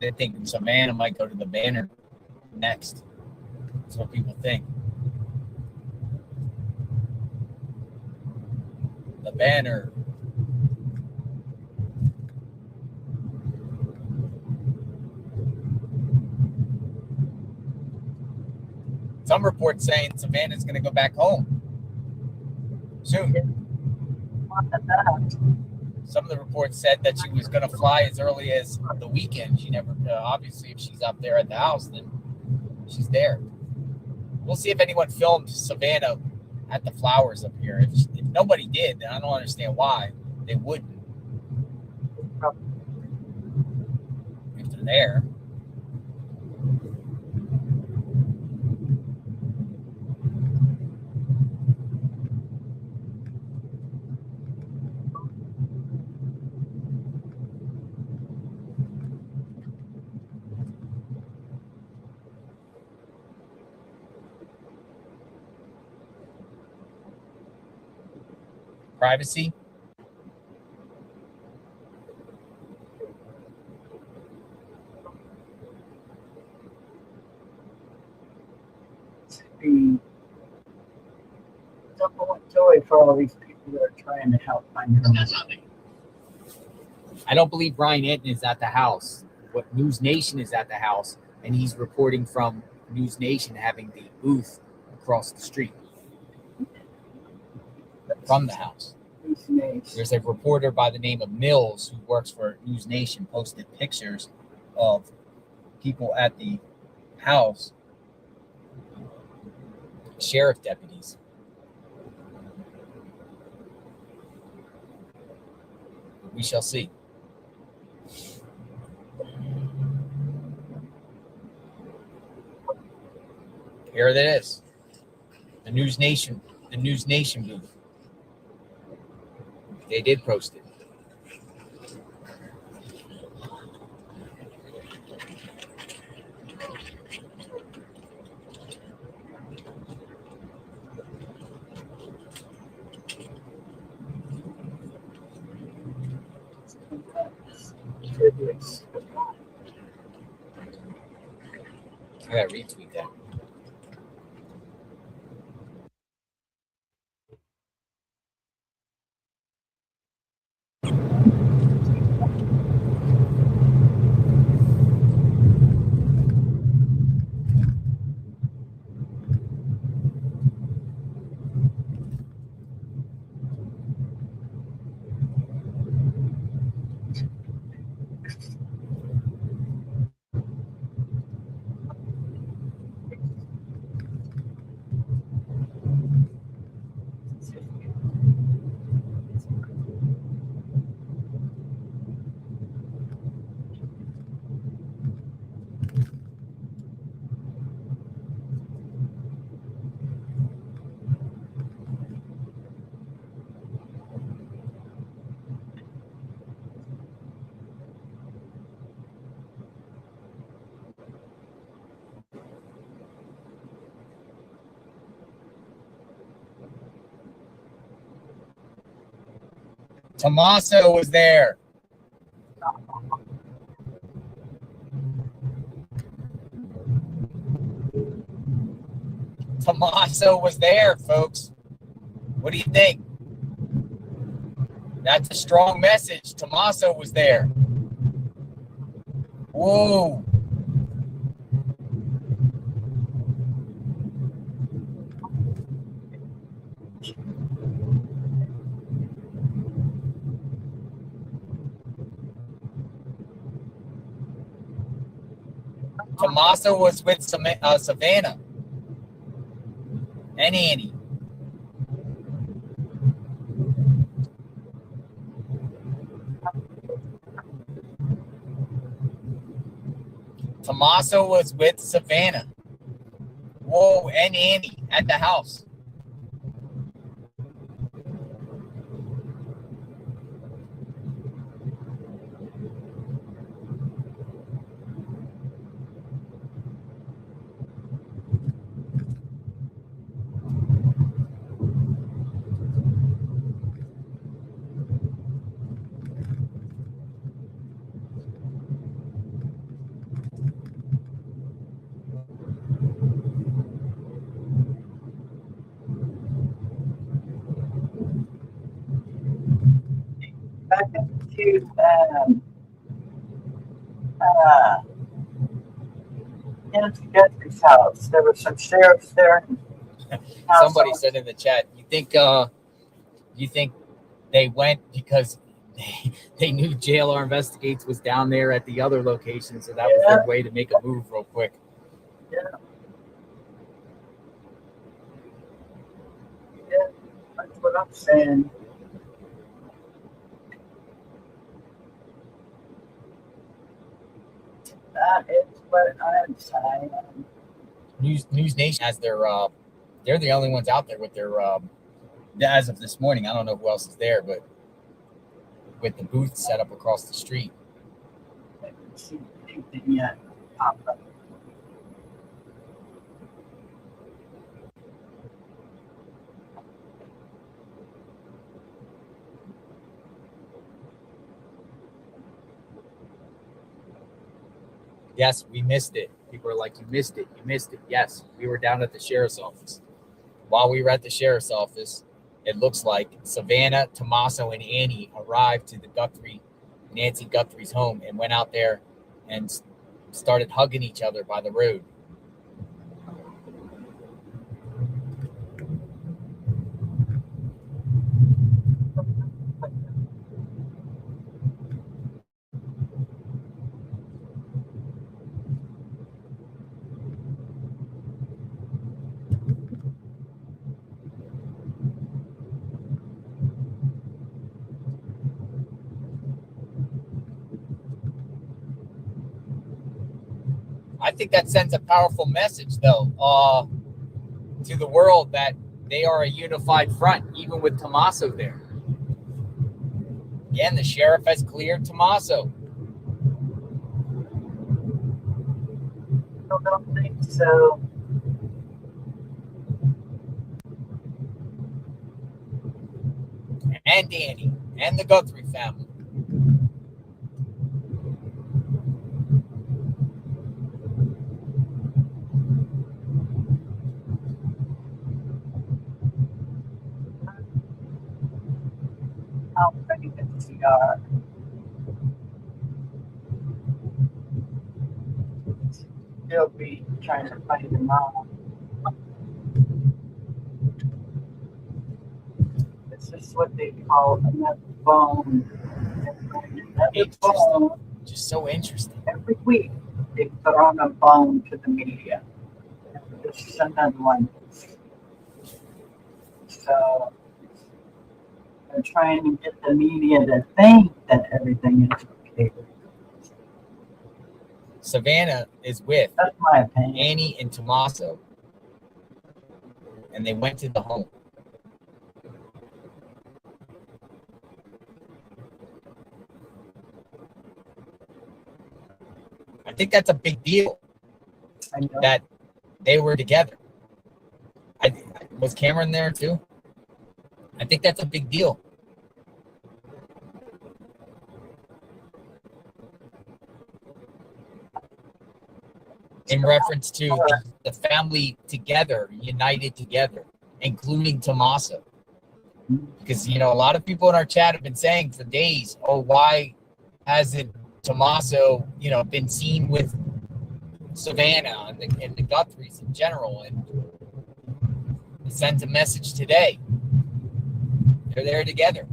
They think Savannah might go to the banner next. That's what people think. The banner. Some reports saying Savannah's going to go back home soon. Some of the reports said that she was going to fly as early as the weekend. She never, obviously, if she's up there at the house, then she's there. We'll see if anyone filmed Savannah at the flowers up here. If nobody did, then I don't understand why they wouldn't. If they're there. Privacy. Be double joy for all these people that are trying to help find her. I don't believe Brian Anton is at the house. What News Nation is at the house, and he's reporting from News Nation having the booth across the street from the house. There's a reporter by the name of Mills who works for News Nation posted pictures of people at the house, sheriff deputies. We shall see. Here it is. The News Nation booth. They did post it. I gotta retweet that. Tommaso was there. Tommaso was there, folks. What do you think? That's a strong message. Tommaso was there. Whoa. Tommaso was with Savannah and Annie. Tommaso was with Savannah. Whoa, and Annie at the house. Back to Nancy Guthrie's house. There were some sheriffs there. Somebody said in the chat, you think they went because they knew JLR Investigates was down there at the other location, so that was their way to make a move real quick. Yeah. Yeah, that's what I'm saying. That is what I'm saying. News Nation has their they're the only ones out there with their as of this morning. I don't know who else is there, but with the booth set up across the street. I haven't seen anything yet pop up. Yes, we missed it. People are like, you missed it. You missed it. Yes, we were down at the sheriff's office. While we were at the sheriff's office, it looks like Savannah, Tommaso, and Annie arrived to the Nancy Guthrie's home and went out there and started hugging each other by the road. I think that sends a powerful message, though, to the world that they are a unified front, even with Tommaso there. Again, the sheriff has cleared Tommaso. I don't think so. And Danny, and the Guthrie family. How many minutes we are? Still be trying to find them out. This is what they call another bone. Another bone. Just so interesting. Every week they put on a bone to the media. This is another one. So they're trying to get the media to think that everything is okay. Savannah is with That's my opinion. Annie and Tommaso, and they went to the home. I think that's a big deal that they were together. Was Cameron there too? I think that's a big deal. In reference to the family together, united together, including Tommaso. Because, a lot of people in our chat have been saying for days, oh, why hasn't Tommaso, been seen with Savannah and the Guthries in general? And he sent a message today. They're there together.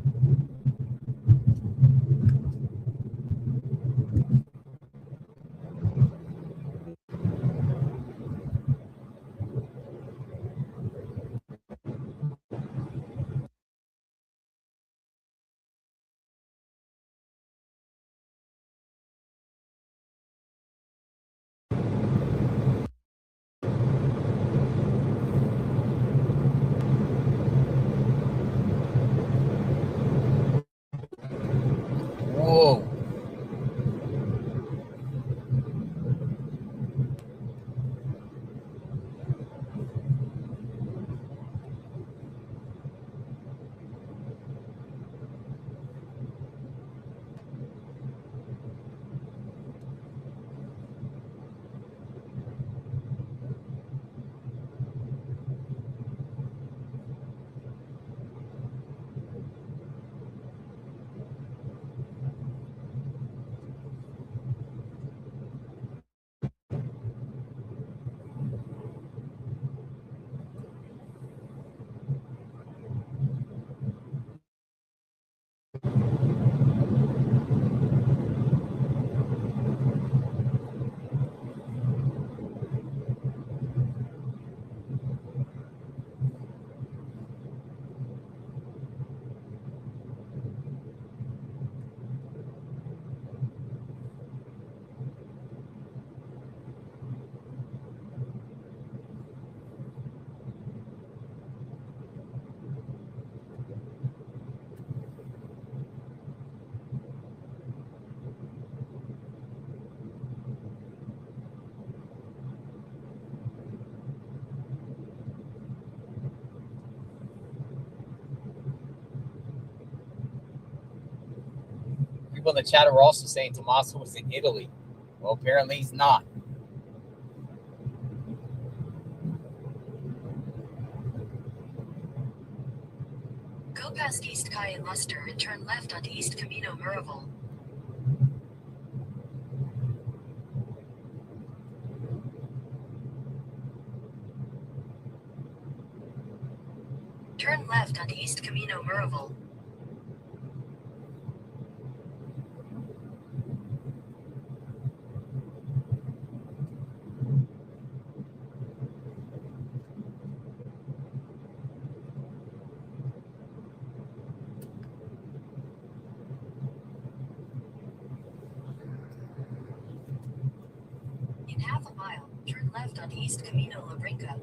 People in the chat are also saying Tommaso was in Italy. Well, apparently he's not. Go past East Kai and Luster and turn left onto East Camino Miraval. Turn left onto East Camino Miraval. In half a mile, turn left onto East Camino La Brinca.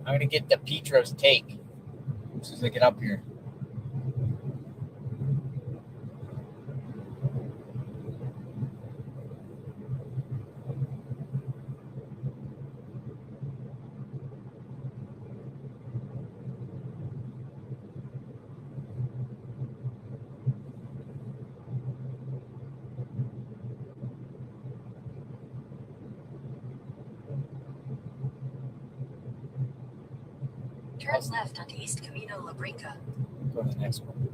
I'm going to get the Petro's take as soon as I get up here. Turn left onto East Camino La Brinca. Go to the next one.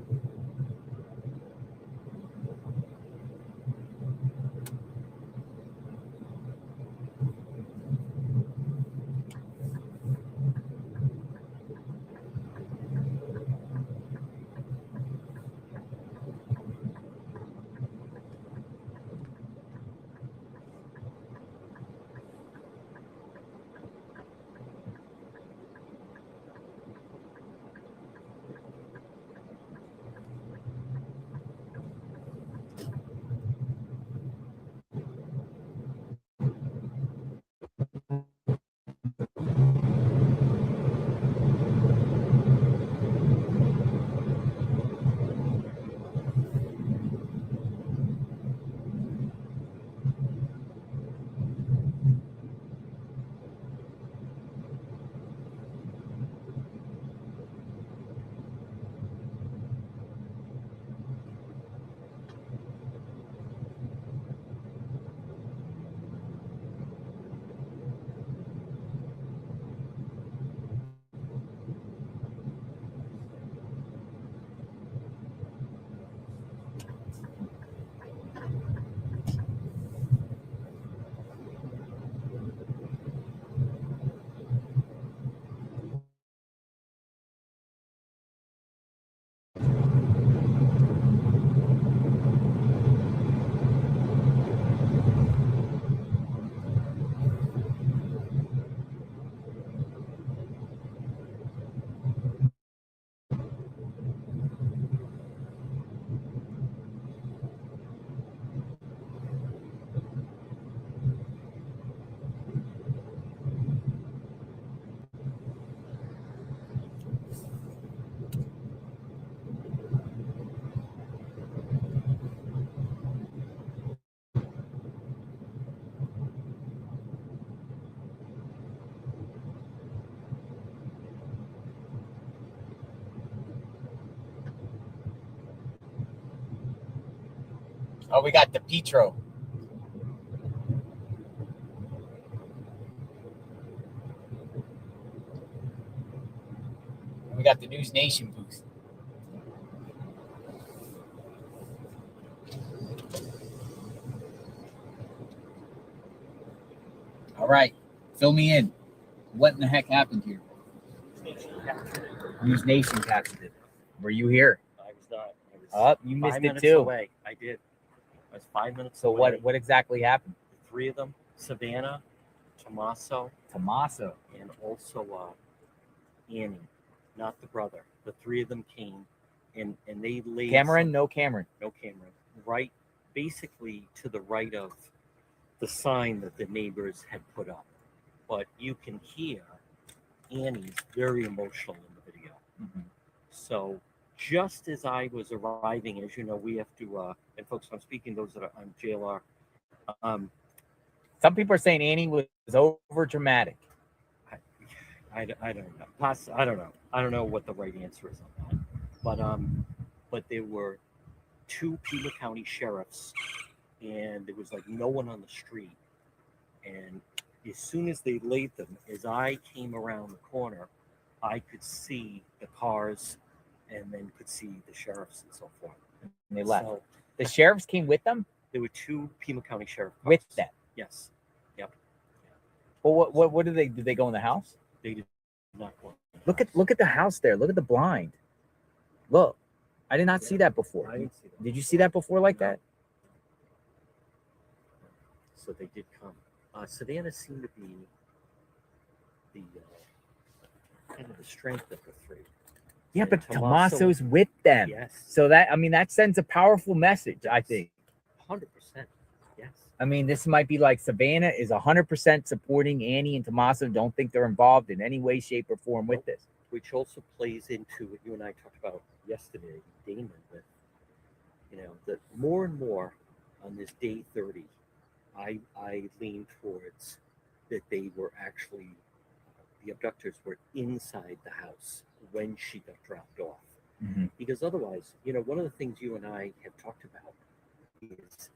Oh, we got the Petro. We got the News Nation booth. All right, fill me in. What in the heck happened here? News Nation captured it. Were you here? I was not. I was You 5 missed it minutes too. away. I did. I was 5 minutes So away. what exactly happened? The three of them, Savannah, Tommaso, and also Annie, not the brother. The three of them came and they laid Cameron? No Cameron. no Cameron. Right, basically to the right of the sign that the neighbors had put up. But you can hear Annie's very emotional in the video. Mhm. So just as I was arriving, as you know, we have to, and folks, I'm speaking those that are on JLR. Some people are saying Annie was over dramatic. I don't know. I don't know. I don't know what the right answer is on that. But there were 2 Pima County sheriffs, and there was like no one on the street. And as soon as they laid them, as I came around the corner, I could see the cars, and then could see the sheriffs and so forth. And they left. So The sheriffs came with them? there were 2 Pima County sheriff cars. With them? Yes. Yep. Well, what did they go in the house? They did not go. Look at the house there. Look at the blind. Look, I did not see that before. I didn't see that. Did you see that before like that? So they did come. Savannah seemed to be the kind of the strength of the 3. Yeah, And but Tommaso's with them. Yes. So that sends a powerful message, I think. 100%. Yes. I mean, this might be like Savannah is 100% supporting Annie and Tommaso. Don't think they're involved in any way, shape, or form with this. Which also plays into what you and I talked about yesterday, Damon, with, that more and more on this day 30, I lean towards that they were actually, the abductors were inside the house when she got dropped off. Mm-hmm. Because otherwise, one of the things you and I have talked about is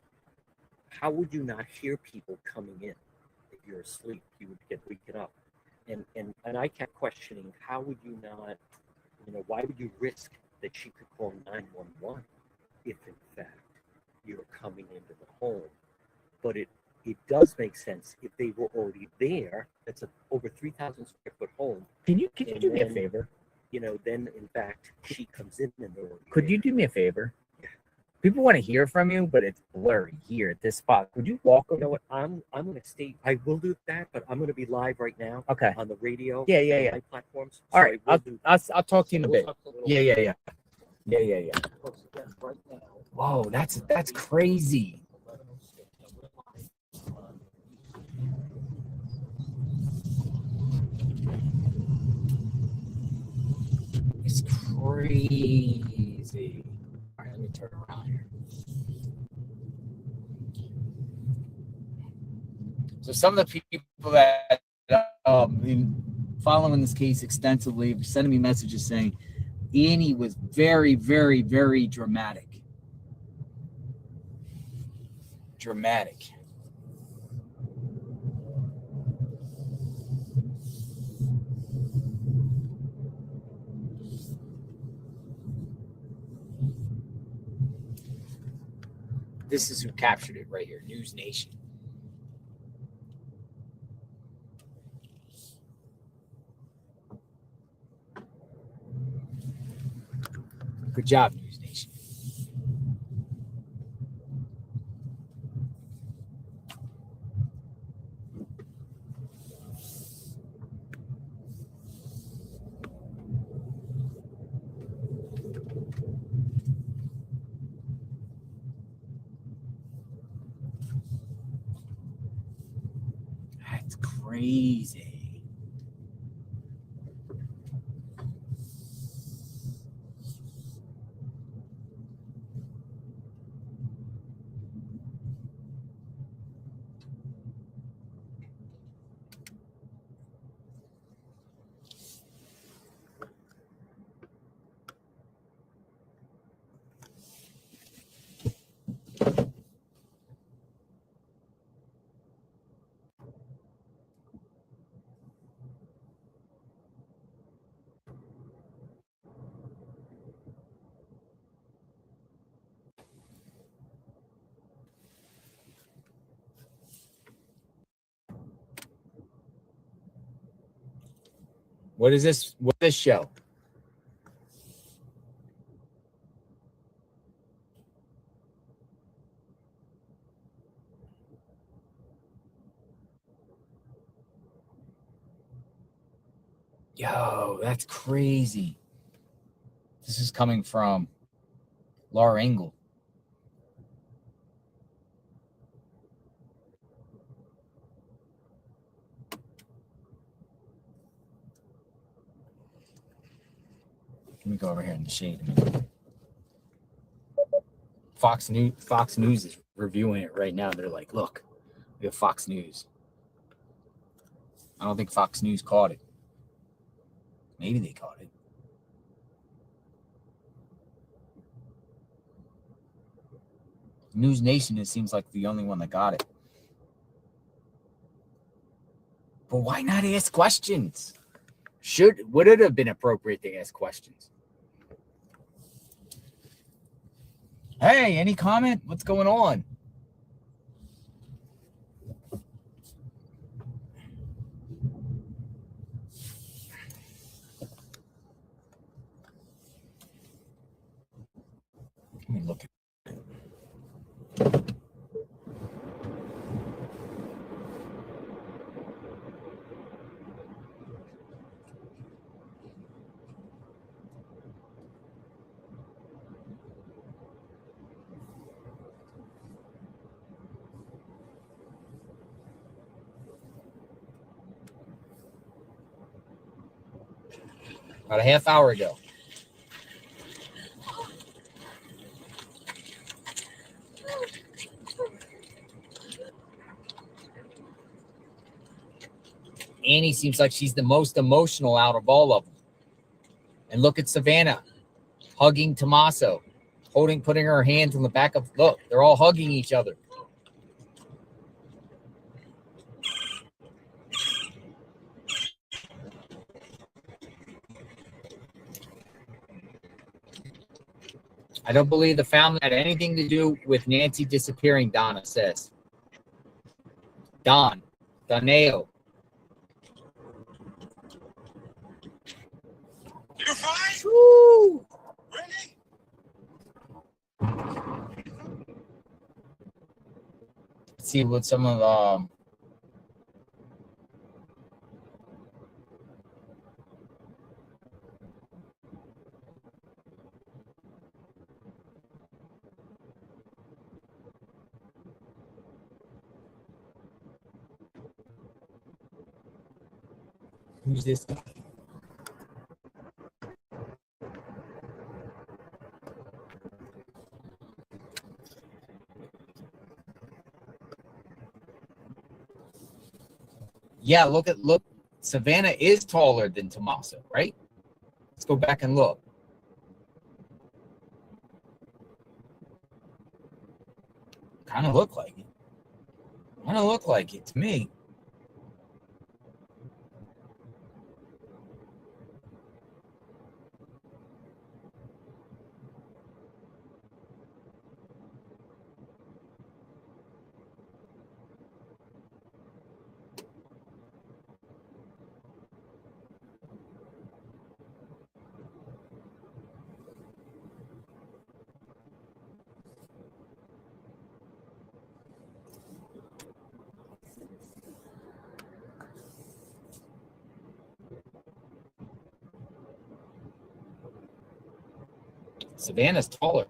how would you not hear people coming in if you're asleep? You would get waken up. And I kept questioning, how would you not, why would you risk that she could call 911 if in fact you're coming into the home? But it does make sense if they were already there. That's a over 3,000 square foot home. Can you do me a favor? Then in fact she comes in and they're already Could you there. do me a favor? People want to hear from you, but it's blurry here at this spot. Could you walk over? You know what? I'm going to stay. I will do that, but I'm going to be live right now. Okay. On the radio. Yeah. and my platforms. All right. I will do I'll talk to you in a bit. talk a little Yeah. bit right now. Whoa, that's crazy. It's crazy. All right, let me turn around here. So some of the people that been following this case extensively, sending me messages saying Annie was very, very, very dramatic. This is who captured it right here, News Nation. Good job, News Nation. That's crazy. What is this? What is this show? Yo, that's crazy. This is coming from Laura Engel. Let me go over here in the shade a minute. Fox News is reviewing it right now. They're like, look, we have Fox News. I don't think Fox News caught it. Maybe they caught it. News Nation, it seems like the only one that got it. But why not ask questions? Would it have been appropriate to ask questions? Hey, any comment? What's going on? Let me look at about a half hour ago. Annie seems like she's the most emotional out of all of them. And look at Savannah hugging Tommaso, putting her hands on the back of, look, they're all hugging each other. I don't believe the family had anything to do with Nancy disappearing, Donna says. Doneo. You're fine? Woo! Really? Let's see what some of who's this guy? Yeah, look. Savannah is taller than Tommaso, right? Let's go back and look. Kind of look like it. Kind of look like it to me. Savannah's taller.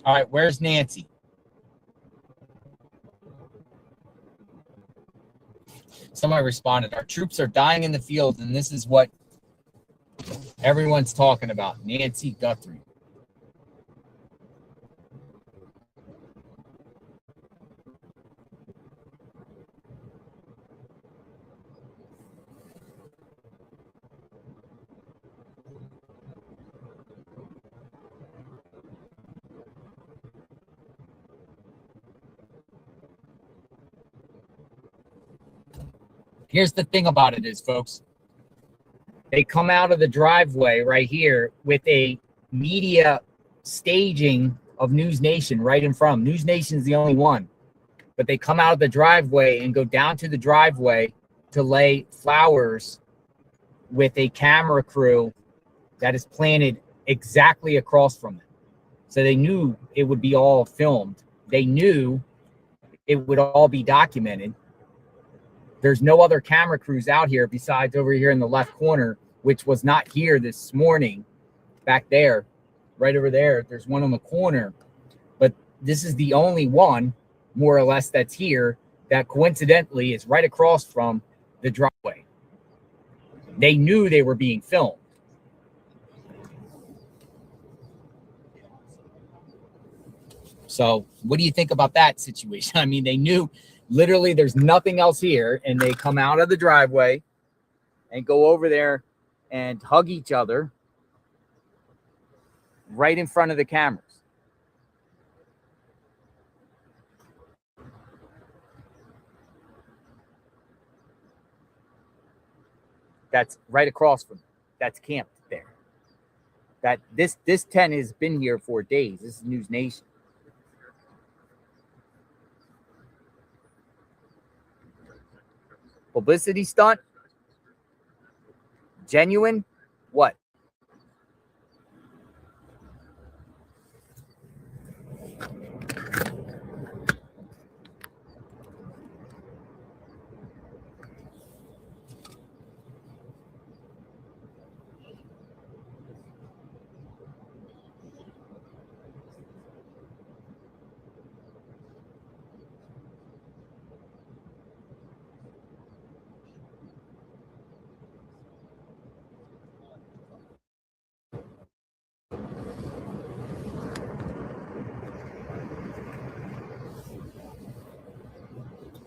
All right, where's Nancy? Somebody responded, our troops are dying in the field, and this is what everyone's talking about. Nancy Guthrie. Here's the thing about it is, folks, they come out of the driveway right here with a media staging of News Nation right in front. News Nation's the only one. But they come out of the driveway and go down to the driveway to lay flowers with a camera crew that is planted exactly across from them. So they knew it would be all filmed. They knew it would all be documented. There's no other camera crews out here besides over here in the left corner, which was not here this morning. Back there, right over there, there's one on the corner. But this is the only one, more or less, that's here that coincidentally is right across from the driveway. They knew they were being filmed. So what do you think about that situation? I mean, they knew literally there's nothing else here, and they come out of the driveway and go over there and hug each other right in front of the cameras. That's right across from them. That's camped there. That this tent has been here for days. This is News Nation. Publicity stunt? Genuine? What?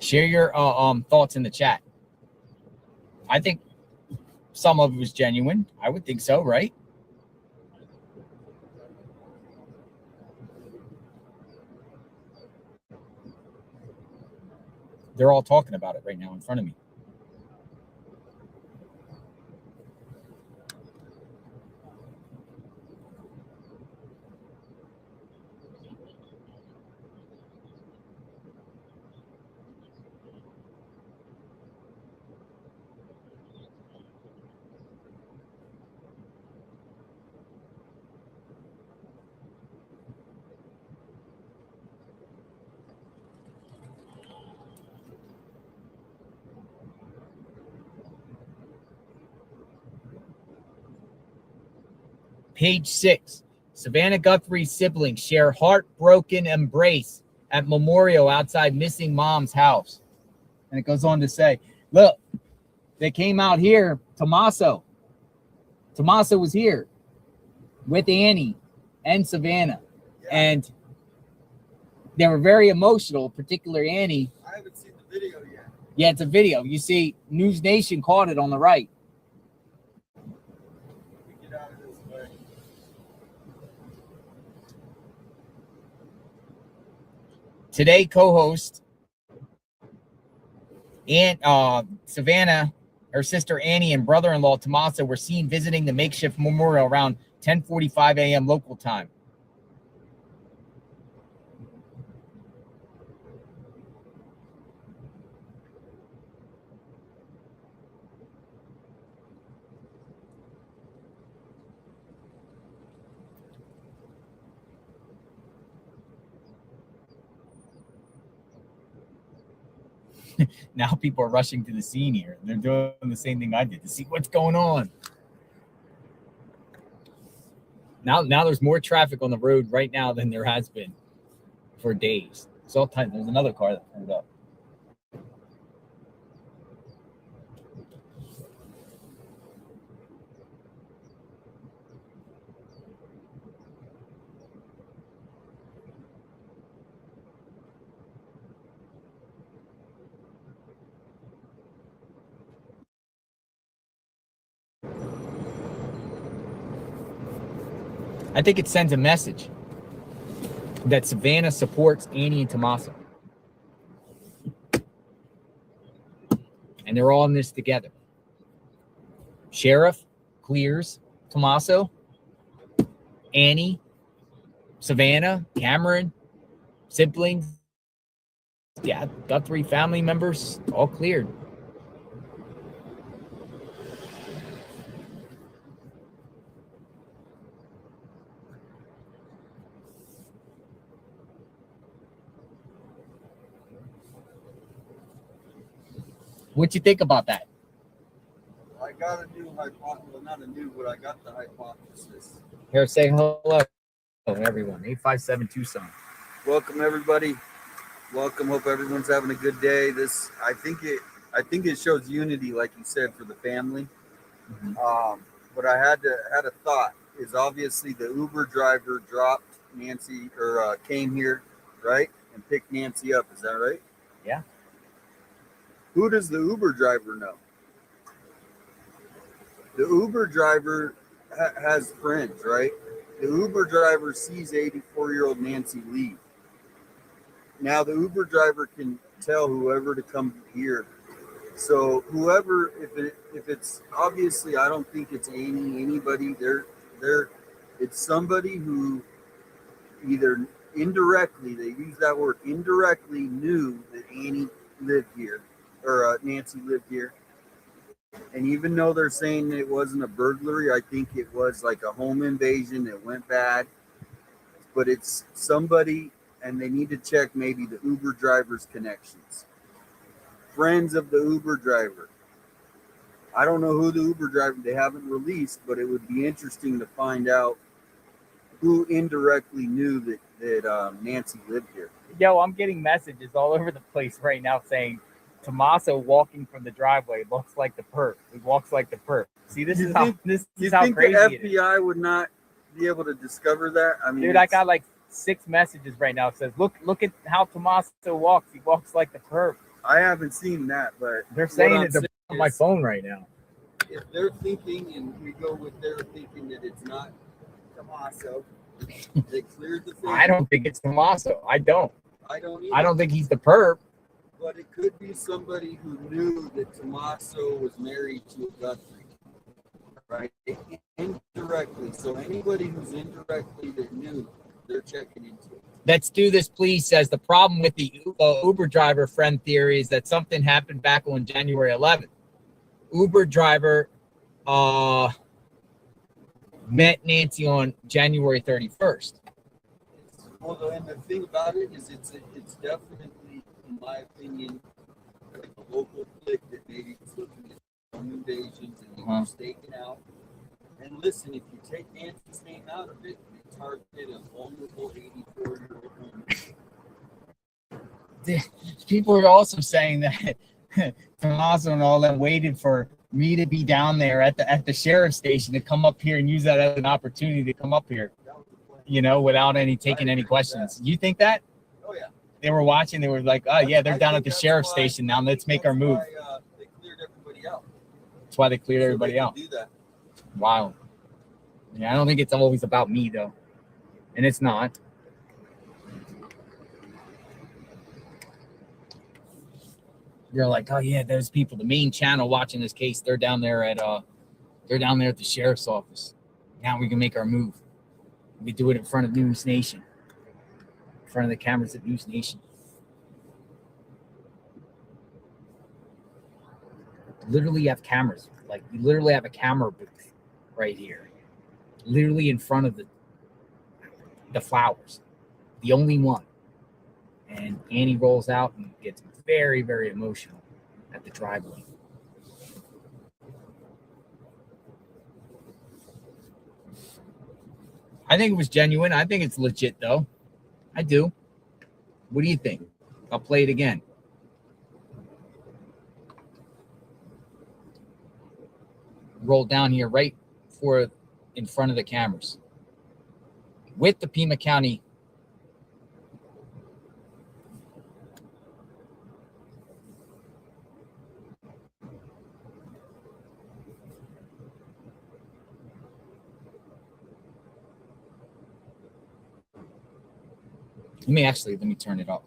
Share your thoughts in the chat. I think some of it was genuine. I would think so, right? They're all talking about it right now in front of me. Page 6. Savannah Guthrie's siblings share heartbroken embrace at memorial outside missing mom's house. And it goes on to say, look, they came out here. Tommaso was here with Annie and Savannah. Yeah. And they were very emotional, particularly Annie. I haven't seen the video yet. Yeah, it's a video. You see, News Nation caught it on the right. Get out of this way. Today, co-host and Savannah, her sister Annie, and brother-in-law Tommaso were seen visiting the makeshift memorial around 10:45 a.m. local time. Now people are rushing to the scene here. They're doing the same thing I did to see what's going on. Now there's more traffic on the road right now than there has been for days. It's all tight. There's another car that pulled up. I think it sends a message that Savannah supports Annie and Tommaso. And they're all in this together. Sheriff clears Tommaso, Annie, Savannah, Cameron, siblings, yeah, Guthrie family members, all cleared. What you think about that? I got a new hypothesis. Well, not a new, but I got the hypothesis. Here, say hello, everyone. 857 Tucson. Welcome everybody. Welcome. Hope everyone's having a good day. I think it shows unity, like you said, for the family. But I had a thought. Is obviously the Uber driver dropped Nancy or came here, right, and picked Nancy up. Is that right? Yeah. Who does the Uber driver know? The Uber driver has friends, right? The Uber driver sees 84-year-old Nancy leave. Now the Uber driver can tell whoever to come here. So whoever, if it's obviously, I don't think it's anybody. It's somebody who either indirectly, they use that word, indirectly knew that Annie lived here or Nancy lived here. And even though they're saying it wasn't a burglary, I think it was like a home invasion that went bad. But it's somebody, and they need to check maybe the Uber driver's connections. Friends of the Uber driver. I don't know who the Uber driver, they haven't released, but it would be interesting to find out who indirectly knew that Nancy lived here. Yo, I'm getting messages all over the place right now saying Tommaso walking from the driveway looks like the perp. He walks like the perp. See, this is how crazy the FBI would not be able to discover that? I mean, dude, I got like 6 messages right now. It says, look at how Tommaso walks. He walks like the perp. I haven't seen that, but they're saying it on my phone right now. If they're thinking, and we go with their thinking that it's not Tommaso, they cleared the thing. I don't think it's Tommaso. I don't. I don't either. I don't think he's the perp. But it could be somebody who knew that Tommaso was married to a Guthrie, right? Indirectly. So anybody who's indirectly that knew, they're checking into it. Let's do this, please. Says the problem with the Uber driver friend theory is that something happened back on January 11th. Uber driver met Nancy on January 31st. Well, and the thing about it is it's definitely, in my opinion, like a local flick that maybe was looking at home invasions and he was taken out. And listen, if you take Nancy's name out of it, they targeted a vulnerable 84-year-old woman. People are also saying that Tommaso and all that waited for me to be down there at the sheriff's station to come up here and use that as an opportunity to come up here, without taking any questions. You think that? Oh yeah. They were watching. They were like, "Oh yeah, they're down at the sheriff's station now. Let's make our move." They cleared everybody out. That's why they cleared everybody out. Do that. Wow. Yeah, I don't think it's always about me though, and it's not. You're like, oh yeah, those people, the main channel watching this case, they're down there at the sheriff's office. Now we can make our move. We do it in front of News Nation, in front of the cameras at News Nation. Literally have cameras, like we literally have a camera booth right here, literally in front of the flowers, the only one. And Annie rolls out and gets very, very emotional at the driveway. I think it was genuine. I think it's legit, though. I do. What do you think? I'll play it again. Roll down here right in front of the cameras with the Pima County. Let me turn it up.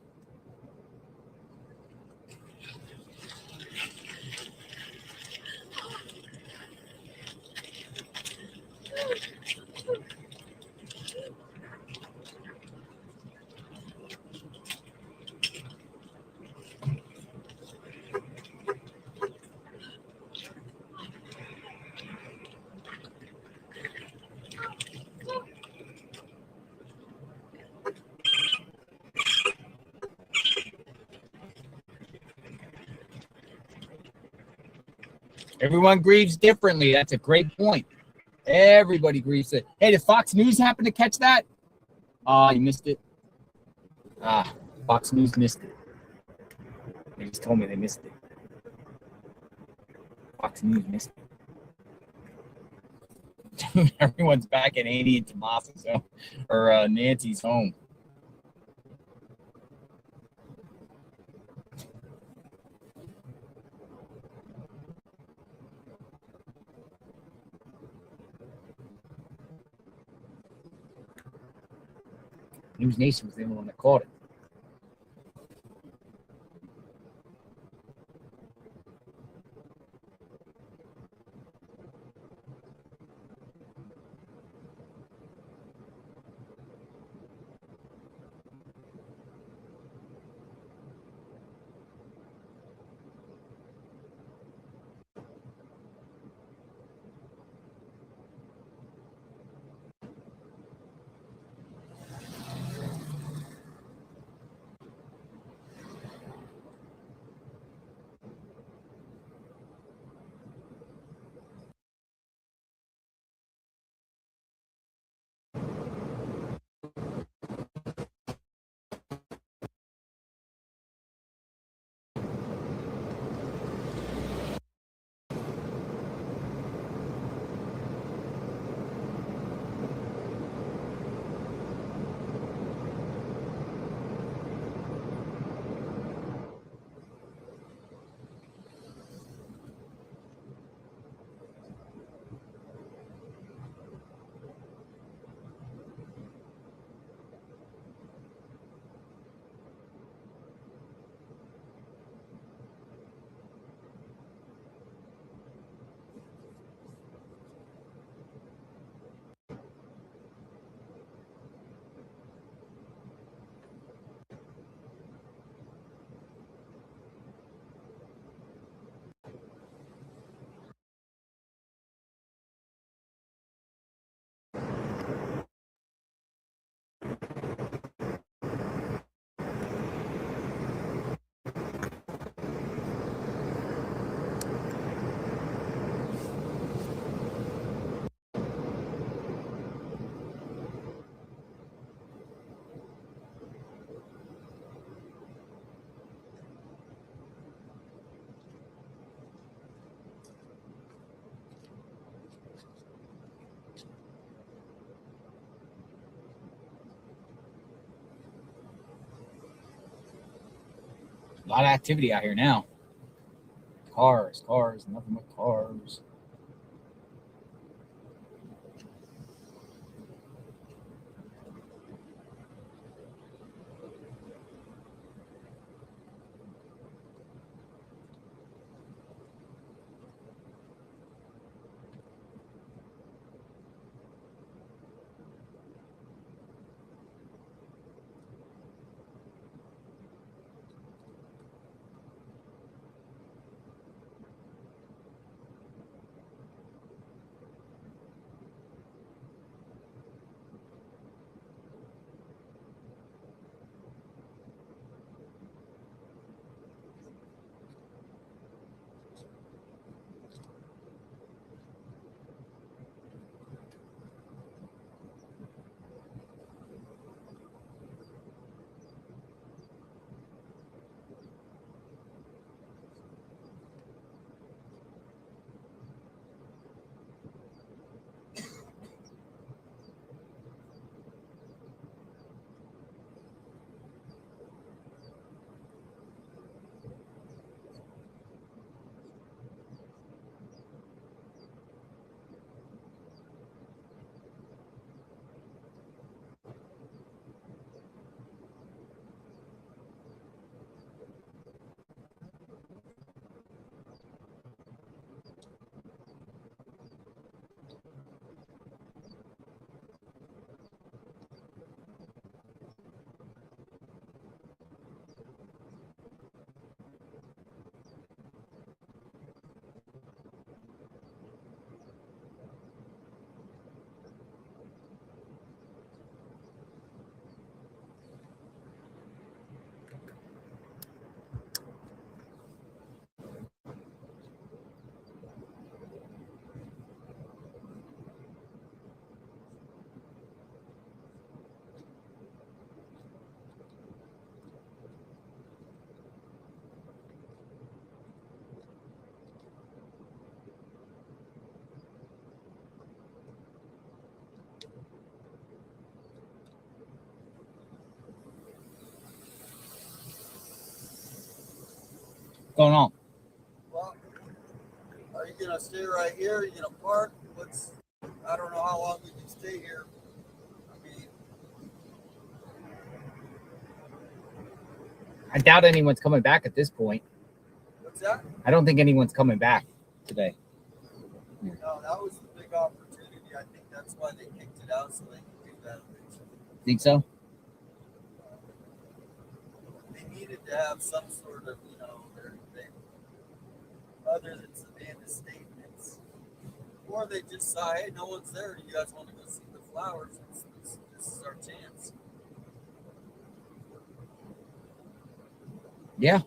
Everyone grieves differently. That's a great point. Everybody grieves it. Hey, did Fox News happen to catch that? You missed it. Fox News missed it. They just told me they missed it. Fox News missed it. Everyone's back at Andy and Tomas's home, or Nancy's home. News Nation was the only one that caught it. A lot of activity out here now. Cars, nothing but cars. What's going on? Well, are you gonna stay right here? Are you gonna park? I don't know how long we can stay here. I mean, I doubt anyone's coming back at this point. what's that? I don't think anyone's coming back today. No, that was the big opportunity. I think that's why they kicked it out, so they could do that eventually. Think so? They needed to have some sort of, other than Savannah statements. Or they just saw, hey, no one's there. Do you guys want to go see the flowers? This is our chance. Yeah.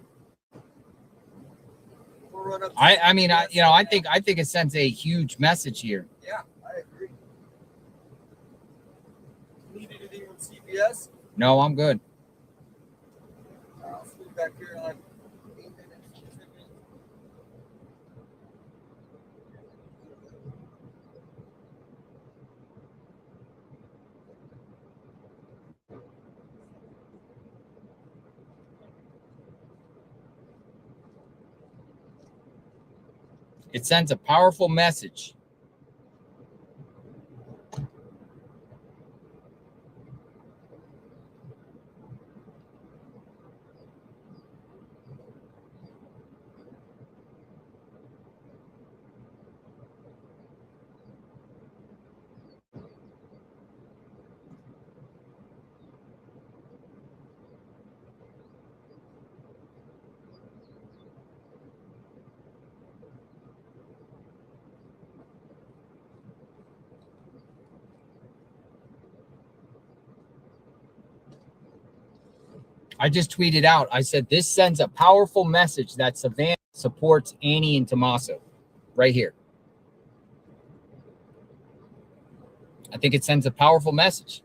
We'll run up to I mean, CVS I think it sends a huge message here. Yeah, I agree. Need anything from CVS? No, I'm good. I'll swing back here in like 8 minutes. 10 minutes. It sends a powerful message. I just tweeted out. I said, this sends a powerful message that Savannah supports Annie and Tommaso right here. I think it sends a powerful message.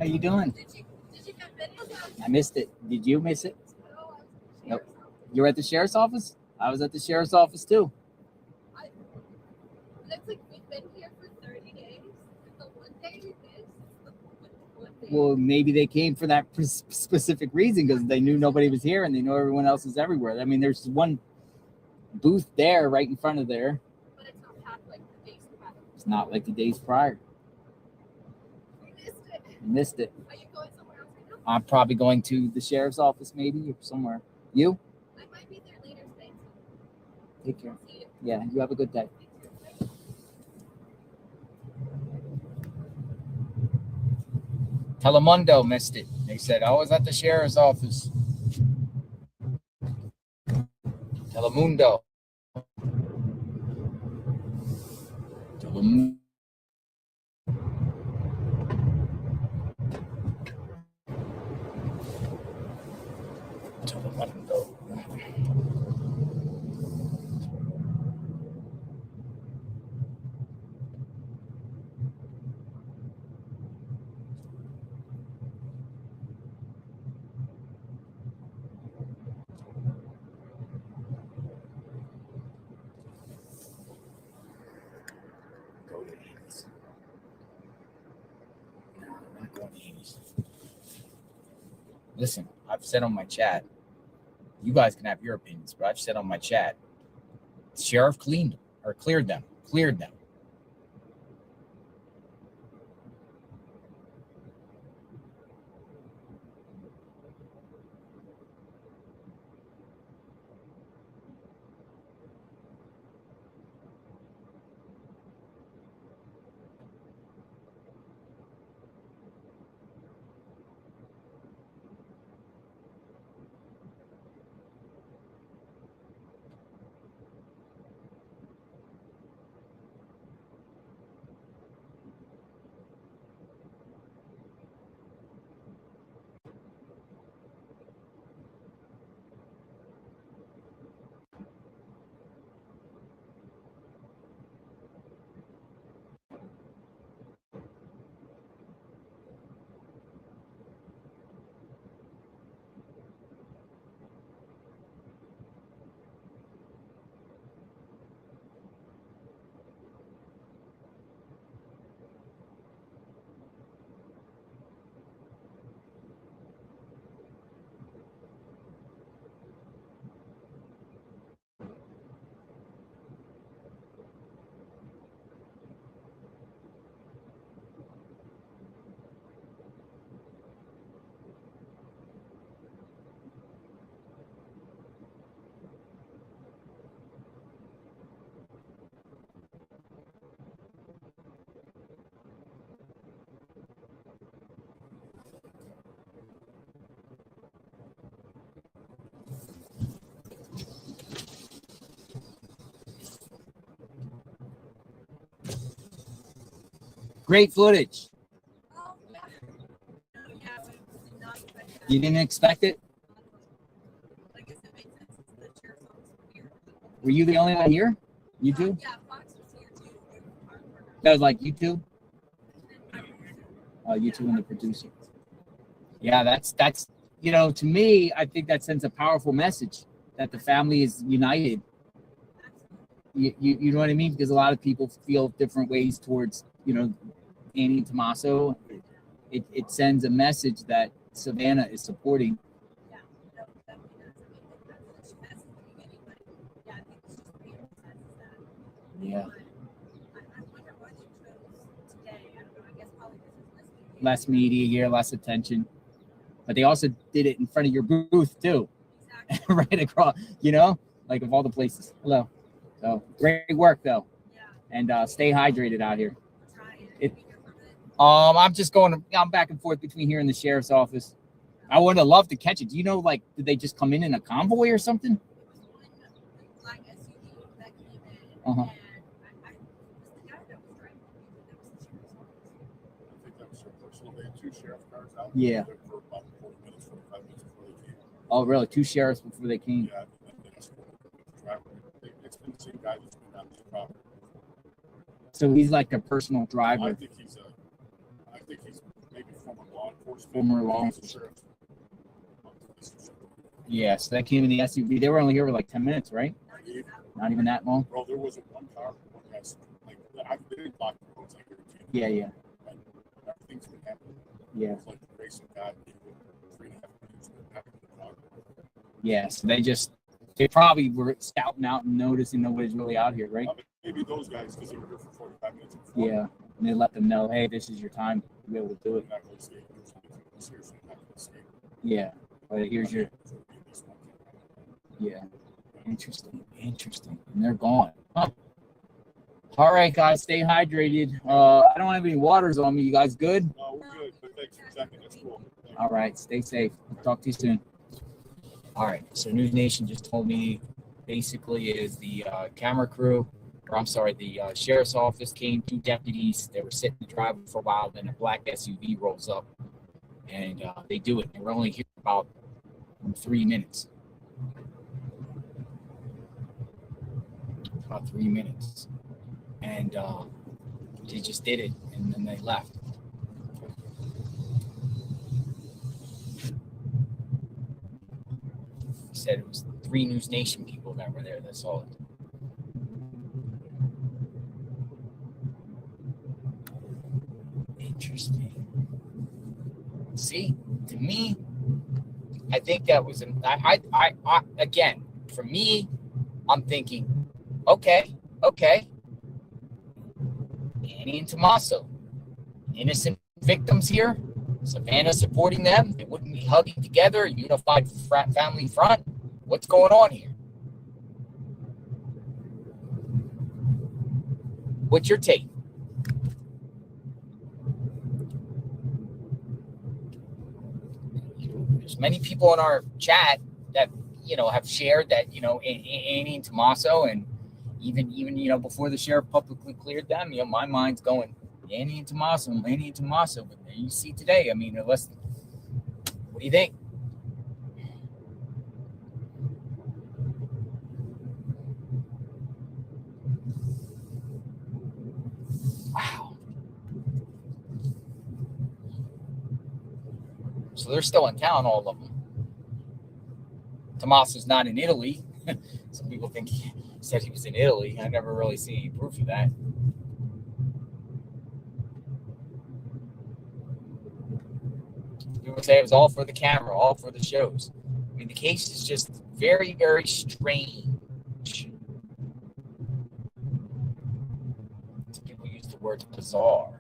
How you doing? I missed it. Did you miss it? Nope. You were at the sheriff's office? I was at the sheriff's office too. It's like we've been here for 30 days. The one day we missed. Well, maybe they came for that specific reason because they knew nobody was here and they know everyone else is everywhere. I mean, there's one booth there right in front of there. But it's not packed like the days prior. It's not like the days prior. We missed it. You missed it. Are you going somewhere else right now? I'm probably going to the sheriff's office maybe or somewhere. You? I might be there later today. Take care. See you. Yeah, you have a good day. Telemundo missed it. They said, I was at the sheriff's office. Telemundo. Telemundo. Telemundo. Go to Amy's. No, I'm not going to Amy's. Listen, I've said on my chat, you guys can have your opinions, but I've said on my chat, the sheriff cleared them. Great footage. Oh, yeah. Yeah, but did not expect that. You didn't expect it? I guess it makes sense. The sheriff's office was here. Were you the only one here? You too? Yeah, Fox was here too. That was like you two? Oh, you two and the producer. Yeah, that's to me, I think that sends a powerful message that the family is united. You know what I mean? Because a lot of people feel different ways towards, Annie and Tommaso. It sends a message that Savannah is supporting. Yeah, no, definitely does. I mean, that's what she has in the beginning, but yeah, I think it's just re-emphasizes that. Yeah. But I wonder why they chose today. I don't know. I guess probably because it's Less media here, less attention. But they also did it in front of your booth too. Exactly. Right across, like of all the places. Hello. So great work though. Yeah. And stay hydrated out here. Try it. I'm back and forth between here and the sheriff's office. I would have loved to catch it. Do you know, like, did they just come in a convoy or something? It was one black SUV that came in, Uh-huh. and I was the guy that was driving. That was the sheriff's office. I think that was their personal. They had two sheriff cars out. Yeah. For about 40 minutes, 45 minutes before they came. Oh, really? Two sheriffs before they came. Yeah, and then escorted the driver. It's been the same guy that's been on this property. So he's like a personal driver. I think he's maybe former law Former law sheriff. Yeah, so that came in the SUV. They were only here for like 10 minutes, right? Not even that long. Bro, there wasn't one car. One guy's like I didn't block the roads like everything. Yeah, yeah. And everything's been happening. Yeah. It's like the grace of God. 3.5 minutes. Yeah, so they probably were scouting out and noticing nobody's really out here, right? Maybe those guys, because they were here for 45 minutes before. Yeah, and they let them know, hey, this is your time to be able to do it. Yeah, but here's your. Yeah, interesting. And they're gone. Huh. All right, guys, stay hydrated. I don't have any waters on me. You guys good? No, we're good, but thanks for checking. That's cool. All right, stay safe. I'll talk to you soon. All right, so News Nation just told me basically is the camera crew, or I'm sorry, the sheriff's office came, 2 deputies. They were sitting in the driveway for a while, then a black SUV rolls up, and they do it. They were only here about 3 minutes. About 3 minutes. And they just did it, and then they left. He said it was 3 News Nation people that were there. That's all. Interesting. See, to me, I think that was I again, for me, I'm thinking, okay. Annie and Tommaso, innocent victims here. Savannah supporting them. They wouldn't be hugging together, a unified family front. What's going on here? What's your take? There's many people in our chat that have shared that Annie and Tommaso, and even before the sheriff publicly cleared them, my mind's going Annie and Tommaso. But you see today, I mean, what do you think? Wow. So they're still in town, all of them. Tommaso's not in Italy. Some people think he said he was in Italy. I never really see any proof of that. People say it was all for the camera, all for the shows. I mean, the case is just very, very strange. Some people use the word bizarre.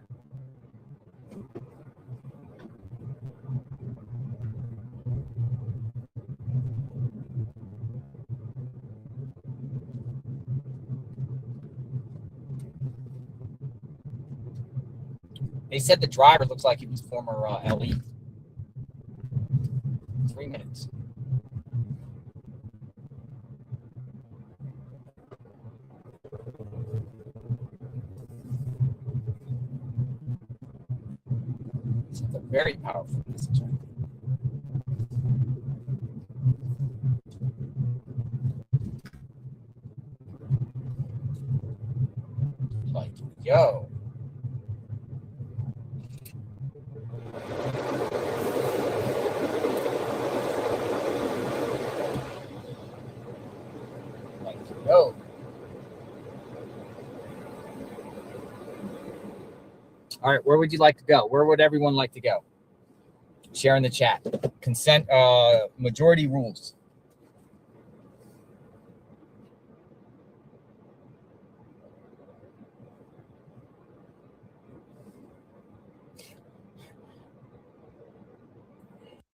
They said the driver looks like he was former LE. 3 minutes. It's a very powerful message. Like, yo. Yo. All right, where would you like to go? Where would everyone like to go? Share in the chat. Consent, majority rules.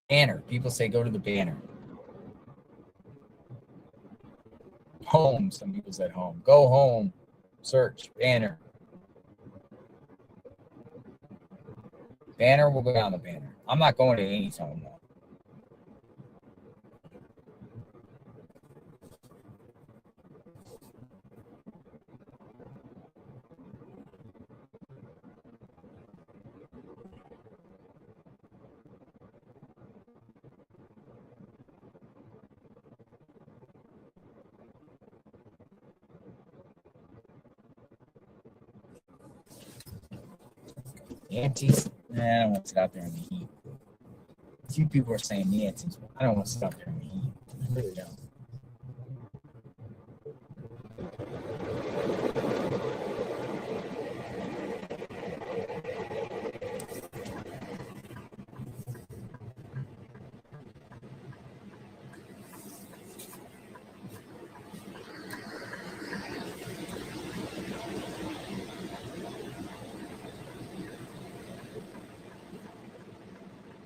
Banner. People say go to the banner. Home. Some people said home. Go home. Search. Banner. Banner, we'll go down the banner. I'm not going to Annie's home though. Aunties, I don't want to sit out there in the heat. few people are saying Nancy's. I don't want to stop there. I really don't.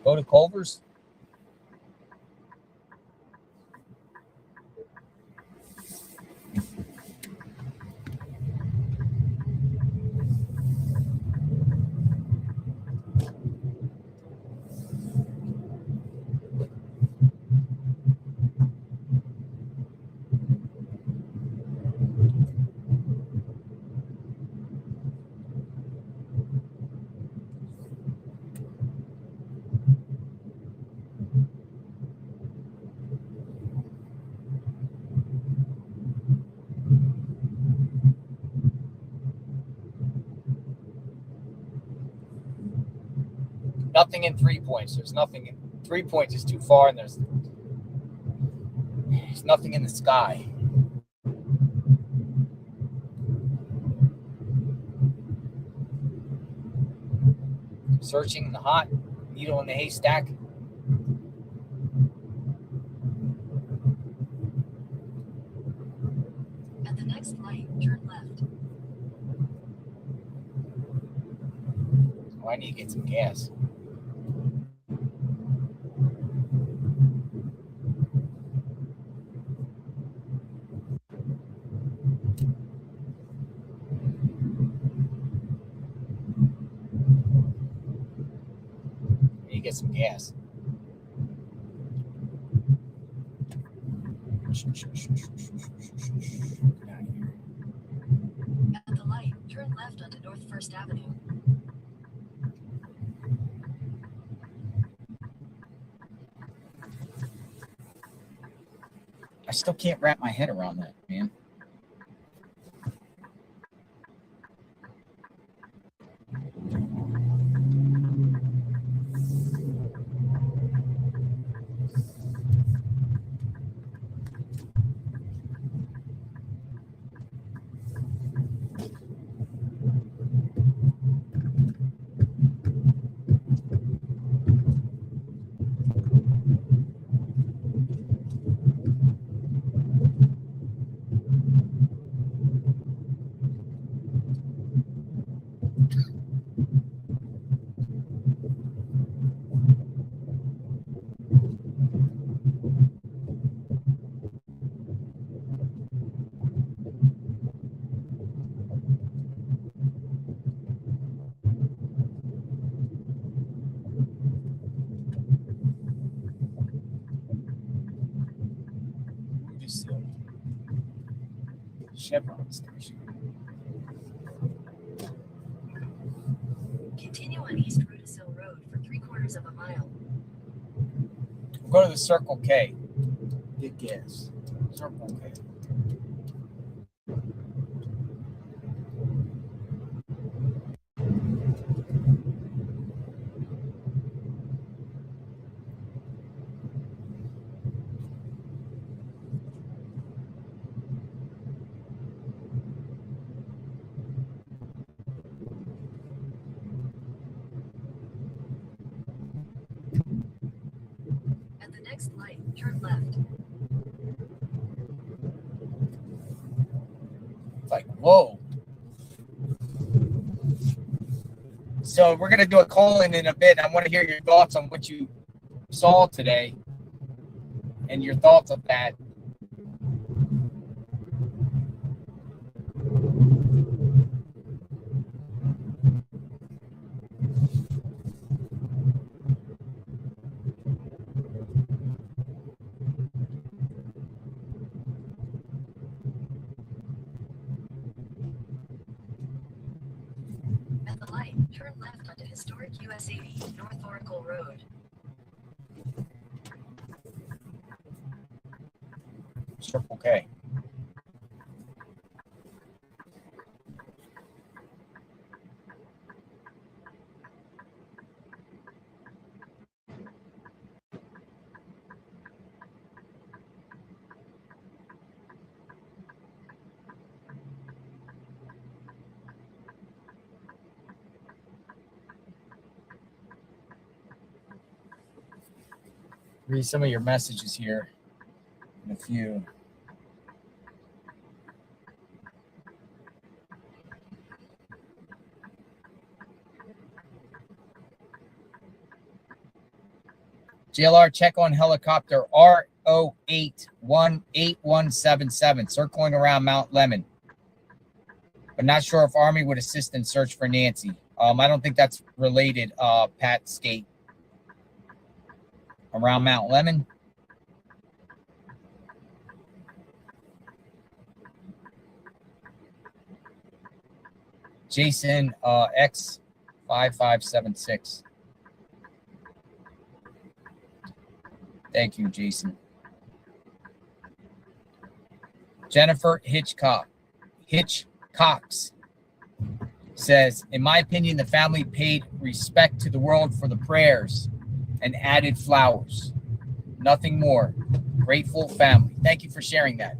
Go to Culver's. Nothing in 3 points. There's nothing in 3 points is too far, and there's nothing in the sky. Searching the hot needle in the haystack. At the next light, turn left. Oh, I need to get some gas. I need to get some gas. At the light, turn left onto North First Avenue. I still can't wrap my head around that, man. Chevron station. Continue on East Rudisill Road for 3/4 of a mile. Go to the Circle K. Get gas. Circle K. At the next light, turn left. It's like, whoa. So we're going to do a call-in a bit. I want to hear your thoughts on what you saw today and your thoughts of that. At the light, turn left onto historic US 80 North Oracle Road. Circle K. read some of your messages here in a few. JLR, check on helicopter RO818177 circling around Mount Lemon. But not sure if Army would assist in search for Nancy. I don't think that's related, Pat Skate. Around Mount Lemon. Jason X5576. Thank you, Jason. Jennifer Hitchcox says, in my opinion, the family paid respect to the world for the prayers and added flowers. Nothing more. Grateful family. Thank you for sharing that.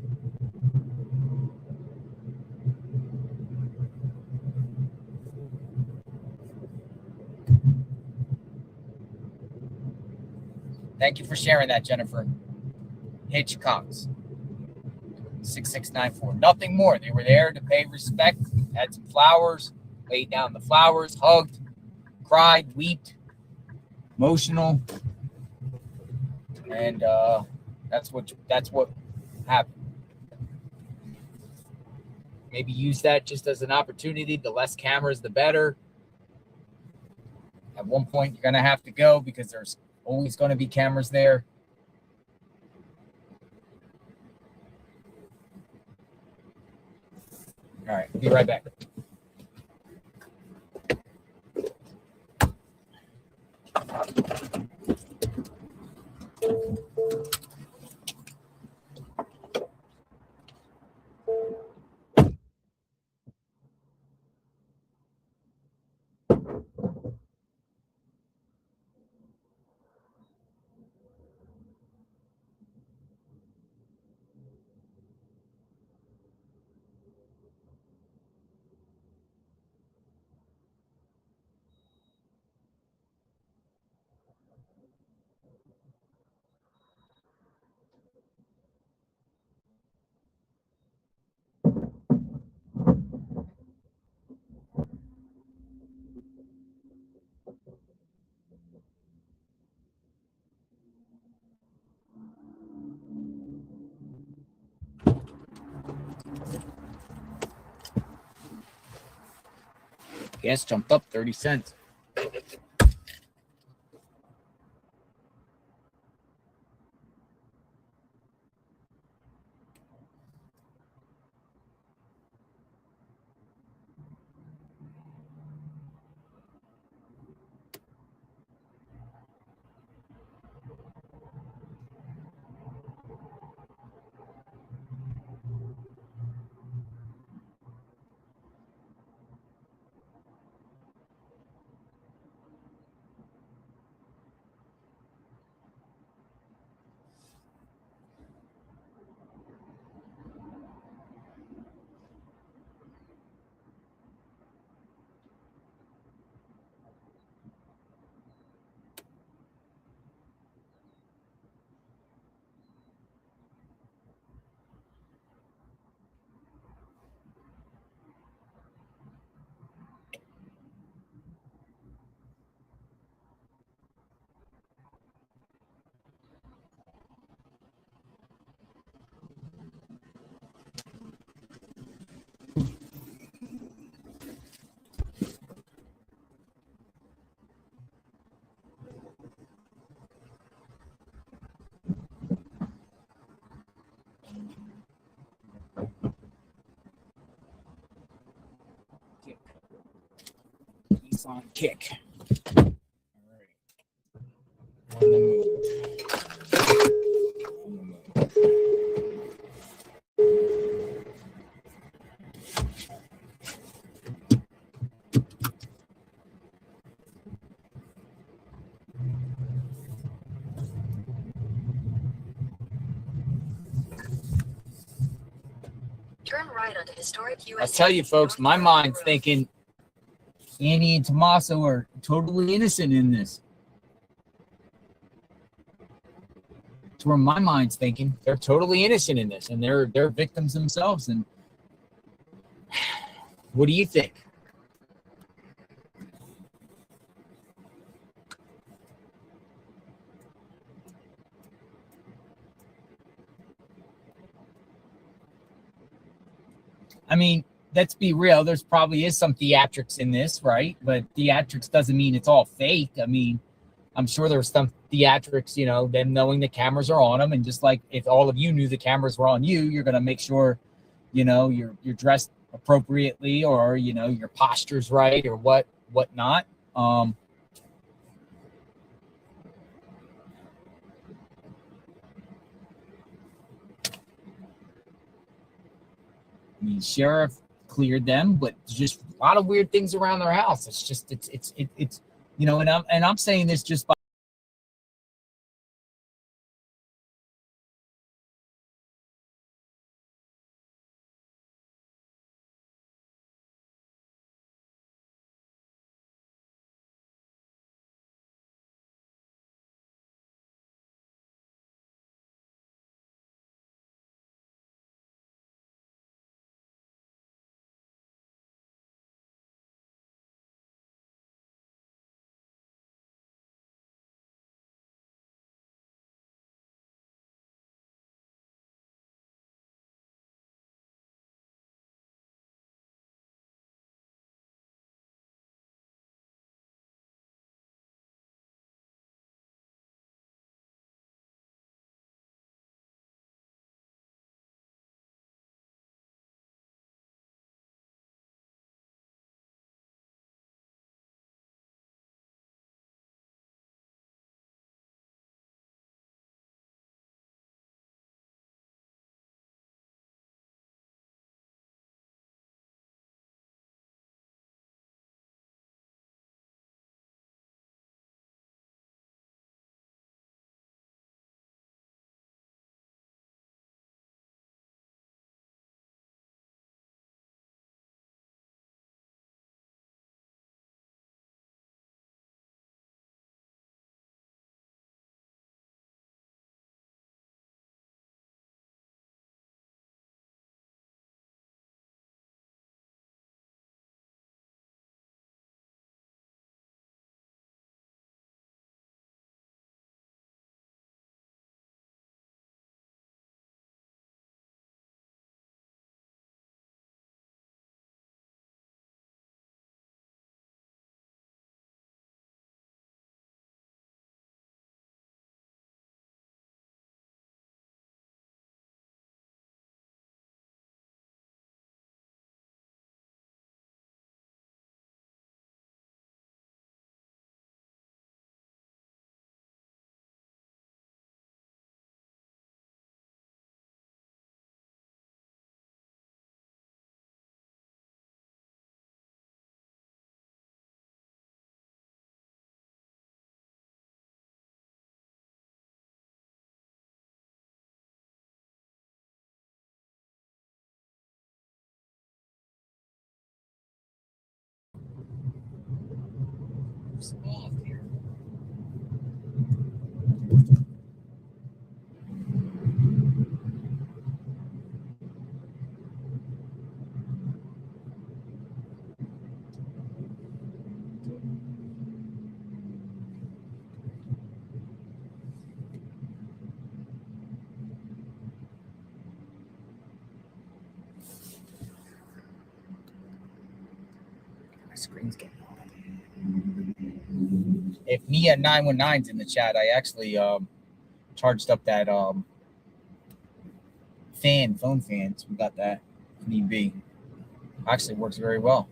Thank you for sharing that, Jennifer Hitchcox. 6694. Nothing more. They were there to pay respect, had some flowers, laid down the flowers, hugged, cried, wept, emotional, and that's what happened. Maybe use that just as an opportunity. The less cameras, the better. At one point, you're going to have to go because there's always going to be cameras there. All right, be right back. Gas jumped up 30 cents. He's on kick. All right. On the move. Turn right onto historic US. I'll tell you, folks, my mind's thinking Annie and Tommaso are totally innocent in this. to where my mind's thinking they're totally innocent in this, and they're victims themselves. And what do you think? I mean, let's be real. There's probably is some theatrics in this, right? But theatrics doesn't mean it's all fake. I mean, I'm sure there's some theatrics, you know, them knowing the cameras are on them. And just like if all of you knew the cameras were on you, you're going to make sure, you know, you're dressed appropriately, or, you know, your posture's right, or whatnot. I mean, sheriff cleared them, but just a lot of weird things around their house. It's just, it's, you know, and I'm saying this just by, my screen's getting hot. If Nia 919's in the chat, I actually charged up that phone fan, so we got that if need be. Actually works very well.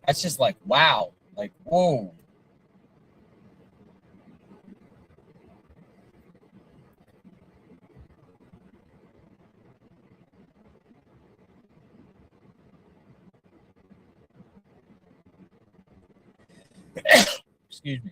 That's just like, wow. Like, whoa. Excuse me.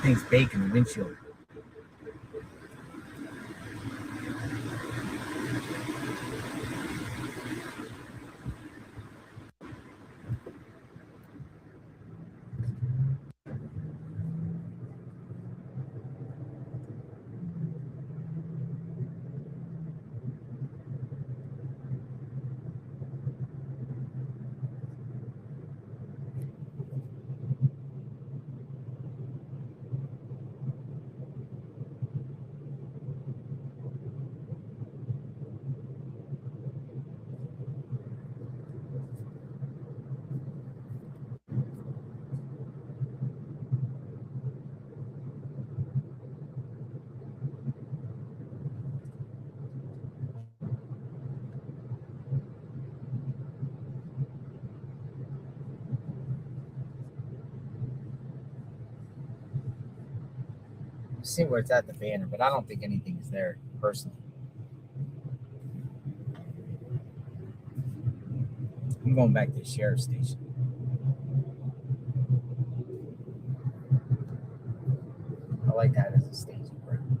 Thing's baking the windshield. See where it's at the banner, but I don't think anything is there personally. I'm going back to the sheriff's station. I like that as a staging ground.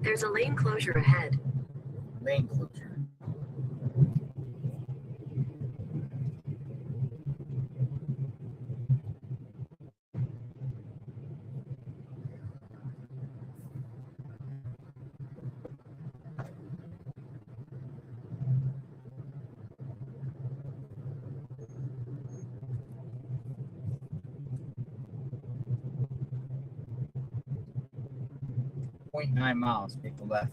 There's a lane closure ahead. Lane closure. .9 miles, take the left.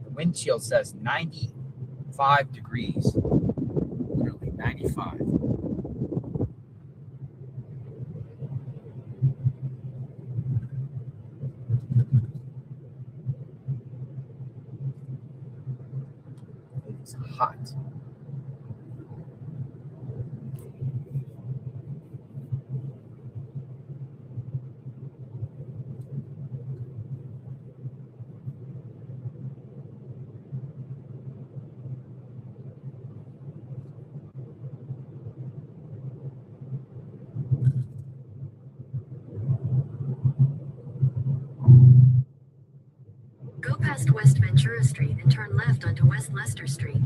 The windshield says 95 degrees. Literally 95. It's hot. Go past West Ventura Street and turn left onto West Leicester Street.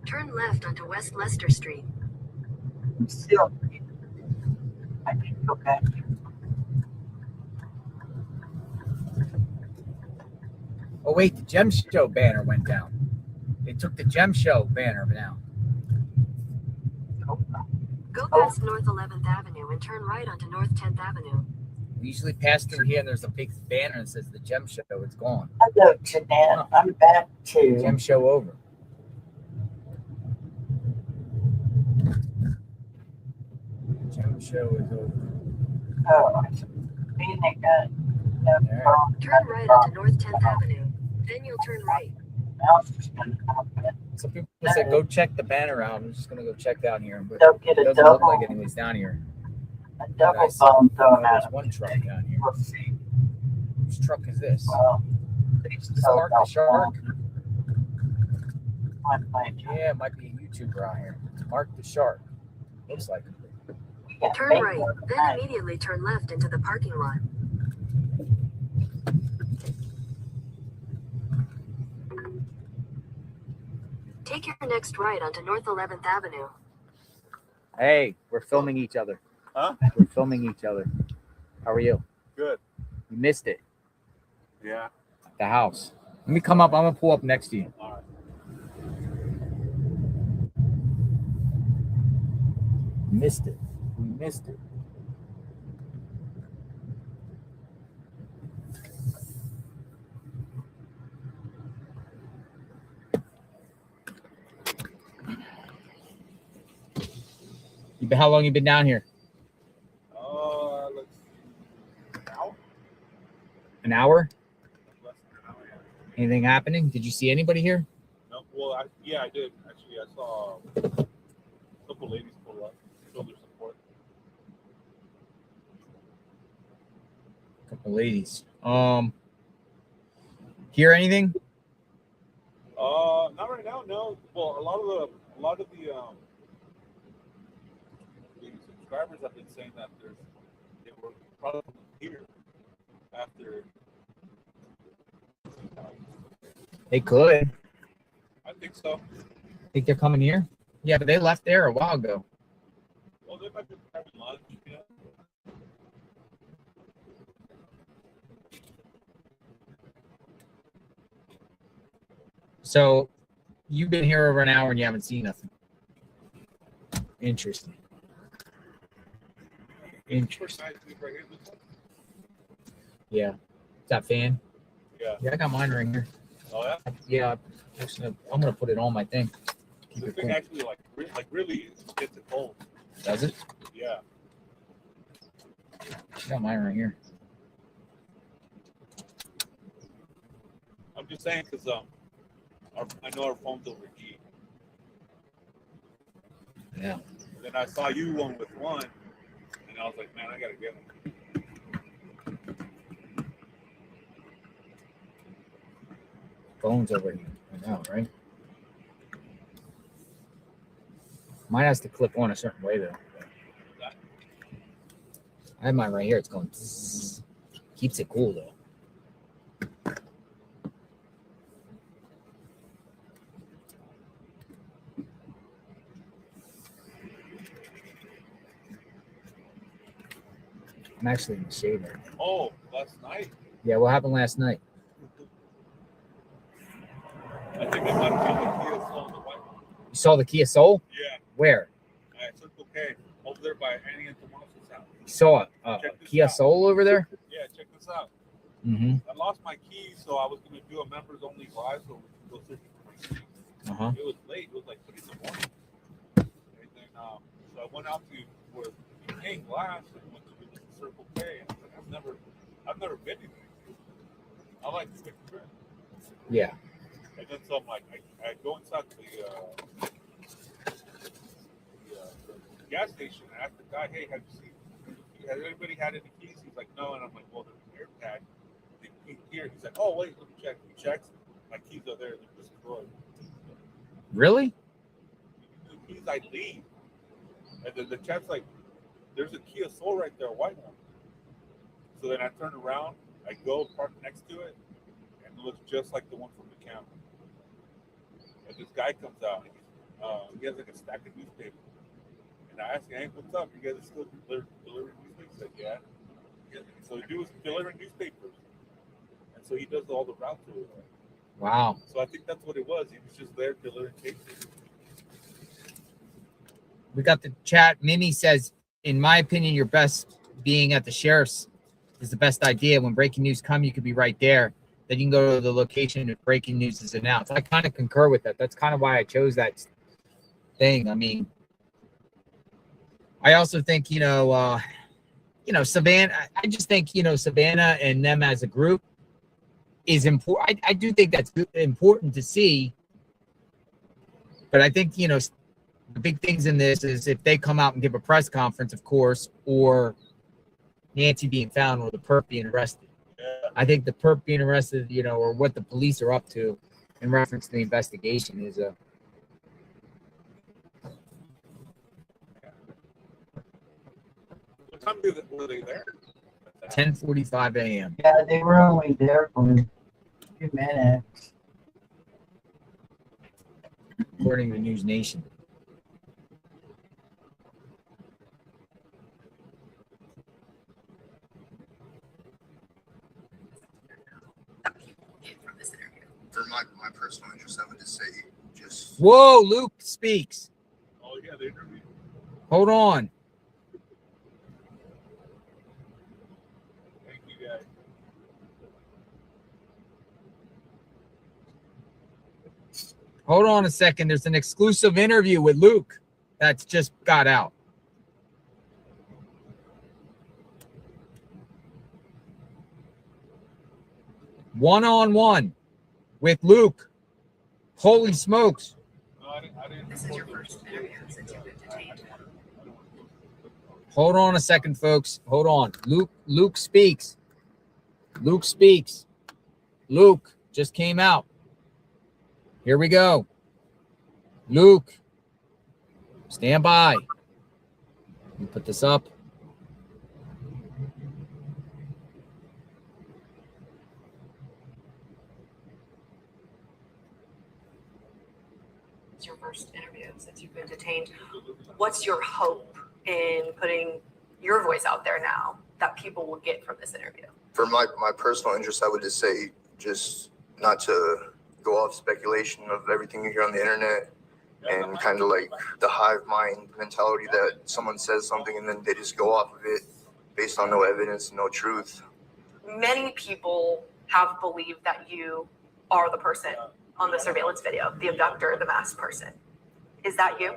Turn left onto West Leicester Street. I'm still. I can go back. Oh wait, the Gem Show banner went down. They took the Gem Show banner down. Go past North 11th Avenue and turn right onto North 10th Avenue. We usually pass through here and there's a big banner that says the Gem Show. It's gone. Hello, Jeanette. I'm back to. Gem Show over. Gem Show is over. Oh, being they got. Turn right onto North 10th Avenue. Then you'll turn right. Some people said go check the banner out. I'm just gonna go check down here, but They'll get it a doesn't look double. like anybody's down here. A double phone thrown There's out. one truck down here. We'll see. Whose truck is this? Well, Is this Mark the Shark? yeah, it might be a YouTuber out here. Mark the Shark. Looks like him. Turn right, then immediately turn left into the parking lot. Take your next right onto North 11th Avenue. Hey, we're filming each other. Huh? We're filming each other. How are you? Good. You missed it. Yeah. The house. Let me come up. I'm gonna pull up next to you. All right. Missed it. We missed it. How long you been down here? Let's see. Now? An hour? Less than an hour, yeah. Anything happening? Did you see anybody here? No, well, I did. Actually, I saw a couple ladies pull up, show their support. A couple ladies. Hear anything? Not right now, no. Well, a lot of the subscribers have been saying that they were probably here after. They could. I think so. Think they're coming here? Yeah, but they left there a while ago. Well, they might be having lunch, you know. So you've been here over an hour and you haven't seen nothing. Interesting. Interesting. Right here, this one? Yeah. Is that fan? Yeah. Yeah, I got mine right here. Oh yeah. Yeah. I'm gonna put it on my thing. Keep This it thing cool. actually really gets it cold. Does it? Yeah. got mine right here. I'm just saying because I know our phone's over G. Yeah. Then I saw you one with one, and I was like, man, I gotta get one. Phone's over here. I know, right? Mine has to clip on a certain way though. I have mine right here. It's going. Tss. Keeps it cool though. I'm actually in the shade right now. Oh, last night? Yeah, what happened last night? I think I might have been the Kia Soul, the white one. You saw the Kia Soul? Yeah. Where? At Circle K, over there by Annie and Tomaso's house. You saw a Kia Soul over there? Yeah, check this out. Mm-hmm. I lost my keys, so I was going to do a members only live, so we can go searching for my keys. Uh-huh. It was late. It was like 3 in the morning. And then, so I went out to where the King Glass and went to the Circle K. And I was like, I've never been in there. I like to take a trip. Yeah. And then so I'm like, I go inside the gas station and ask the guy, hey, has anybody had any keys? He's like, no. And I'm like, well, there's an air tag. Here. He's like, oh, wait, let me check. He checks. My keys are there. They're destroyed. Really? The keys I leave. And then the chat's like, there's a Kia Soul right there, a white one. So then I turn around, I go park next to it, and it looks just like the one from the camera. And this guy comes out, and he has like a stack of newspapers. And I ask him, hey, what's up? You guys are still delivering newspapers? He's like, yeah. So the dude was delivering newspapers. And so he does all the route to it. Wow. So I think that's what it was. He was just there delivering papers. We got the chat. Mimi says, in my opinion, your best being at the sheriff's is the best idea. When breaking news come, you could be right there. Then you can go to the location if breaking news is announced. I kind of concur with that. That's kind of why I chose that thing. I mean, I also think, Savannah, I just think, Savannah and them as a group is important. I do think that's important to see. But I think, the big things in this is if they come out and give a press conference, of course, or Nancy being found or the perp being arrested. I think the perp being arrested, or what the police are up to in reference to the investigation is a. What time were they there? 10:45 a.m. Yeah, they were only there for a few minutes. According to News Nation. For my personal interest, I would just say just. Whoa, Luke speaks. Oh, yeah, they interviewed. Hold on. Thank you, guys. Hold on a second. There's an exclusive interview with Luke that's just got out. One-on-one with Luke. Holy smokes. No, I didn't. This is your first interview since you've been detained. Hold on a second, folks. Hold on. Luke speaks. Luke speaks. Luke just came out. Here we go. Luke, stand by. Let me put this up. It's your first interview since you've been detained. What's your hope in putting your voice out there now that people will get from this interview? For my personal interest, I would just say just not to go off speculation of everything you hear on the internet and kind of like the hive mind mentality that someone says something and then they just go off of it based on no evidence, no truth. Many people have believed that you are the person on the surveillance video, the abductor, the masked person. Is that you?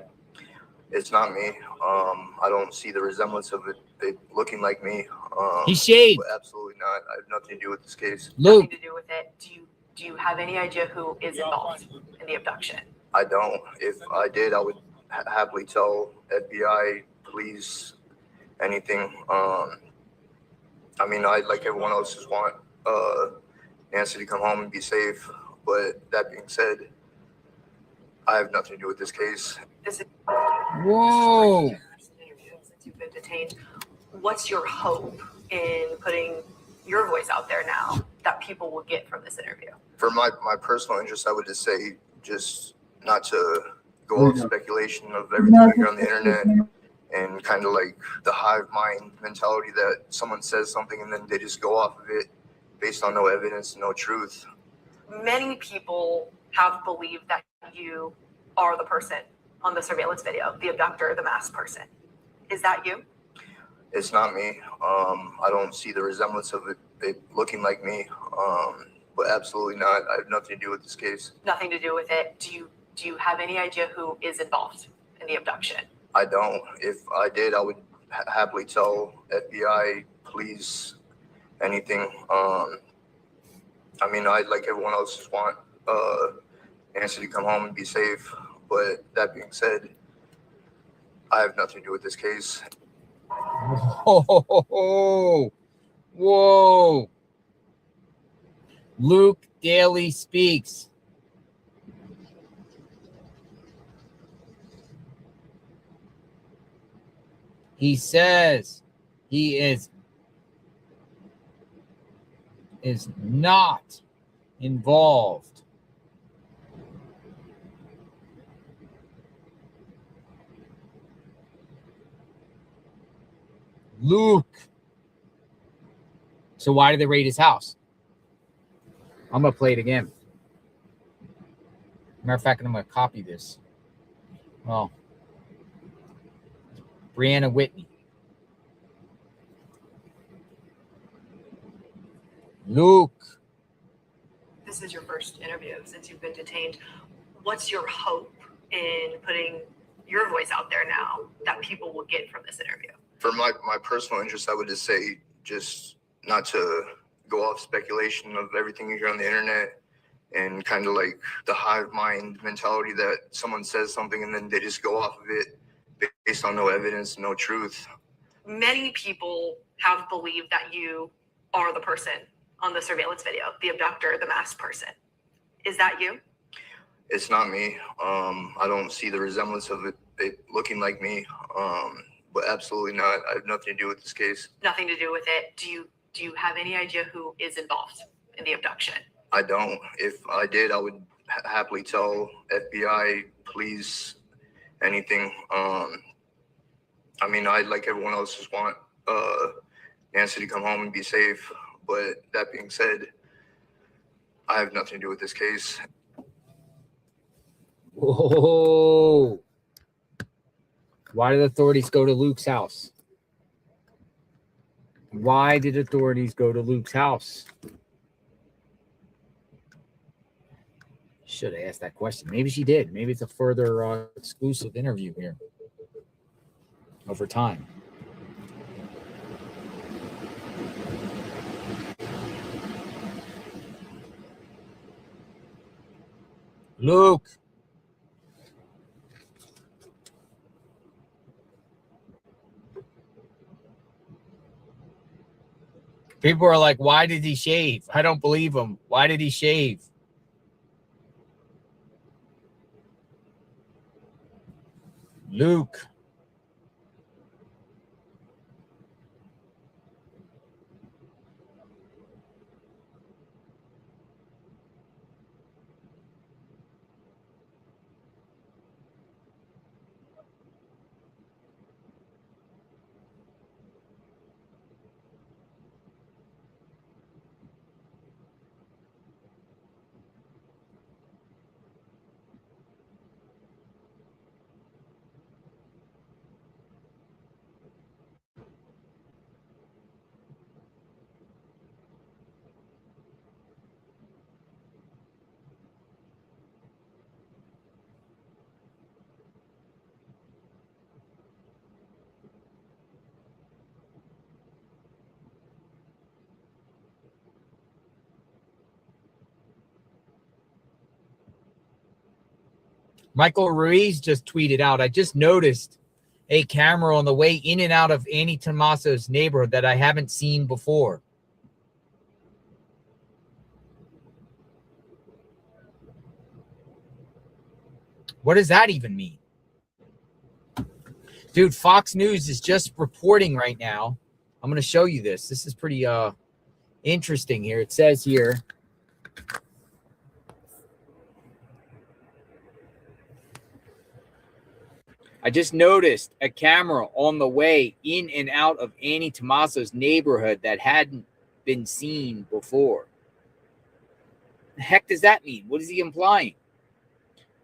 It's not me. I don't see the resemblance of it looking like me. He shaved. But absolutely not. I have nothing to do with this case. Luke. Nothing to do with it. Do you have any idea who is involved in the abduction? I don't. If I did, I would happily tell FBI, police, anything. I mean, I, like everyone else, just want Nancy to come home and be safe. But that being said, I have nothing to do with this case. This is Whoa. since you've been detained. What's your hope in putting your voice out there now that people will get from this interview? For my personal interest, I would just say just not to go off speculation of everything you hear on the internet and kind of like the hive mind mentality that someone says something and then they just go off of it based on no evidence, no truth. Many people have believed that you are the person on the surveillance video, the abductor, the masked person. Is that you? It's not me. I don't see the resemblance of it looking like me. But absolutely not. I have nothing to do with this case. Nothing to do with it. Do you have any idea who is involved in the abduction? I don't. If I did, I would happily tell FBI, police, anything. I mean, I, like everyone else, just want Nancy to come home and be safe. But that being said, I have nothing to do with this case. Whoa. Whoa. Luke Daly speaks. He says he is not involved. Luke. So why did they raid his house? I'm going to play it again. Matter of fact, I'm going to copy this. Oh. Brianna Whitney. Luke. This is your first interview since you've been detained. What's your hope in putting your voice out there now that people will get from this interview? For my personal interest, I would just say just not to go off speculation of everything you hear on the internet and kind of like the hive mind mentality that someone says something and then they just go off of it based on no evidence, no truth. Many people have believed that you are the person on the surveillance video, the abductor, the masked person. Is that you? It's not me. I don't see the resemblance of it looking like me. But absolutely not. I have nothing to do with this case. Nothing to do with it. Do you have any idea who is involved in the abduction? I don't. If I did, I would happily tell FBI, police, anything. I mean, I, like everyone else, just want Nancy to come home and be safe. But that being said, I have nothing to do with this case. Whoa. Why did authorities go to Luke's house? Why did authorities go to Luke's house? Should have asked that question. Maybe she did. Maybe it's a further exclusive interview here over time. Luke. People are like, why did he shave? I don't believe him. Why did he shave? Luke. Michael Ruiz just tweeted out, I just noticed a camera on the way in and out of Annie Tomaso's neighborhood that I haven't seen before. What does that even mean? Dude, Fox News is just reporting right now. I'm going to show you this. This is pretty interesting here. It says here, I just noticed a camera on the way in and out of Annie Tomaso's neighborhood that hadn't been seen before. The heck does that mean? What is he implying?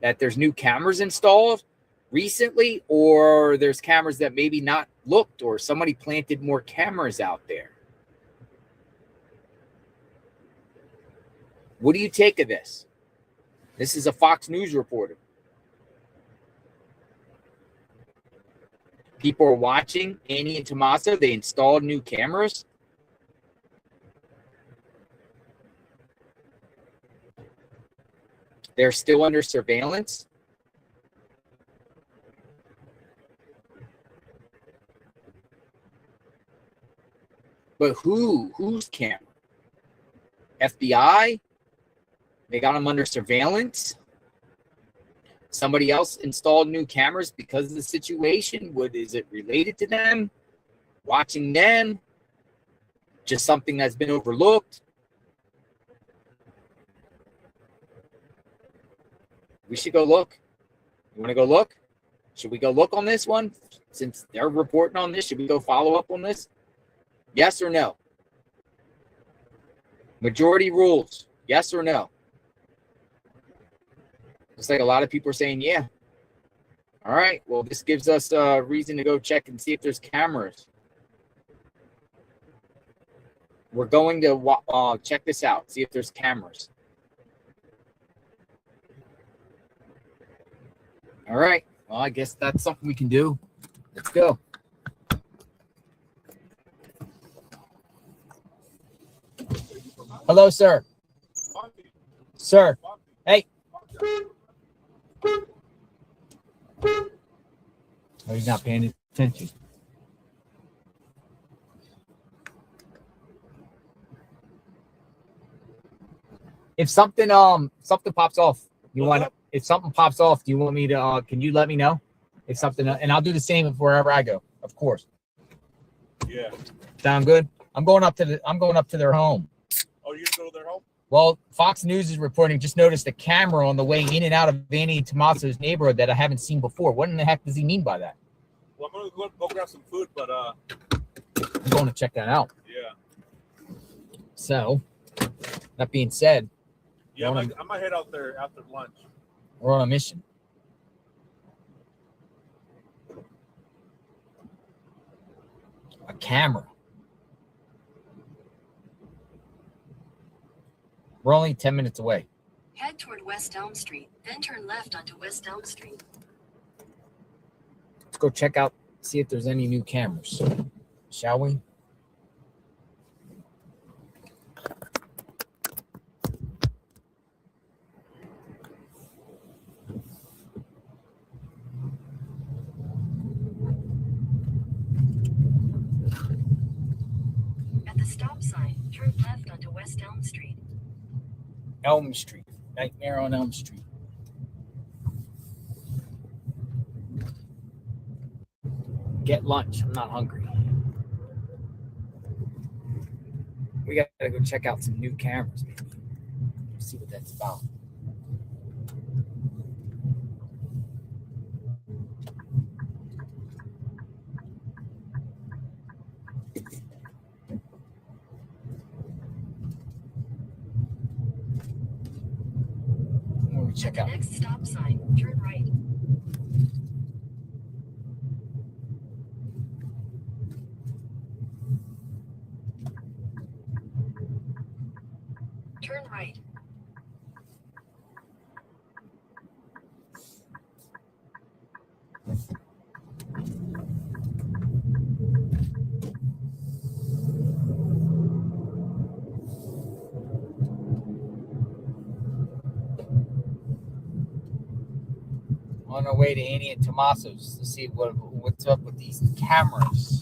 That there's new cameras installed recently, or there's cameras that maybe not looked, or somebody planted more cameras out there? What do you take of this? This is a Fox News reporter. People are watching Annie and Tomaso. They installed new cameras. They're still under surveillance. But whose camera? FBI? They got them under surveillance. Somebody else installed new cameras because of the situation. Is it related to them? Watching them? Just something that's been overlooked? We should go look. You want to go look? Should we go look on this one? Since they're reporting on this, should we go follow up on this? Yes or no? Majority rules. Yes or no? Looks like a lot of people are saying yeah. All right. Well, this gives us a reason to go check and see if there's cameras. We're going to check this out, see if there's cameras. All right. Well, I guess that's something we can do. Let's go. Hello, sir. Sir. Hey. Oh, he's not paying attention. If something pops off, if something pops off, do you want me to can you let me know? If something, and I'll do the same wherever I go, of course. Yeah. Sound good? I'm going up to their home. Oh, you're gonna go to their home? Well, Fox News is reporting, just noticed a camera on the way in and out of Annie Tomaso's neighborhood that I haven't seen before. What in the heck does he mean by that? Well, I'm gonna go grab some food, but I'm going to check that out. Yeah. So, that being said, Yeah, I might head out there after lunch. We're on a mission. A camera. We're only 10 minutes away. Head toward West Elm Street, then turn left onto West Elm Street. Let's go check out, see if there's any new cameras. Shall we? At the stop sign, turn left onto West Elm Street. Elm Street. Nightmare on Elm Street. Get lunch. I'm not hungry. We gotta go check out some new cameras, maybe. See what that's about. Check out. Next stop sign, turn right. Turn right. my way to Annie and Tommaso's to see what's up with these cameras.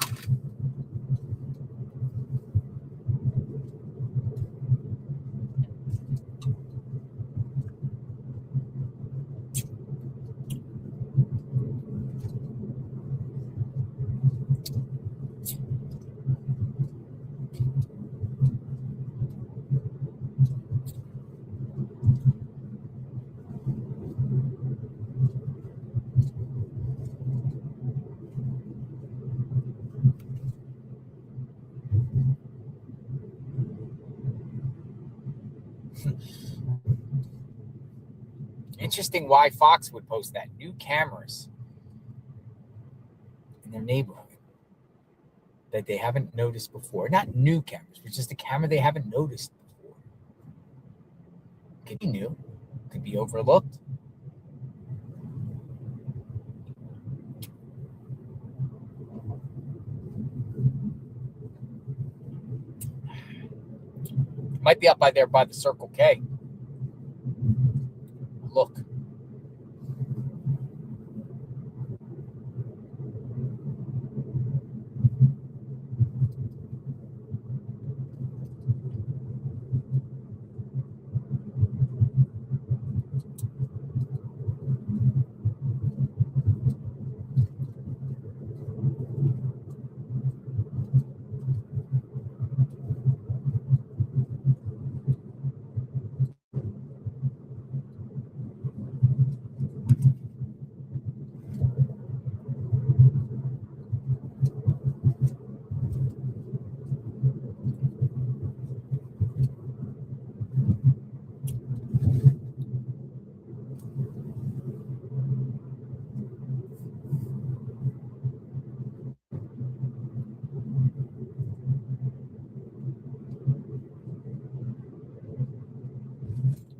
Interesting why Fox would post that. New cameras in their neighborhood that they haven't noticed before. Not new cameras, but just a camera they haven't noticed before. Could be new. Could be overlooked. Might be up by there by the Circle K. Look.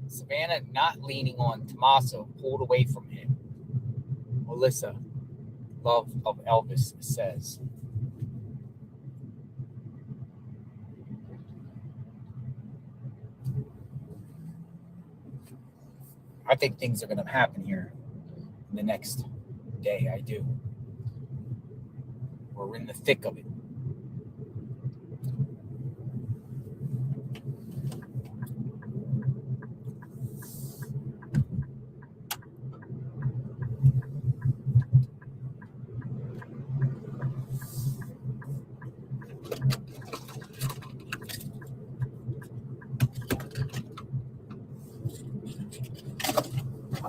Savannah not leaning on Tommaso, pulled away from him. Melissa, love of Elvis, says. I think things are going to happen here in the next day. I do. We're in the thick of it.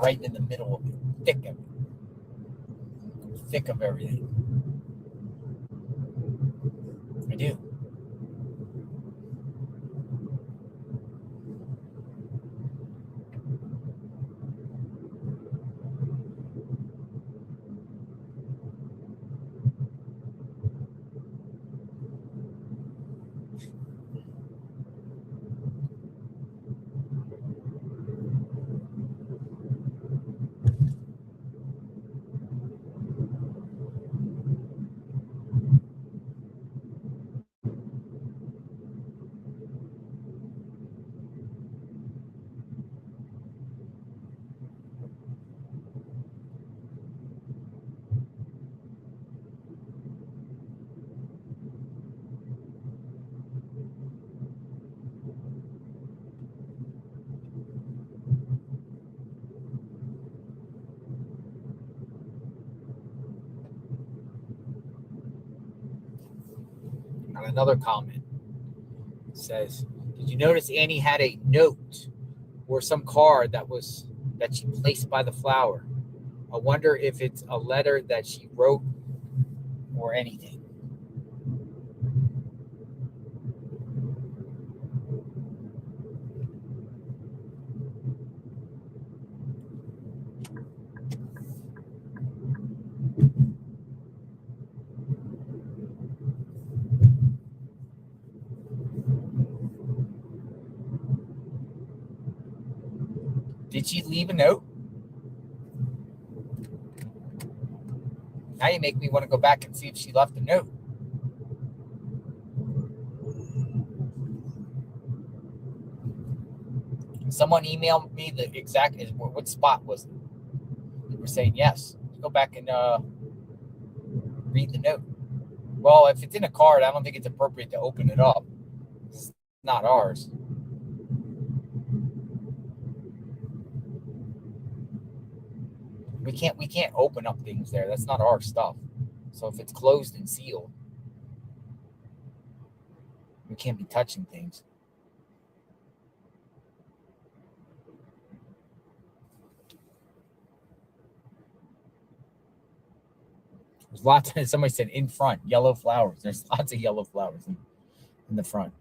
Right in the middle of it, thick of it, thick of everything. I do. Another comment says, did you notice Annie had a note or some card that she placed by the flower? I wonder if it's a letter that she wrote or anything. Did she leave a note? Now you make me want to go back and see if she left a note. Someone emailed me the exact, what spot was it? We're saying yes. Go back and read the note. Well, if it's in a card, I don't think it's appropriate to open it up. It's not ours. We can't open up things there. That's not our stuff. So if it's closed and sealed, we can't be touching things. There's lots of, somebody said in front, yellow flowers. There's lots of yellow flowers in the front.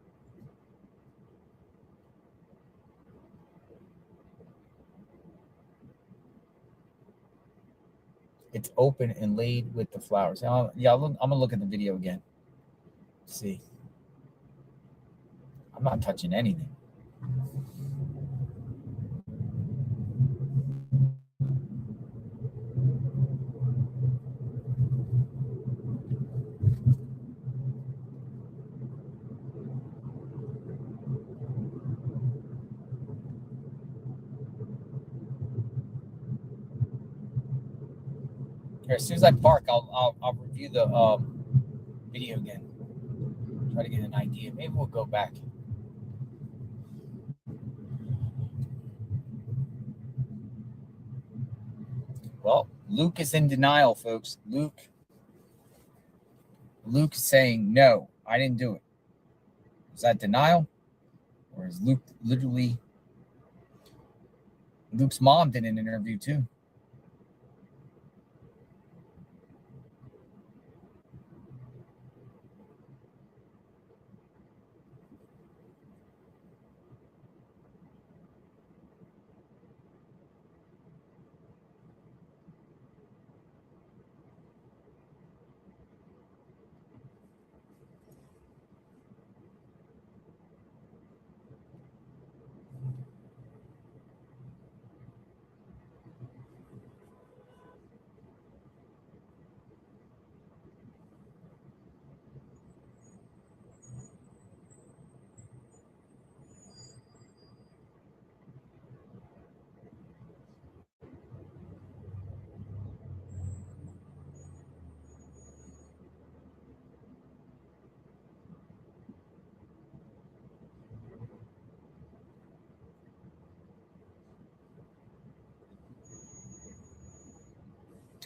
It's open and laid with the flowers. I'm gonna look at the video again. See. I'm not touching anything. Here, as soon as I park, I'll review the video again. Try to get an idea. Maybe we'll go back. Well, Luke is in denial, folks. Luke is saying, no, I didn't do it. Is that denial? Or is Luke literally... Luke's mom did an interview too.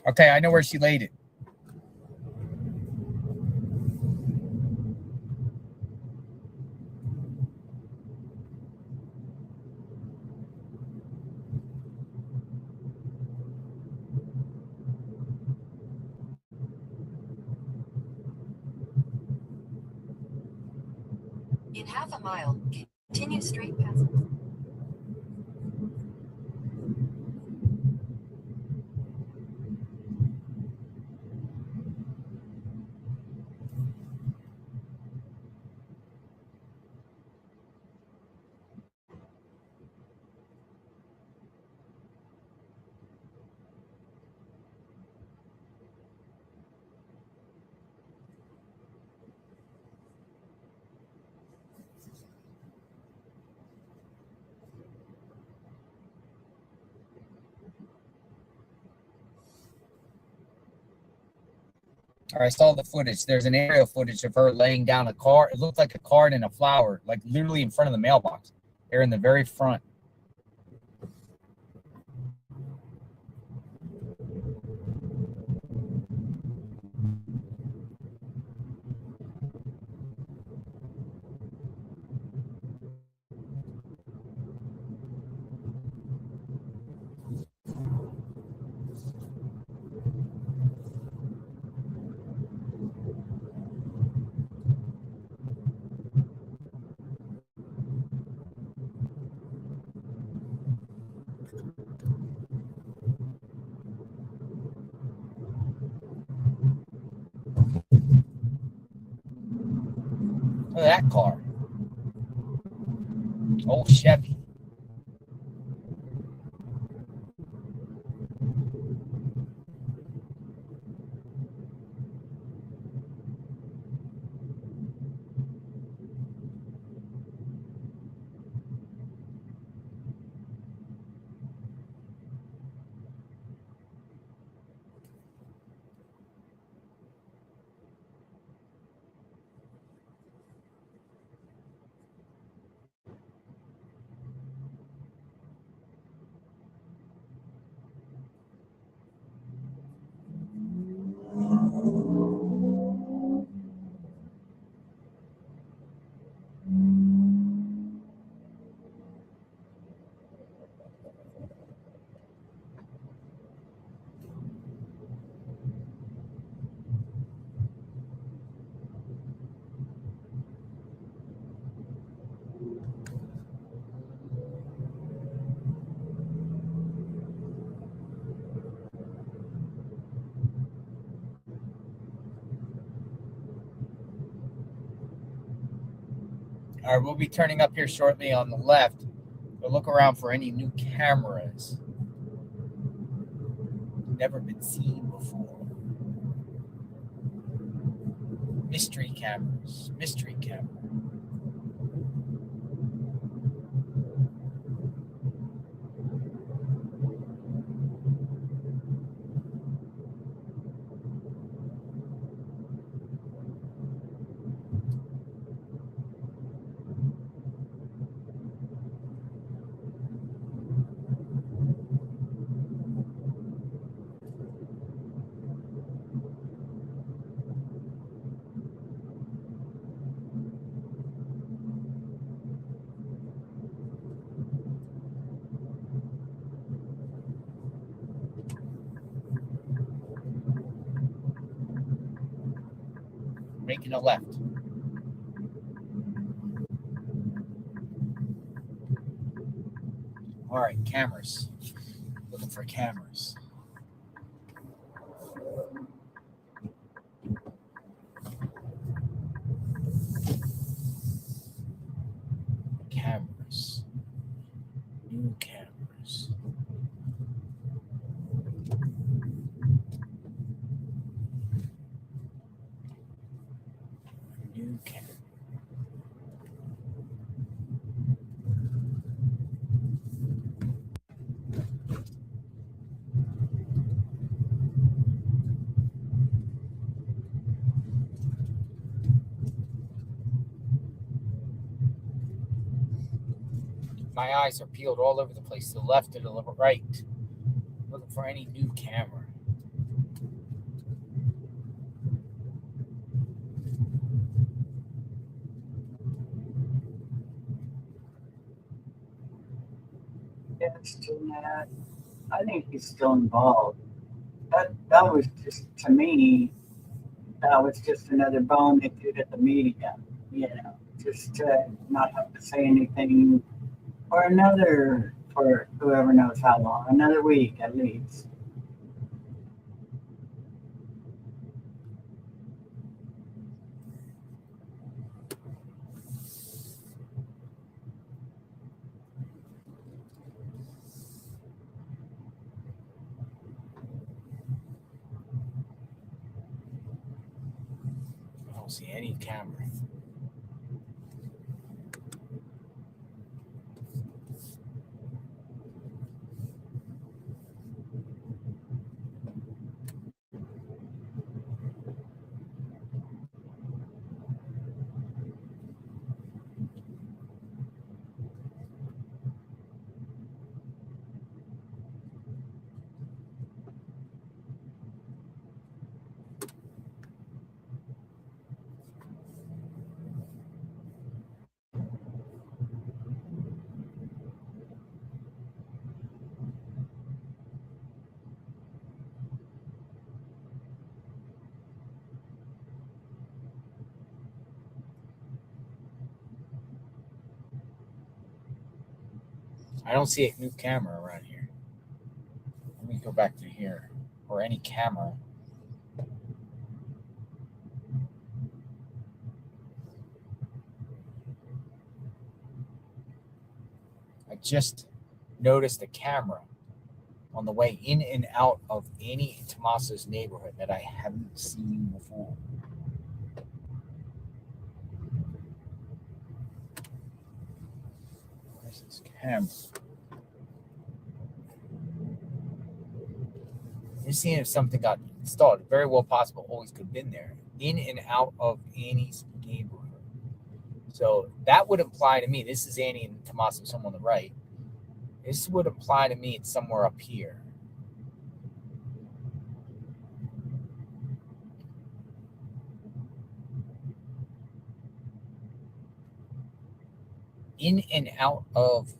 Okay, I know where she laid it. In half a mile, continue straight past. All right, I saw the footage. There's an aerial footage of her laying down a card. It looked like a card and a flower, like literally in front of the mailbox. They're in the very front. Look at that car. Old Chevy. All right, we'll be turning up here shortly on the left. But look around for any new cameras. Never been seen before. Mystery cameras. Mystery camera. Making a left. All right, cameras. Looking for cameras. Cameras. New cameras. New camera. My eyes are peeled all over the place, to the left and to the right. Looking for any new camera. Yes, Jeanette. I think he's still involved. That was just, to me, that was just another bone they threw at the media. You know, just to not have to say anything for whoever knows how long, another week at least. I don't see any camera. I don't see a new camera around here. Let me go back to here. Or any camera. I just noticed a camera on the way in and out of any Tommaso's neighborhood that I haven't seen before. Where's this camera? Just seeing if something got installed. Very well possible, always could have been there. In and out of Annie's neighborhood. So that would imply to me, this is Annie and Tommaso, someone on the right. This would imply to me it's somewhere up here. In and out of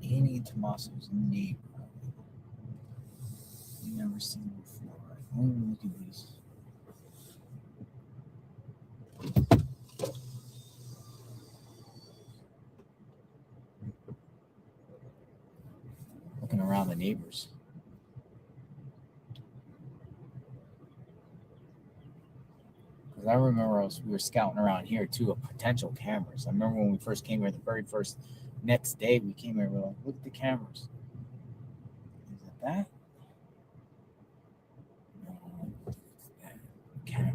Annie and Tommaso's neighborhood. Never seen before. Let me look at these. Looking around the neighbors. Because I remember we were scouting around here too of potential cameras. I remember when we first came here, the very first next day we came here, we were like, look at the cameras. Is it that? No. Camera.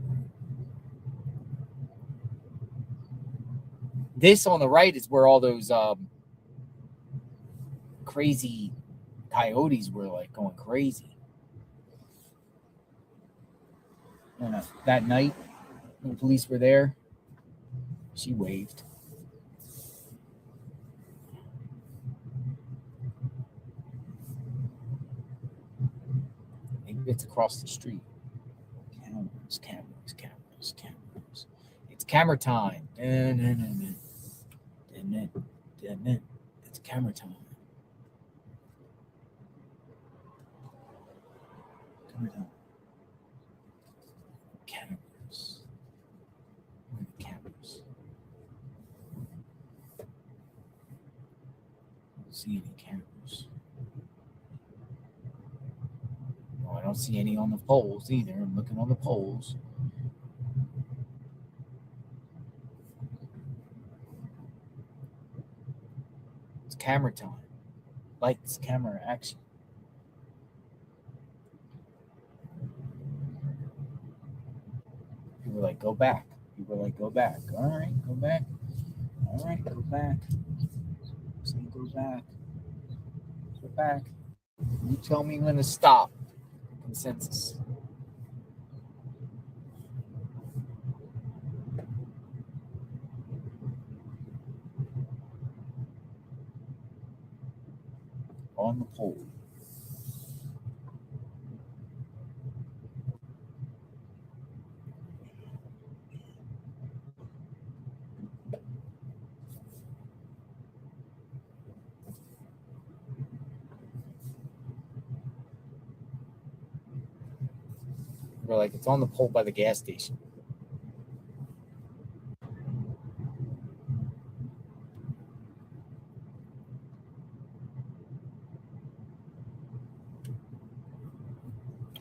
This on the right is where all those crazy coyotes were like going crazy. And that night, when the police were there, she waved. Maybe it's across the street. Cameras, cameras, cameras, cameras. It's camera time. It's camera time. Camera time. Cameras. Where are the cameras? I don't see any cameras. No, I don't see any on the poles either. I'm looking on the poles. It's camera time. Lights, camera, action. People were like, go back. People were like, go back. All right, go back. All right, go back. Say go back. Go back. You tell me when to stop. Consensus. On the pole. We're like, it's on the pole by the gas station.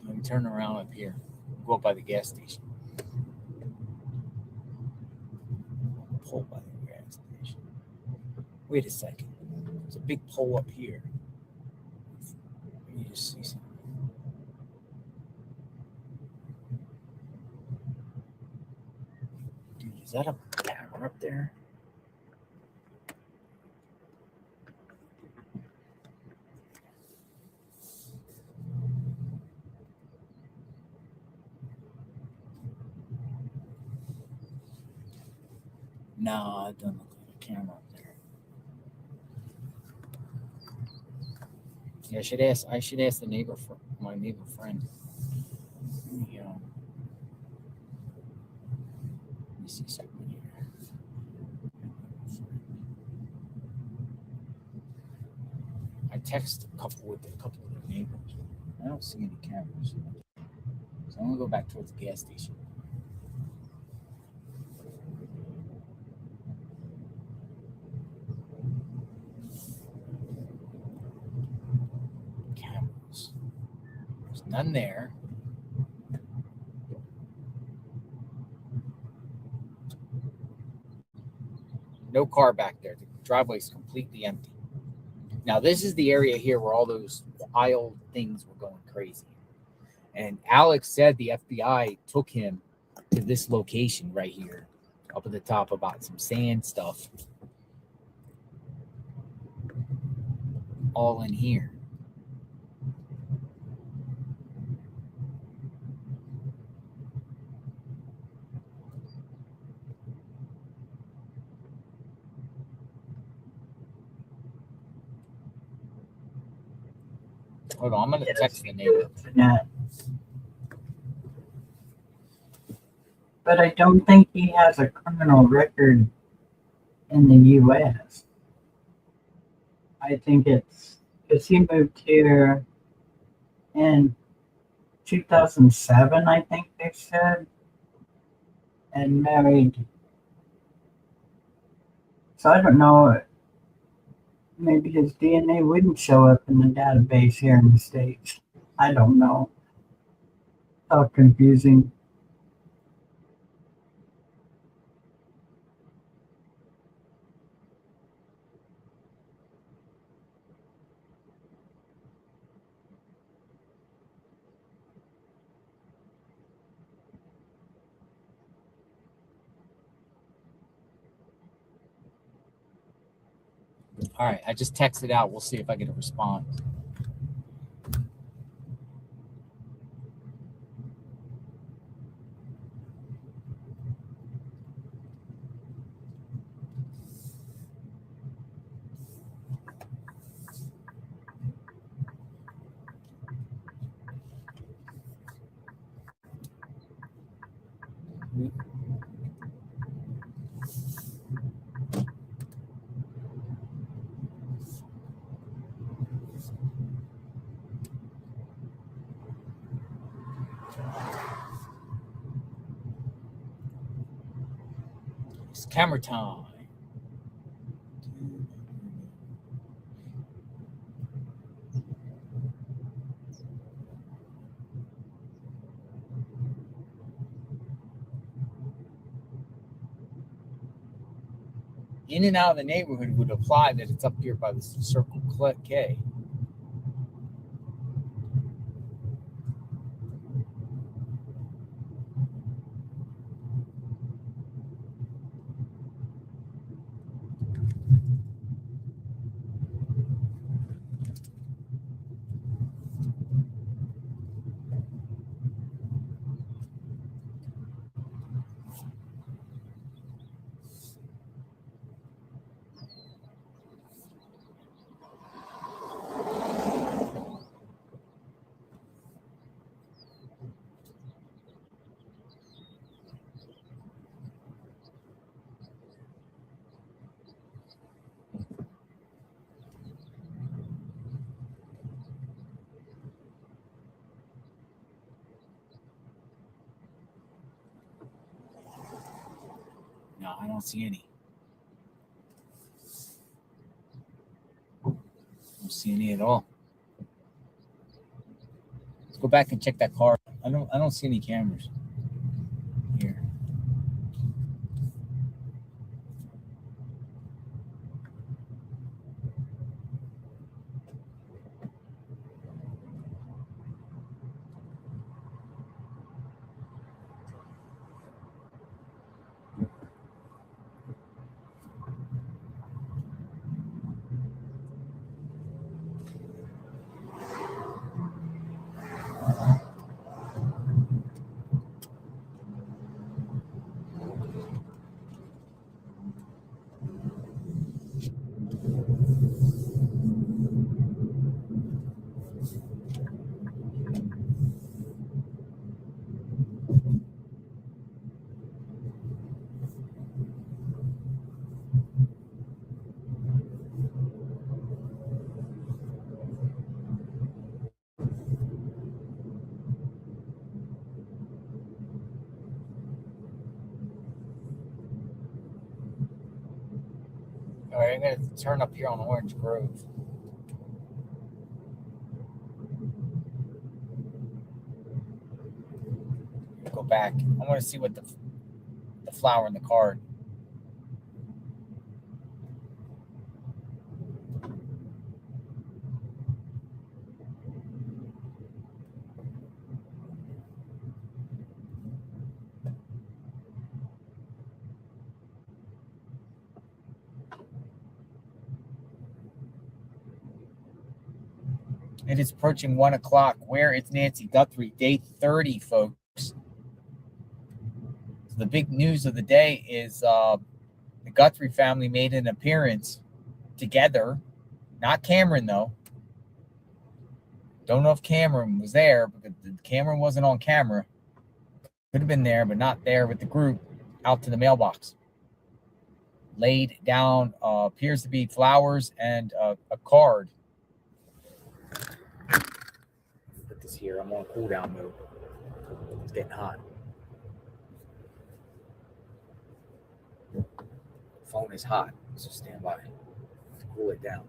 Let me turn around up here. Go up by the gas station. Pole by the gas station. Wait a second. There's a big pole up here. Let me just see something. Dude, is that a camera up there? No, it doesn't look like a camera up there. Yeah, I should ask the neighbor for my neighbor friend. Yeah. Let me see something here. I text a couple of the neighbors. I don't see any cameras. So I'm gonna go back towards the gas station. Cameras. There's none there. No car back there. The driveway is completely empty. Now, this is the area here where all those wild things were going crazy. And Alex said the FBI took him to this location right here, up at the top about some sand stuff. All in here. Hold on, I'm going to text the neighbor. But I don't think he has a criminal record in the U.S. I think it's because he moved here in 2007, I think they said, and married. So I don't know. Maybe his DNA wouldn't show up in the database here in the States. I don't know. How confusing. All right, I just texted out. We'll see if I get a response. It's camera time. In and out of the neighborhood would apply that it's up here by the Circle K. No, I don't see any. Don't see any at all. Let's go back and check that car. I don't see any cameras here. All right, I'm going to turn up here on Orange Grove. Go back. I want to see what the flower in the card. It is approaching 1 o'clock. Where is Nancy Guthrie? Day 30, folks. So the big news of the day is the Guthrie family made an appearance together. Not Cameron, though. Don't know if Cameron was there, because Cameron wasn't on camera. Could have been there, but not there with the group out to the mailbox. Laid down, appears to be flowers and a card. Put this here. I'm on cool down mode. It's getting hot. Phone is hot, so stand by to cool it down.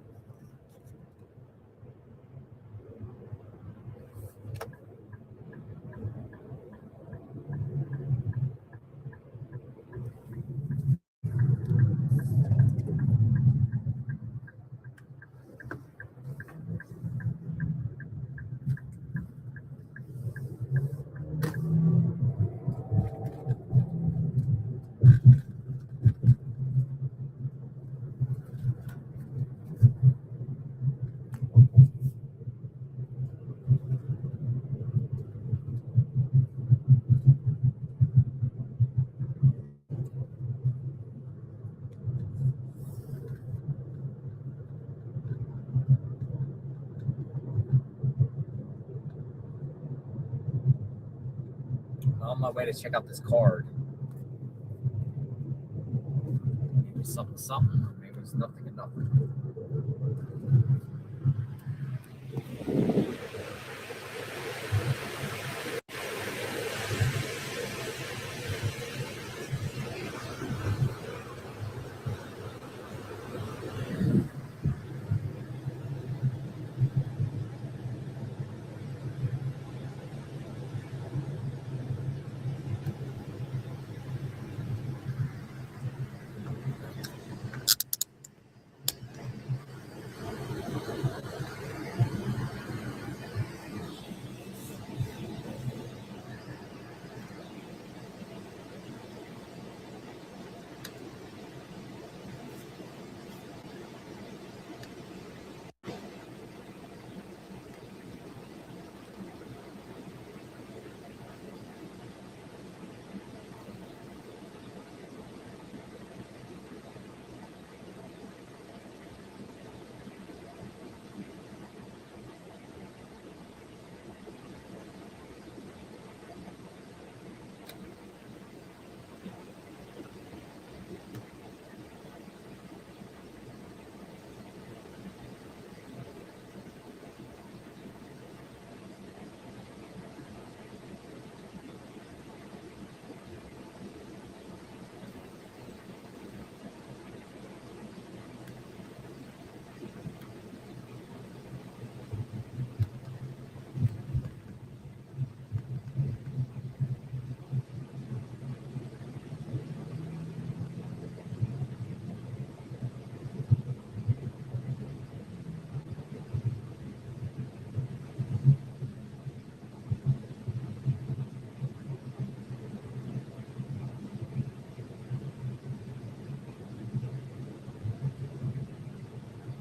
on my way to check out this card. Maybe something, or maybe it's nothing and nothing.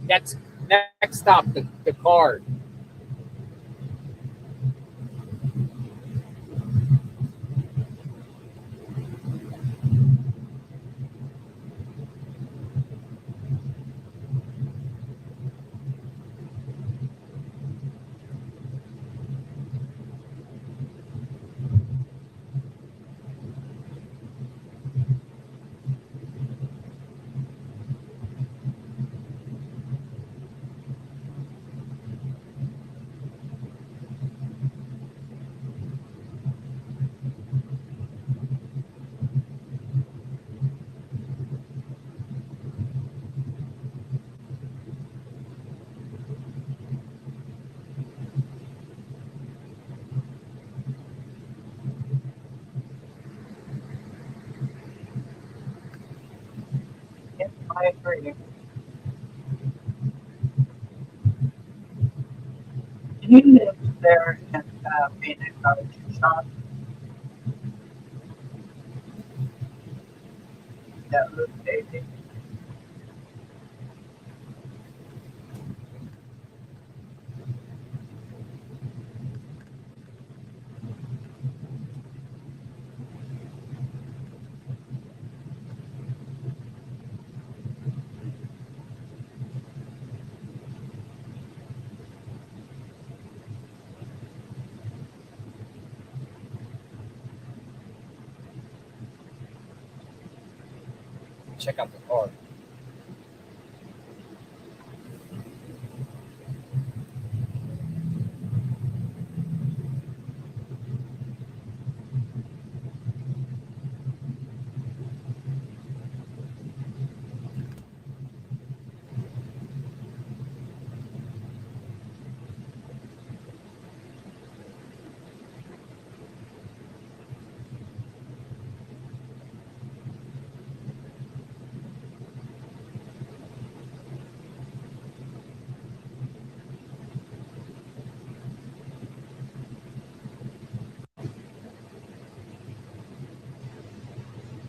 Next stop, the card. Yes, I agree. He lives there in Phoenix, Tucson. That little baby. Check out the card.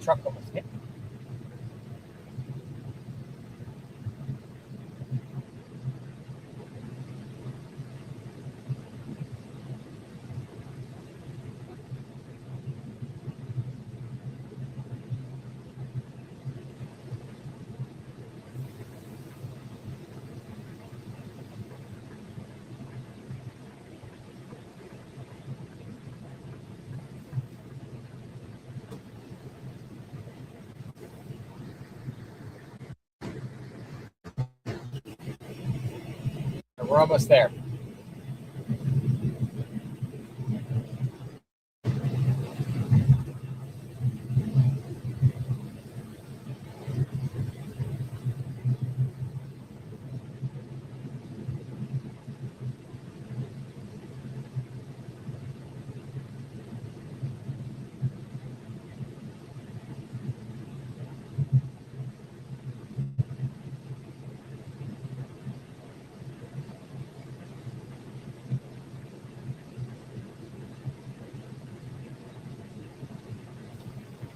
Truck almost hit me. We're almost there.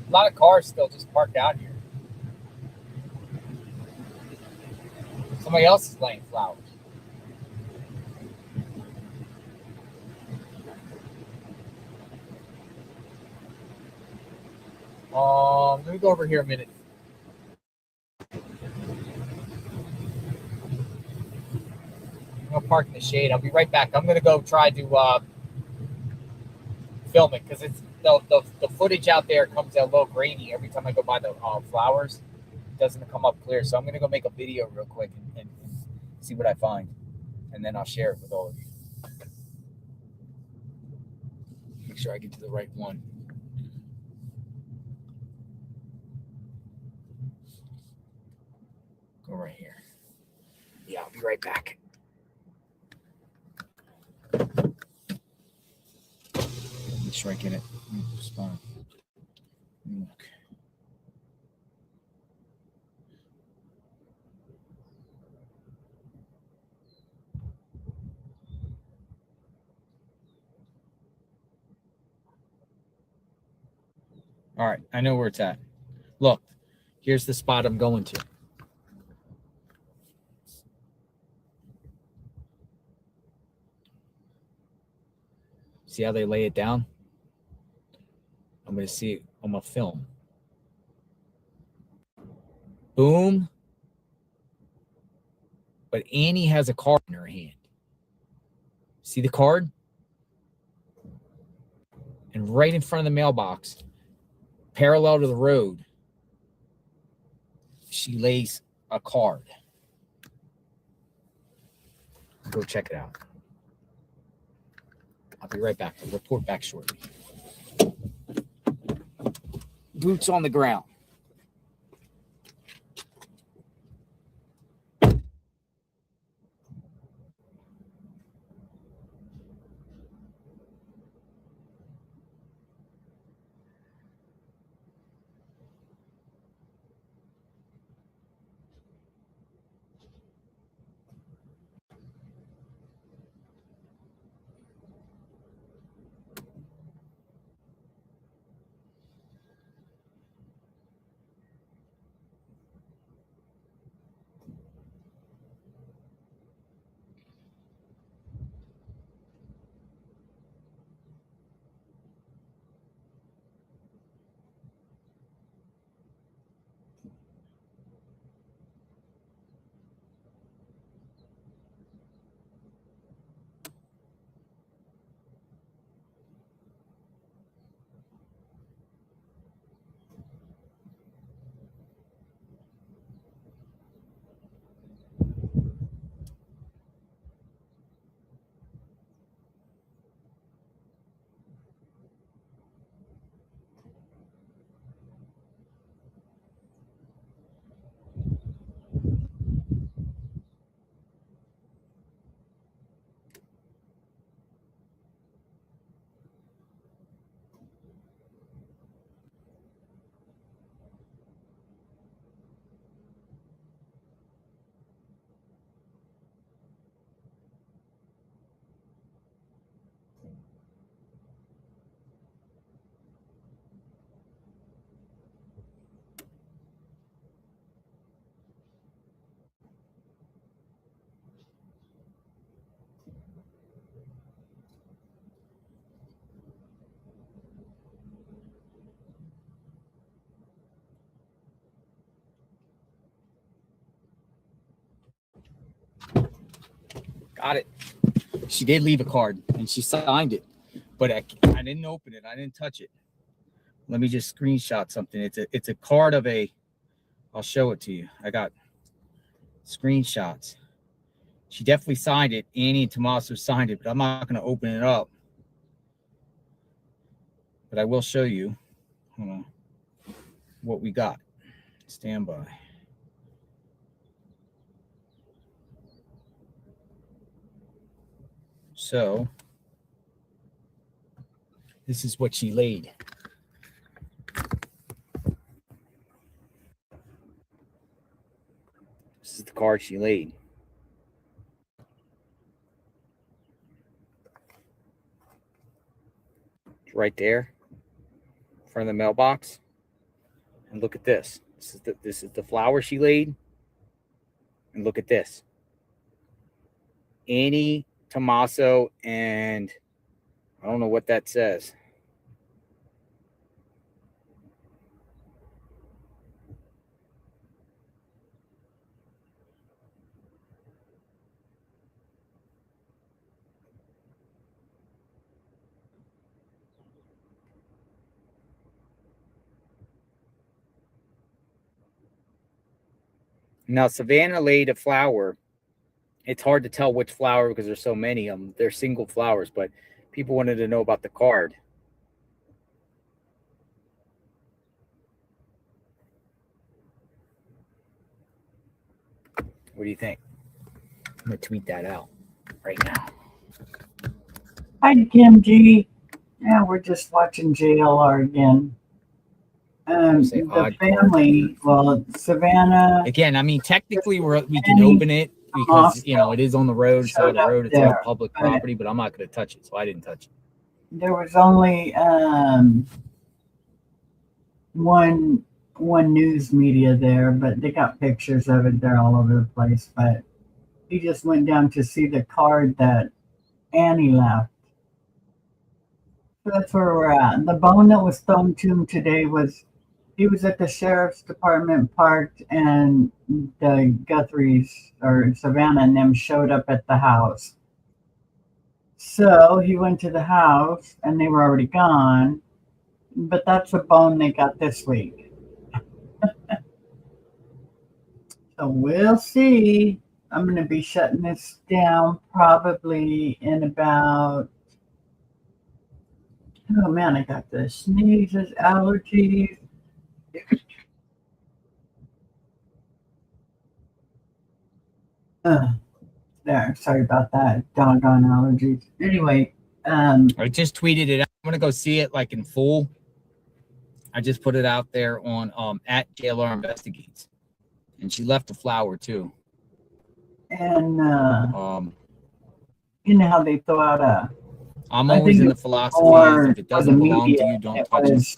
A lot of cars still just parked out here. Somebody else is laying flowers. Let me go over here a minute. I'm gonna park in the shade. I'll be right back. I'm gonna go try to film it because it's the footage out there comes out a little grainy every time I go by the flowers. It doesn't come up clear, so I'm gonna go make a video real quick and see what I find, and then I'll share it with all of you. Make sure I get to the right one. Go right here. Yeah, I'll be right back. Make sure I get it. Respond. Look. All right, I know where it's at. Look, here's the spot I'm going to. See how they lay it down? I'm going to see it on my film. Boom. But Annie has a card in her hand. See the card? And right in front of the mailbox, parallel to the road, she lays a card. Go check it out. I'll be right back. I'll report back shortly. Boots on the ground. Got it. She did leave a card and she signed it, but I didn't open it. I didn't touch it. Let me just screenshot something. It's a card of a, I'll show it to you. I got screenshots. She definitely signed it. Annie and Tommaso signed it, but I'm not going to open it up. But I will show you what we got. Stand by. So this is what she laid. This is the card she laid. It's right there in front of the mailbox. And look at this. This is the flower she laid. And look at this. Annie, Tommaso, and I don't know what that says. Now, Savannah laid a flower. It's hard to tell which flower because there's so many of them. They're single flowers, but people wanted to know about the card. What do you think? I'm going to tweet that out right now. Hi, Kim G. Yeah, we're just watching JLR again. The family, well, Savannah. Again, I mean, technically we can open it because, you know, it is on the road, side of the road. It's all public property, but I'm not going to touch it, so I didn't touch it. There was only one news media there, but they got pictures of it. They're all over the place. But he just went down to see the card that Annie left. So that's where we're at. The bone that was thrown to him today was he was at the sheriff's department parked, and the Guthries or Savannah and them showed up at the house. So he went to the house and they were already gone. But that's the bone they got this week. So we'll see. I'm going to be shutting this down probably in about, oh man, I got the sneezes, allergies. There, sorry about that. Doggone allergies. Anyway, I just tweeted it out. I'm gonna go see it like in full. I just put it out there on at JLR Investigates, and she left a flower too. And you know how they throw out a. I'm always in the philosophy is if it doesn't belong to you, don't touch it.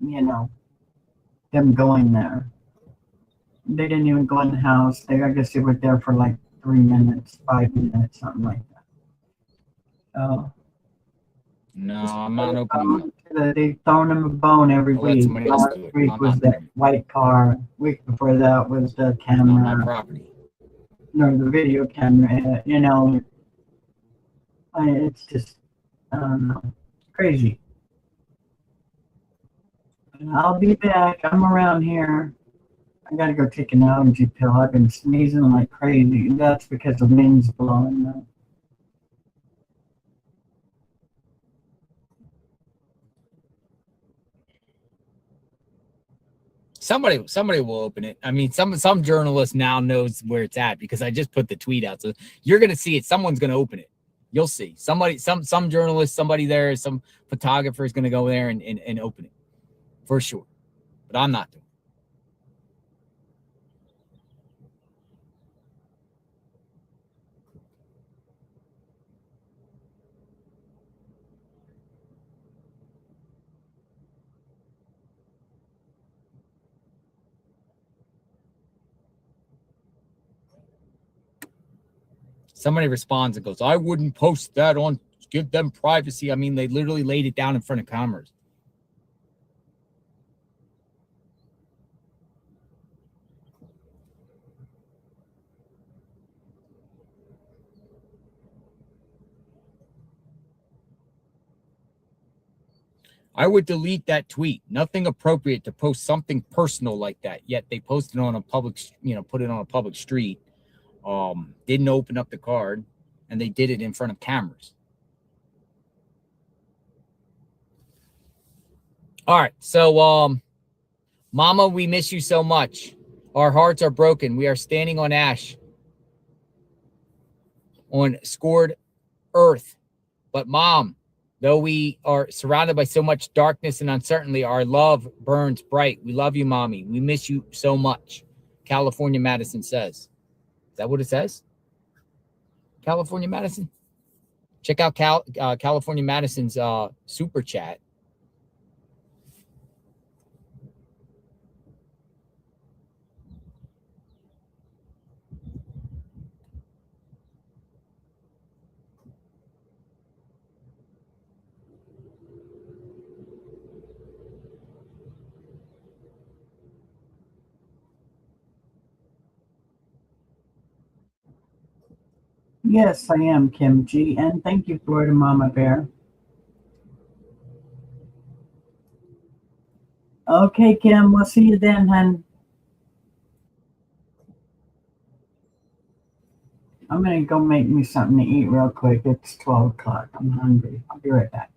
You know, them going there. They didn't even go in the house. I guess they were there for like 3 minutes, 5 minutes, something like that. So. No, I'm not opening it. They've thrown him a bone every week. Last week was that white car. Week before that was the camera. On my property. No, the video camera. You know, it's just, I don't know, crazy. I'll be back. I'm around here. I gotta go take an allergy pill. I've been sneezing like crazy. That's because the wind's blowing up. Somebody will open it. I mean, some journalist now knows where it's at because I just put the tweet out. So you're gonna see it. Someone's gonna open it. You'll see. Some journalist, somebody there, some photographer is gonna go there and open it for sure. But I'm not doing it. Somebody responds and goes, I wouldn't post that on, give them privacy. I mean, they literally laid it down in front of cameras. I would delete that tweet. Nothing appropriate to post something personal like that. Yet they posted on a public, put it on a public street. didn't open up the card, and they did it in front of cameras. All right, so Mama, we miss you so much. Our hearts are broken. We are standing on ash, on scored earth. But Mom, though we are surrounded by so much darkness and uncertainty, our love burns bright. We love you, Mommy. We miss you so much. California Madison says. Is that what it says? California Madison? Check out California Madison's super chat. Yes, I am, Kim G. And thank you for it, Mama Bear. Okay, Kim, we'll see you then, hun. I'm going to go make me something to eat real quick. It's 12 o'clock. I'm hungry. I'll be right back.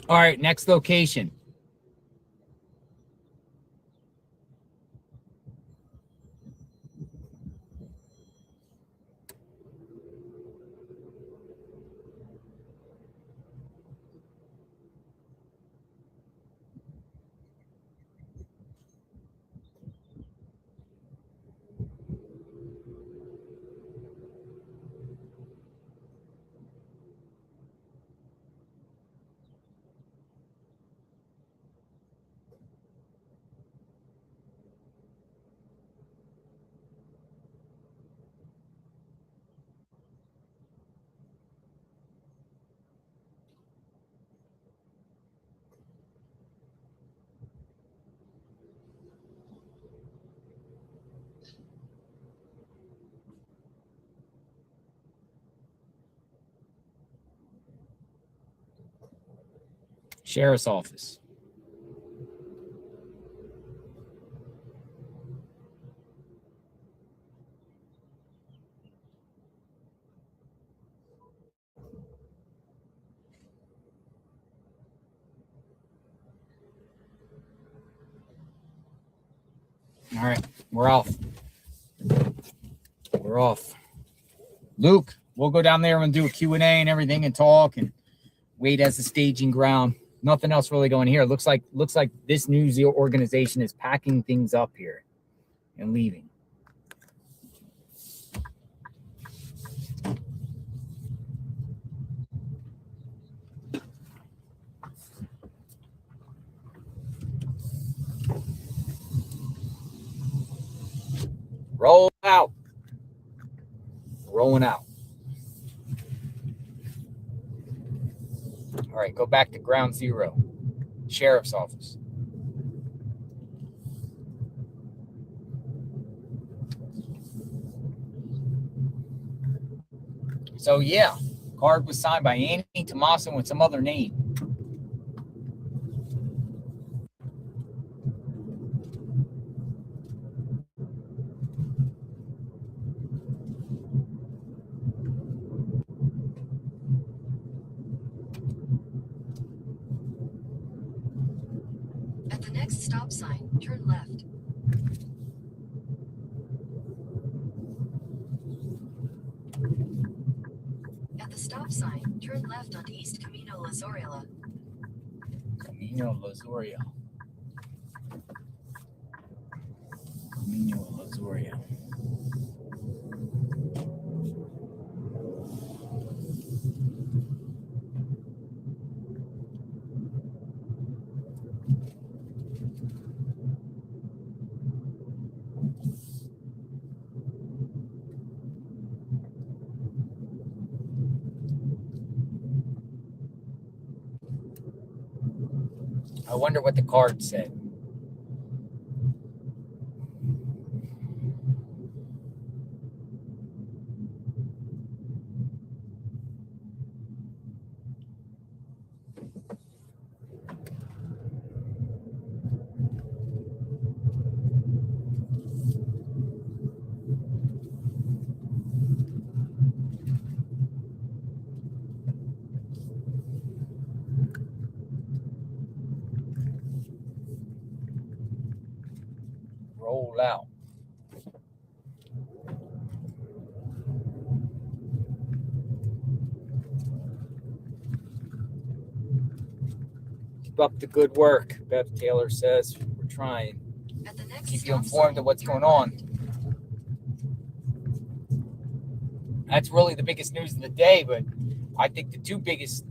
All right, next location. Sheriff's office. All right, we're off. We're off. Luke, we'll go down there and do a Q&A and everything and talk and wait as the staging ground. Nothing else really going here. Looks like this news organization is packing things up here and leaving. Roll out. Rolling out. All right, go back to ground zero. Sheriff's office. So yeah, card was signed by Annie Tomaso with some other name. At the next stop sign, turn left. At the stop sign, turn left onto East Camino La Zorrilla. Camino La Zorrilla. Camino La Zorrilla. I wonder what the card said. Roll out. Keep up the good work, Bev Taylor says. We're trying. At the next Keep you stop informed sign, of what's turn going on. left. That's really the biggest news of the day, but I think the two biggest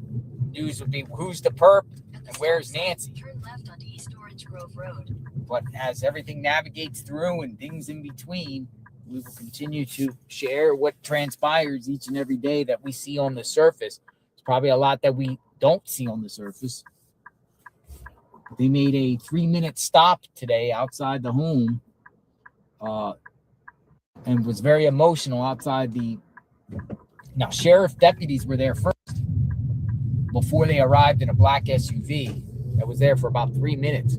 news would be who's the perp and where's Nancy. Turn left onto East Orange Grove Road. But as everything navigates through and things in between, we will continue to share what transpires each and every day that we see on the surface. There's probably a lot that we don't see on the surface. They made a 3-minute stop today outside the home and was very emotional outside the... Now, sheriff deputies were there first before they arrived in a black SUV that was there for about 3 minutes.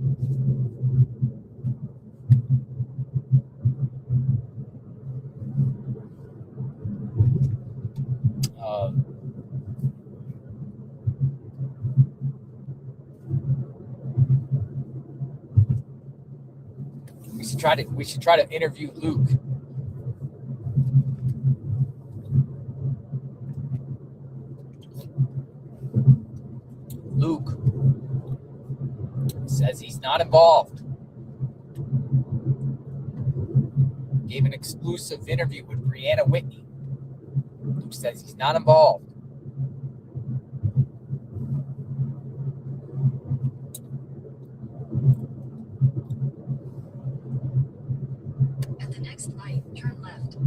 We should try to interview Luke. Luke says he's not involved. Gave an exclusive interview with Brianna Whitney. Luke says he's not involved. At the next light, turn left.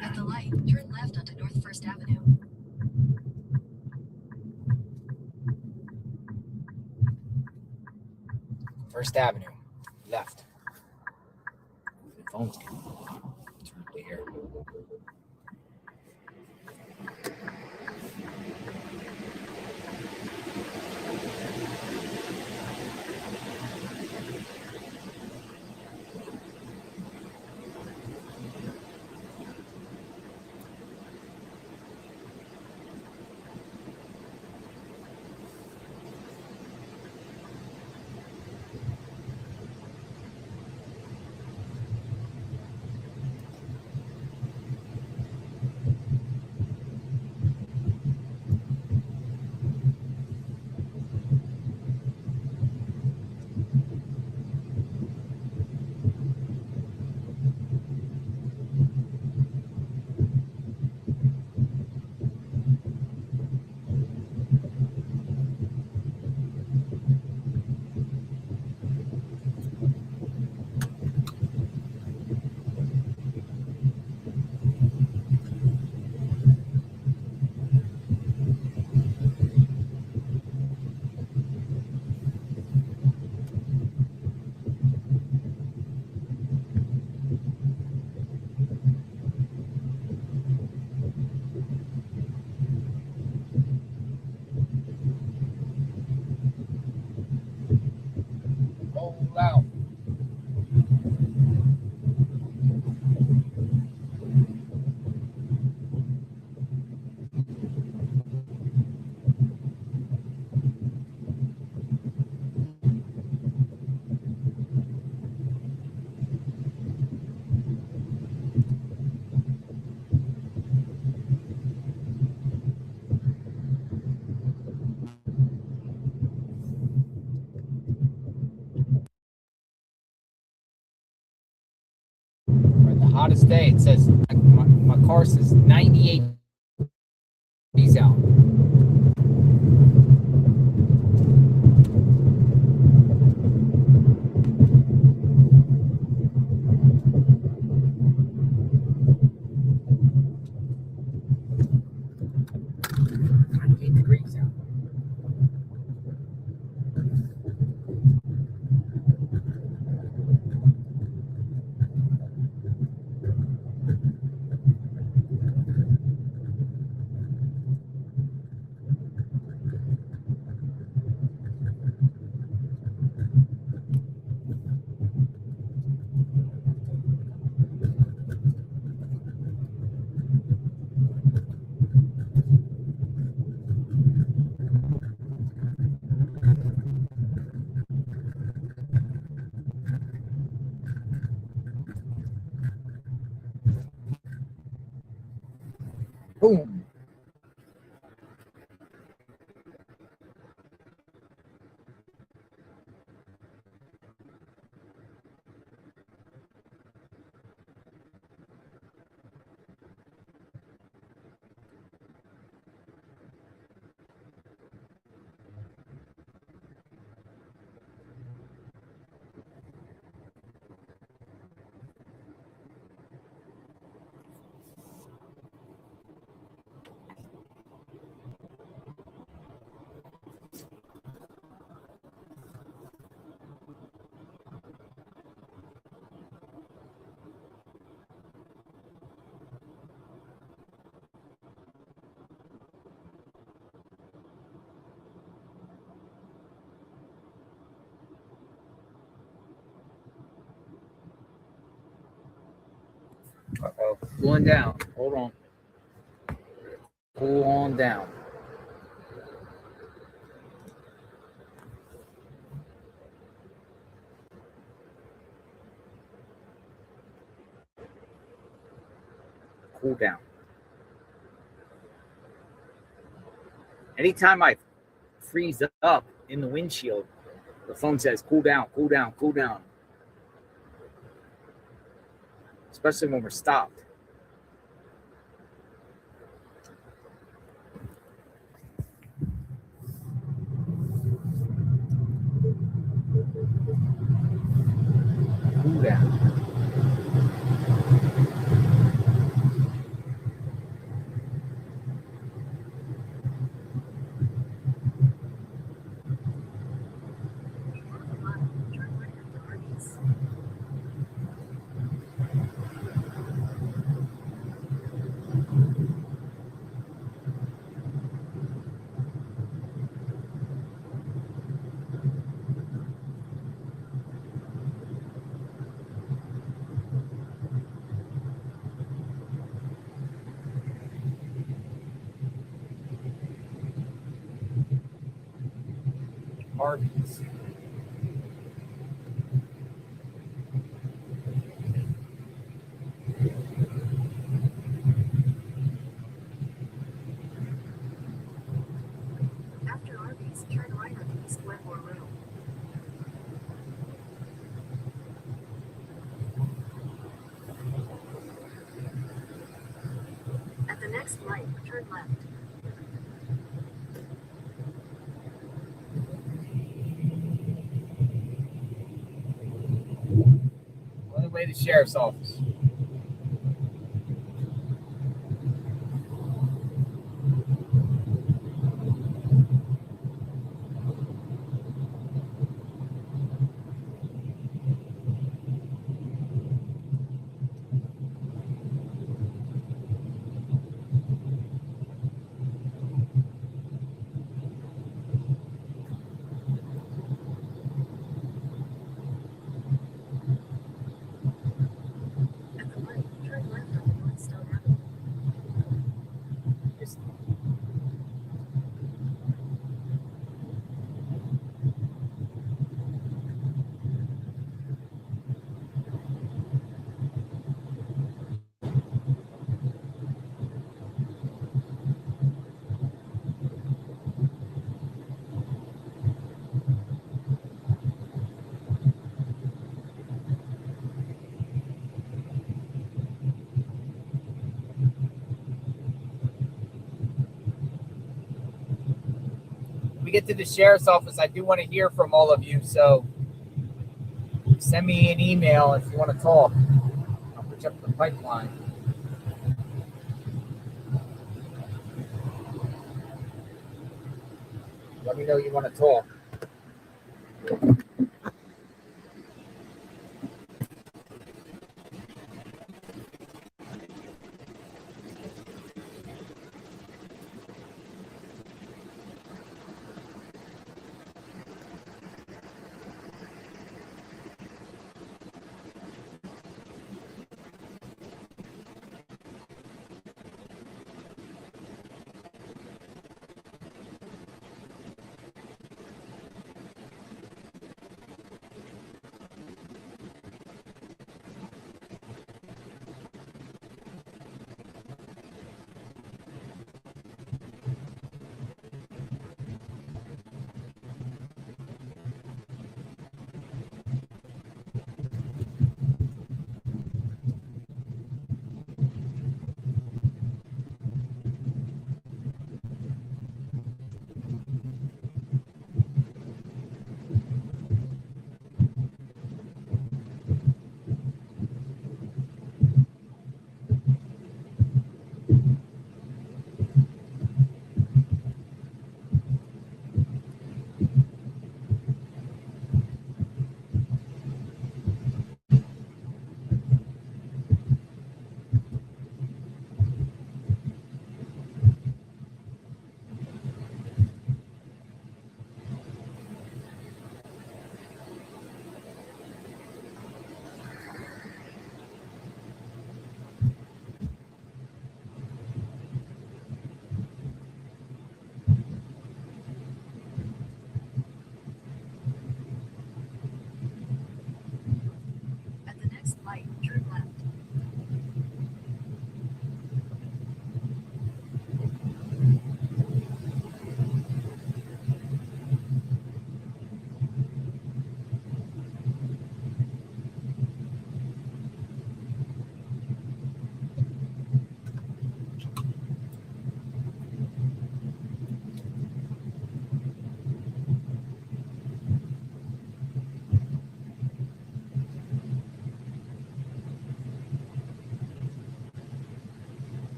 At the light, turn left onto North First Avenue. First Avenue, left. The phone's getting terribly here. Roll out. For the hottest day, it says my car says 98 degrees out. Uh-oh. Cooling down. Hold on. Cool on down. Cool down. Anytime I freeze up in the windshield, the phone says cool down, cool down, cool down. Especially when we're stopped. Cool down. Arby's. After Arby's, turn right on East Wetmore Road. At the next light, turn left. On the way to the sheriff's office. At the light, turn left on North Stone Avenue. When we get to the sheriff's office, I do want to hear from all of you. So send me an email if you want to talk. I'll put you up the pipeline. Let me know you want to talk.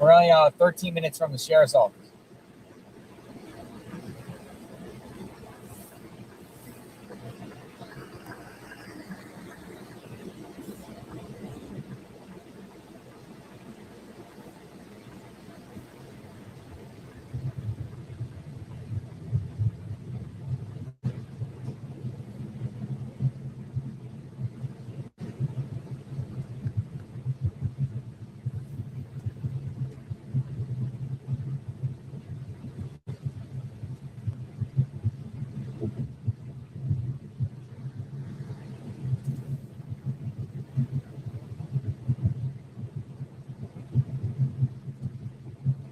We're only 13 minutes from the sheriff's office.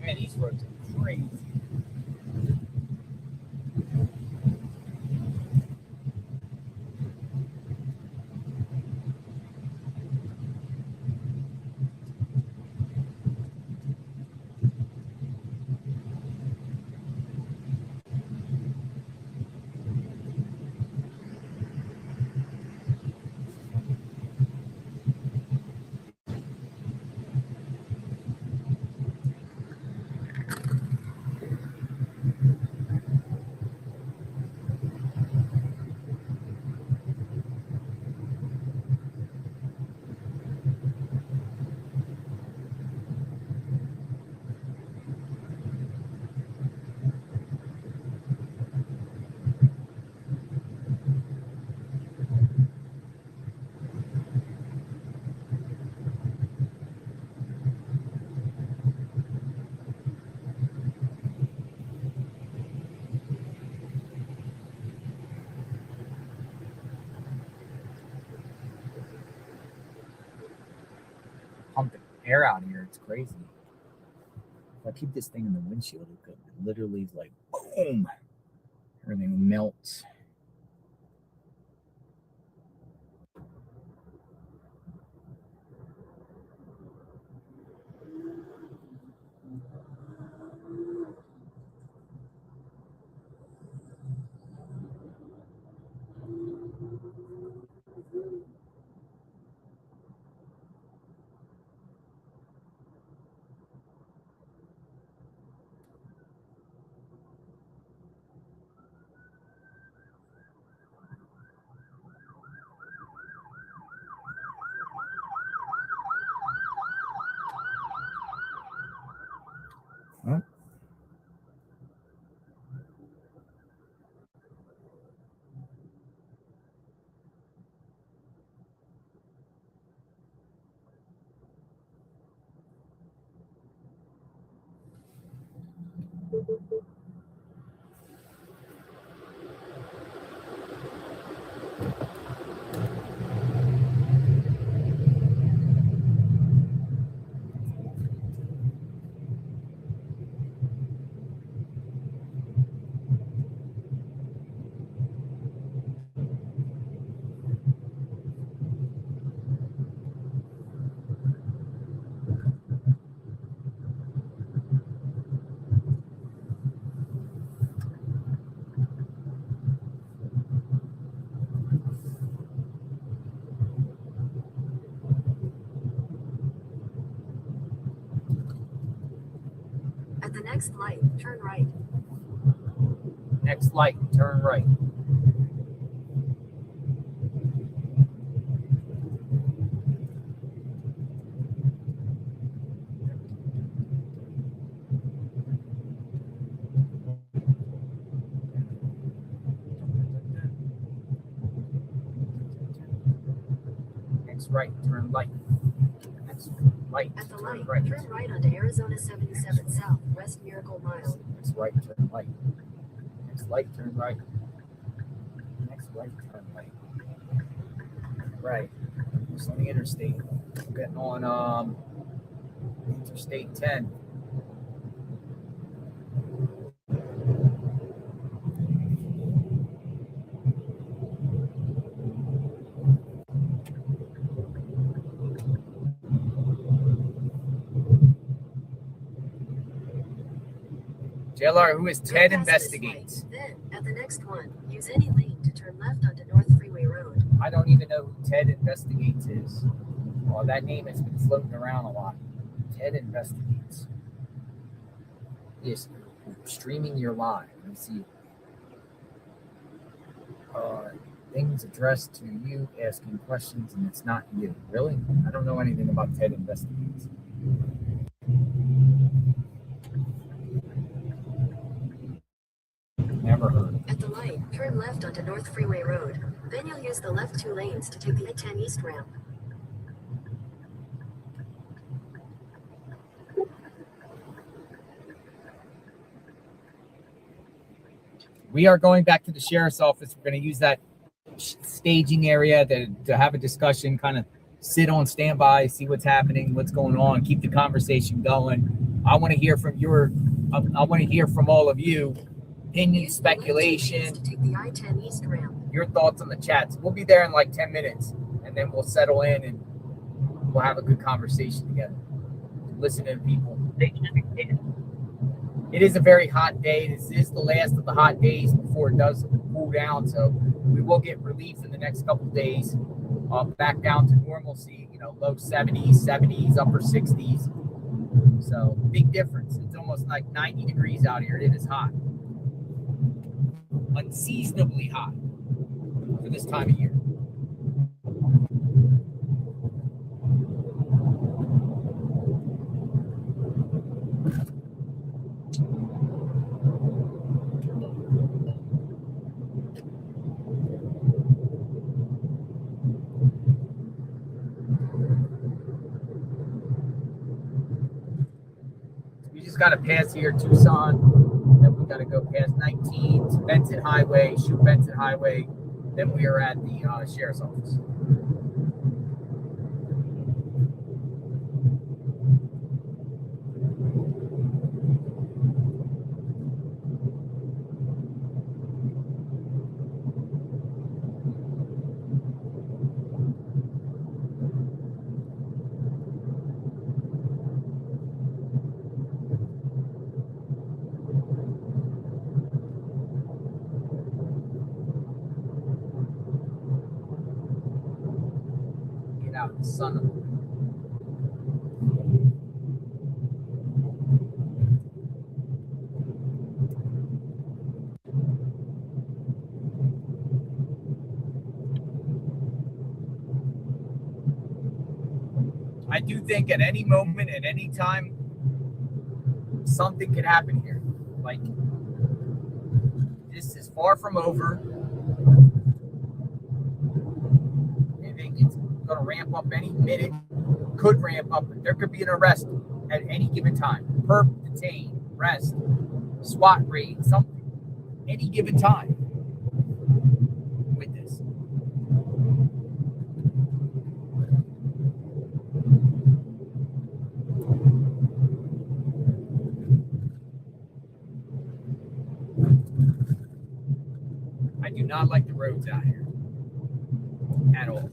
Man, these roads are crazy. Pumping air out here. It's crazy. If I keep this thing in the windshield, it could literally like boom, everything melts. Huh? At the next light, turn right. Next light, turn right. Next right, turn light. Next light, At the turn light, right. turn right onto Arizona 77 South, West Miracle Mile. Next right, turn right. Next light, turn right. Next right, turn right. Right. Just on the interstate. I'm getting on Interstate 10. JLR, who is Ted Investigates? Then, at the next one, use any lane to turn left onto North Freeway Road. I don't even know who Ted Investigates is. Well, that name has been floating around a lot. Ted Investigates. Yes, streaming your live. Let's see. Things addressed to you, asking questions, and it's not you. Really? I don't know anything about TED Investigates. Never heard. At the light, turn left onto North Freeway Road. Then you'll use the left 2 lanes to take the I-10 East ramp. We are going back to the sheriff's office. We're going to use that staging area to have a discussion, kind of sit on standby, see what's happening, what's going on, keep the conversation going. I want to hear from I want to hear from all of you. Opinion, speculation, to take the I-10 East ramp. Your thoughts on the chats. We'll be there in like 10 minutes, and then we'll settle in and we'll have a good conversation together. Listen to people. It is a very hot day. This is the last of the hot days before it does cool down. So we will get relief in the next couple of days, back down to normalcy, low 70s, upper 60s. So big difference. It's almost like 90 degrees out here. It is hot. Unseasonably hot for this time of year. We just got to pass here, Tucson. Then we got to go past 19 to Benson Highway, shoot Benson Highway. Then we are at the sheriff's office. Out in the sun. I do think at any moment, at any time, something could happen here. Like, this is far from over. I think it's going to ramp up any minute. Could ramp up. There could be an arrest at any given time. Perp, detain, arrest, SWAT raid, something. Any given time with this. I do not like the roads out here at all.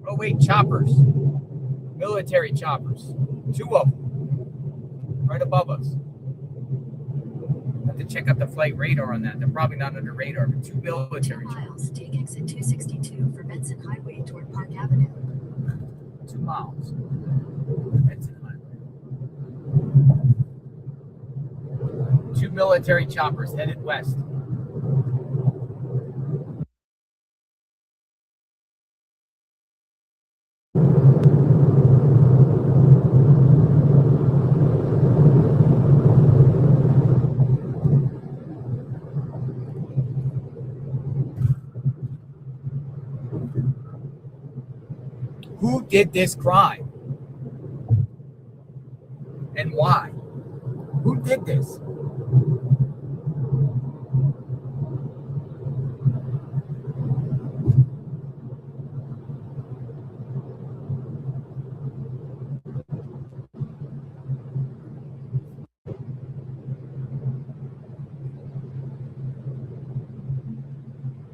Oh, wait, choppers. Military choppers. 2 of them. Right above us. Have to check out the flight radar on that. They're probably not under radar, but 2 military 2 miles, take exit 262 for Benson Highway toward Park Avenue. 2 miles. Benson Highway. 2 military choppers headed west. Who did this crime? And why? Who did this?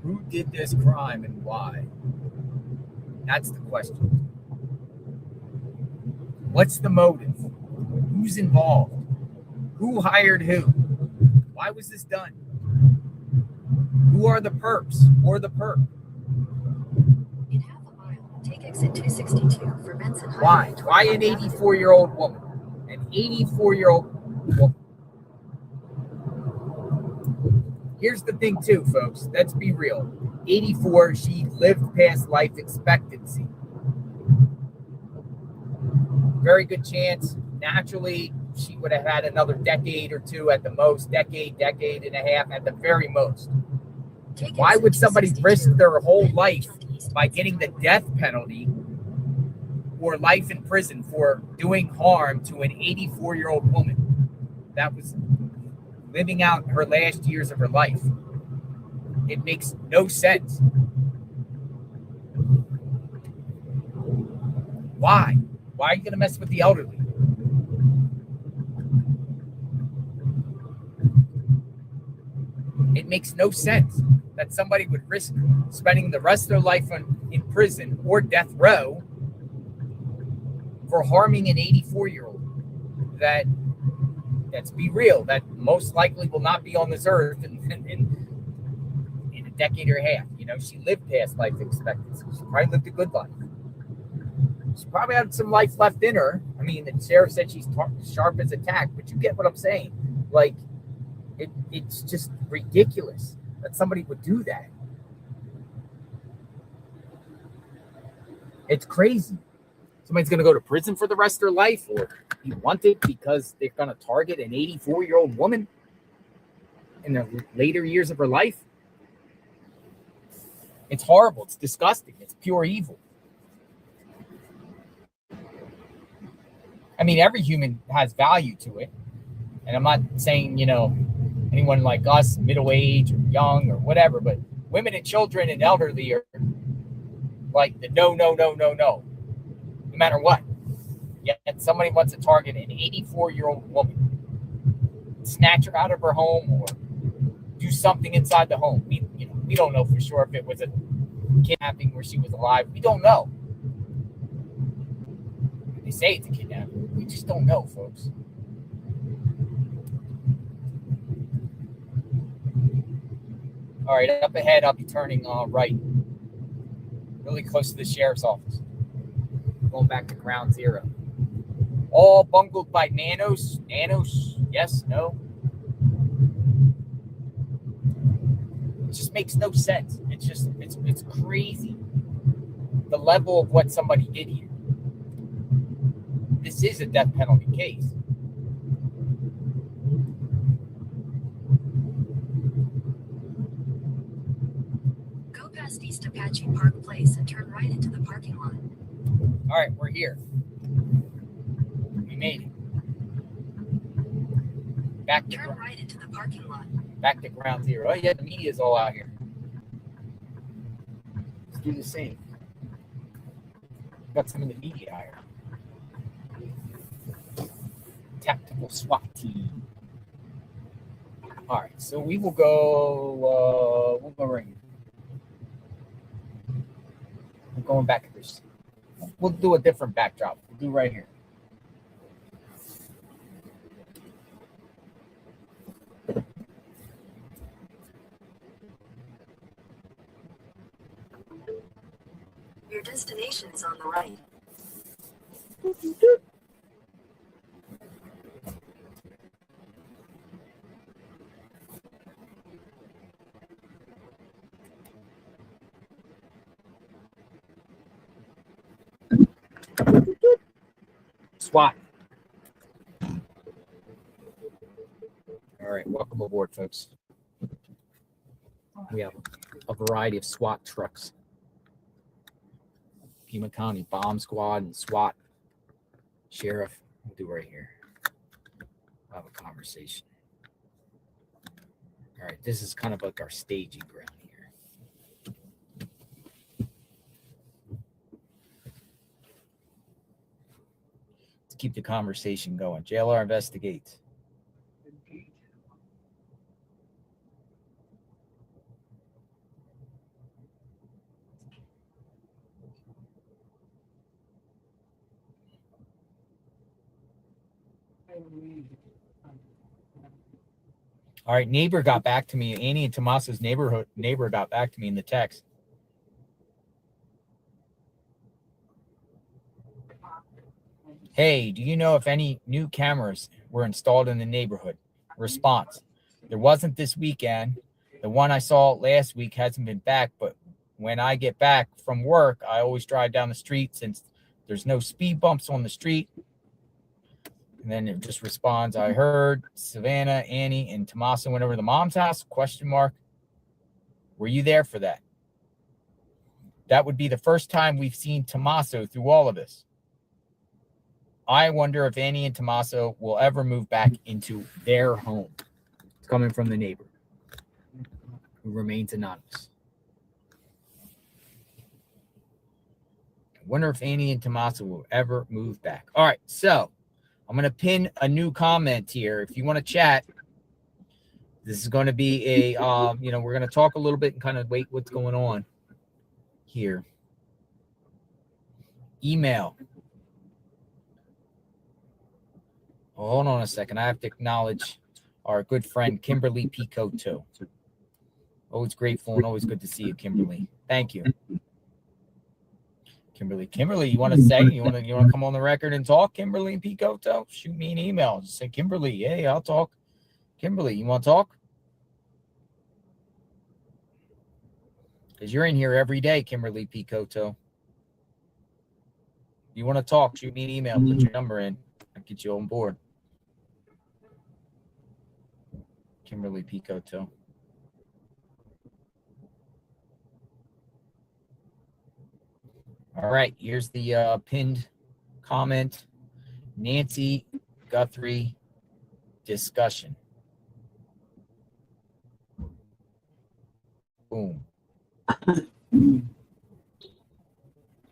Who did this crime and why? That's the question. What's the motive? Who's involved? Who hired who? Why was this done? Who are the perps or the perp? In half a mile, take exit 262 for Benson Why? Highway. Why an 84-year-old woman? An 84-year-old woman. Here's the thing too, folks. Let's be real. 84, she lived past life expectancy. Very good chance. Naturally, she would have had another decade or two at the most, decade and a half at the very most. Why would somebody risk their whole life by getting the death penalty or life in prison for doing harm to an 84-year-old woman that was living out her last years of her life? It makes no sense. Why? Why are you going to mess with the elderly? It makes no sense that somebody would risk spending the rest of their life in prison or death row for harming an 84-year-old that, let's be real, that most likely will not be on this earth in a decade or a half. You know, she lived past life expectancy. She probably lived a good life. She probably had some life left in her. I mean, the sheriff said she's sharp as a tack, but you get what I'm saying. Like, it's just ridiculous that somebody would do that. It's crazy. Somebody's going to go to prison for the rest of their life, or be wanted because they're going to target an 84-year-old woman in the later years of her life. It's horrible. It's disgusting. It's pure evil. I mean, every human has value to it. And I'm not saying, you know, anyone like us, middle age or young or whatever, but women and children and elderly are like the no matter what. Yet somebody wants to target an 84-year-old woman, snatch her out of her home or do something inside the home. We don't know for sure if it was a kidnapping where she was alive. We don't know. They say it's a kidnapping. We just don't know, folks. All right, up ahead, I'll be turning right, really close to the sheriff's office. Going back to ground zero. All bungled by nanos. Nanos, yes, no. It just makes no sense. It's crazy. The level of what somebody did here. This is a death penalty case. Go past East Apache Park Place and turn right into the parking lot. All right, we're here. We made it. Turn right into the parking lot. Back to ground zero. Oh yeah, the media's all out here. Let's do the same. Got some of the media here. Tactical SWAT team. All right, so we will go. We'll go right here. We're going back at this. We'll do a different backdrop. We'll do right here. Your destination is on the right. SWAT. All right, welcome aboard, folks. We have a variety of SWAT trucks. Pima County Bomb Squad and SWAT Sheriff. We'll do right here. We'll have a conversation. All right, this is kind of like our staging ground here. Let's keep the conversation going. JLR investigates. All right, neighbor got back to me. Annie and Tomaso's neighbor got back to me in the text. Hey, do you know if any new cameras were installed in the neighborhood? Response: there wasn't this weekend. The one I saw last week hasn't been back, but when I get back from work, I always drive down the street since there's no speed bumps on the street. And then it just responds, I heard Savannah, Annie, and Tommaso went over to the mom's house, ? Were you there for that? That would be the first time we've seen Tommaso through all of this. I wonder if Annie and Tommaso will ever move back into their home. It's coming from the neighbor, who remains anonymous. I wonder if Annie and Tommaso will ever move back. All right, so I'm going to pin a new comment here. If you want to chat, this is going to be a, we're going to talk a little bit and kind of wait what's going on here. Email. Oh, hold on a second. I have to acknowledge our good friend, Kimberly Picoto. Always grateful and always good to see you, Kimberly. Thank you. Kimberly, you want to say, you want to come on the record and talk, Kimberly and Picoto? Shoot me an email. Just say, Kimberly, hey, I'll talk. Kimberly, you want to talk? Because you're in here every day, Kimberly Picoto. You want to talk, shoot me an email, put your number in. I'll get you on board. Kimberly Picoto. All right, here's the pinned comment. Nancy Guthrie discussion. Boom. All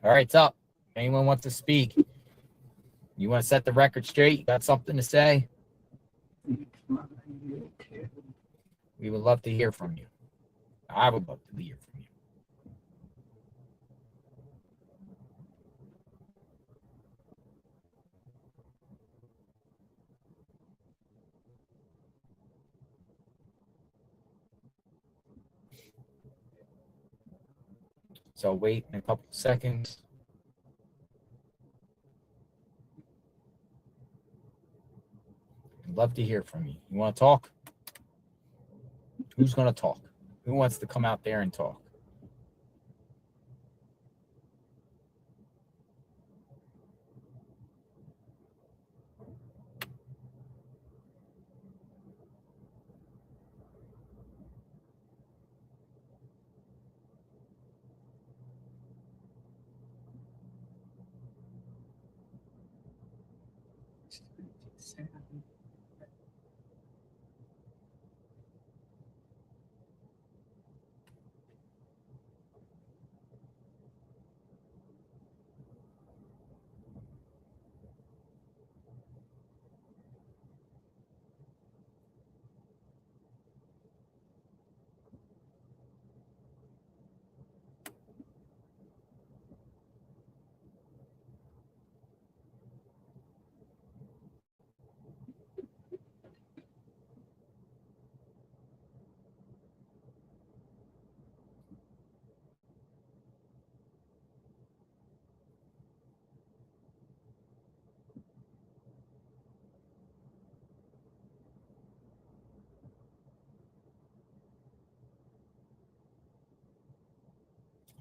right, it's up. If anyone wants to speak, you want to set the record straight? You got something to say? We would love to hear from you. I would love to hear from you. So wait in a couple seconds. I'd love to hear from you. You want to talk? Who's going to talk? Who wants to come out there and talk?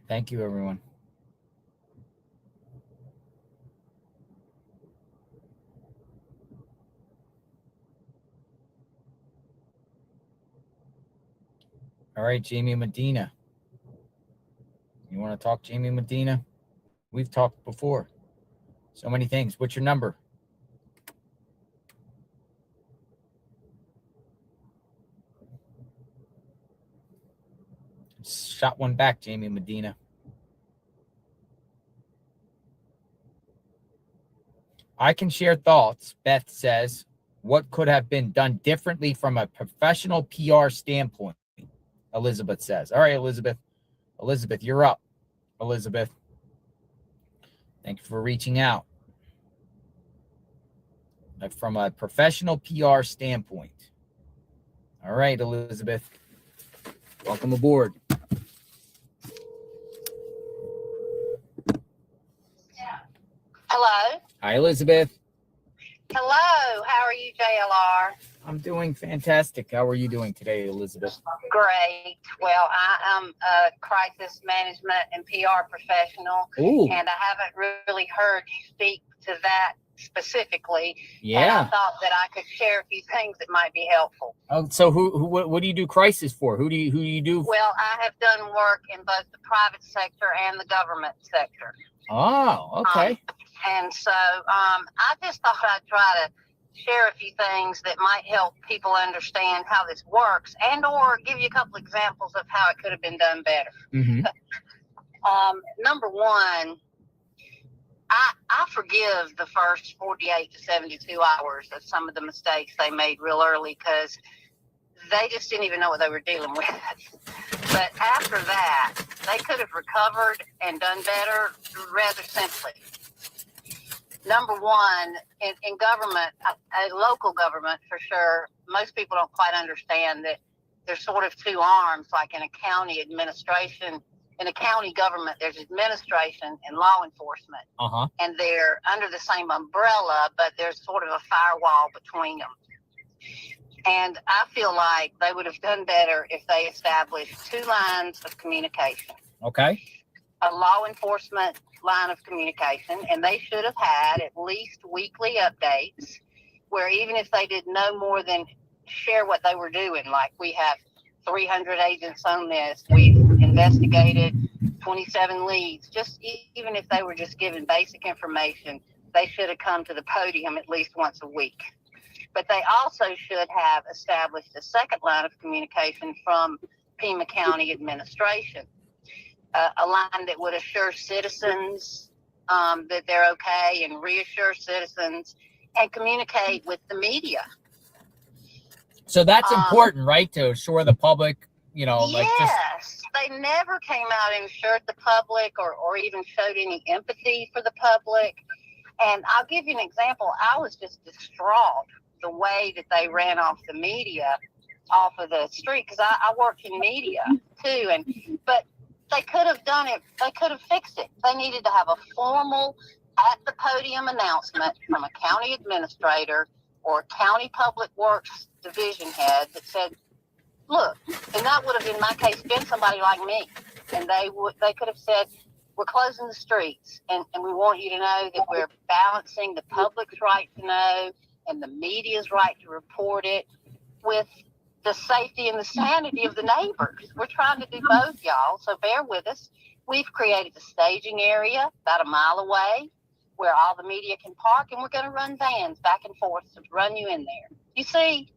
Thank you, everyone. All right, Jamie Medina. You want to talk, Jamie Medina? We've talked before. So many things. What's your number? Shot one back, Jamie Medina. I can share thoughts, Beth says. What could have been done differently from a professional PR standpoint? Elizabeth says. All right, Elizabeth. Elizabeth, you're up. Elizabeth. Thank you for reaching out. From a professional PR standpoint. All right, Elizabeth. Welcome aboard. Hello. Hi, Elizabeth. Hello. How are you, JLR? I'm doing fantastic. How are you doing today, Elizabeth? Great. Well, I am a crisis management and PR professional, Ooh. and I haven't really heard you speak to that specifically. Yeah. And I thought that I could share a few things that might be helpful. Oh, so what do you do crisis for? Who do you do? Well, I have done work in both the private sector and the government sector. Oh, okay. And so I just thought I'd try to share a few things that might help people understand how this works, and or give you a couple examples of how it could have been done better. Mm-hmm. Number one, I forgive the first 48 to 72 hours of some of the mistakes they made real early, because they just didn't even know what they were dealing with. But after that, they could have recovered and done better rather simply. Number one, in government, a local government for sure, most people don't quite understand that there's sort of two arms, like in a county administration. In a county government, there's administration and law enforcement. Uh-huh. And they're under the same umbrella, but there's sort of a firewall between them. And I feel like they would have done better if they established two lines of communication. Okay. A law enforcement line of communication, and they should have had at least weekly updates where even if they did no more than share what they were doing, like we have 300 agents on this, we've investigated 27 leads, just even if they were just given basic information, they should have come to the podium at least once a week. But they also should have established a second line of communication from Pima County administration. A line that would assure citizens that they're okay, and reassure citizens and communicate with the media. So that's important, right? To assure the public, like yes, they never came out and assured the public or even showed any empathy for the public. And I'll give you an example. I was just distraught the way that they ran off the media off of the street, because I work in media too, but they could have done it. They could have fixed it. They needed to have a formal at the podium announcement from a county administrator or county public works division head that said, look, and that would have in my case been somebody like me. And they could have said, we're closing the streets, and we want you to know that we're balancing the public's right to know and the media's right to report it with the safety and the sanity of the neighbors. We're trying to do both, y'all, so bear with us. We've created a staging area about a mile away where all the media can park, and we're going to run vans back and forth to run you in there. You see,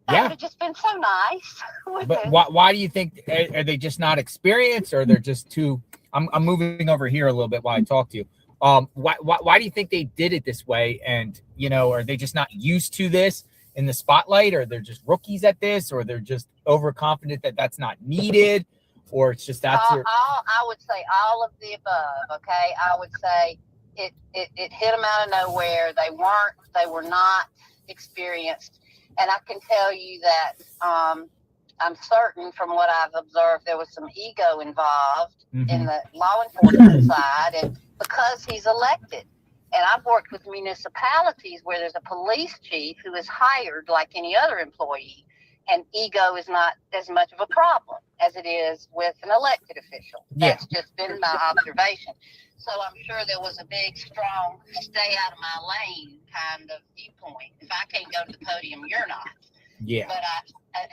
that would have just been so nice. But why do you think, are they just not experienced, or they're just too, I'm moving over here a little bit while I talk to you. Why do you think they did it this way? And, are they just not used to this in the spotlight, or they're just rookies at this, or they're just overconfident that that's not needed, or it's just that's I would say all of the above. Okay, I would say it hit them out of nowhere. They were not experienced, and I can tell you that I'm certain from what I've observed there was some ego involved in the law enforcement side, and because he's elected. And I've worked with municipalities where there's a police chief who is hired like any other employee, and ego is not as much of a problem as it is with an elected official. That's just been my observation. So I'm sure there was a big, strong, stay out of my lane kind of viewpoint. If I can't go to the podium, you're not. Yeah. But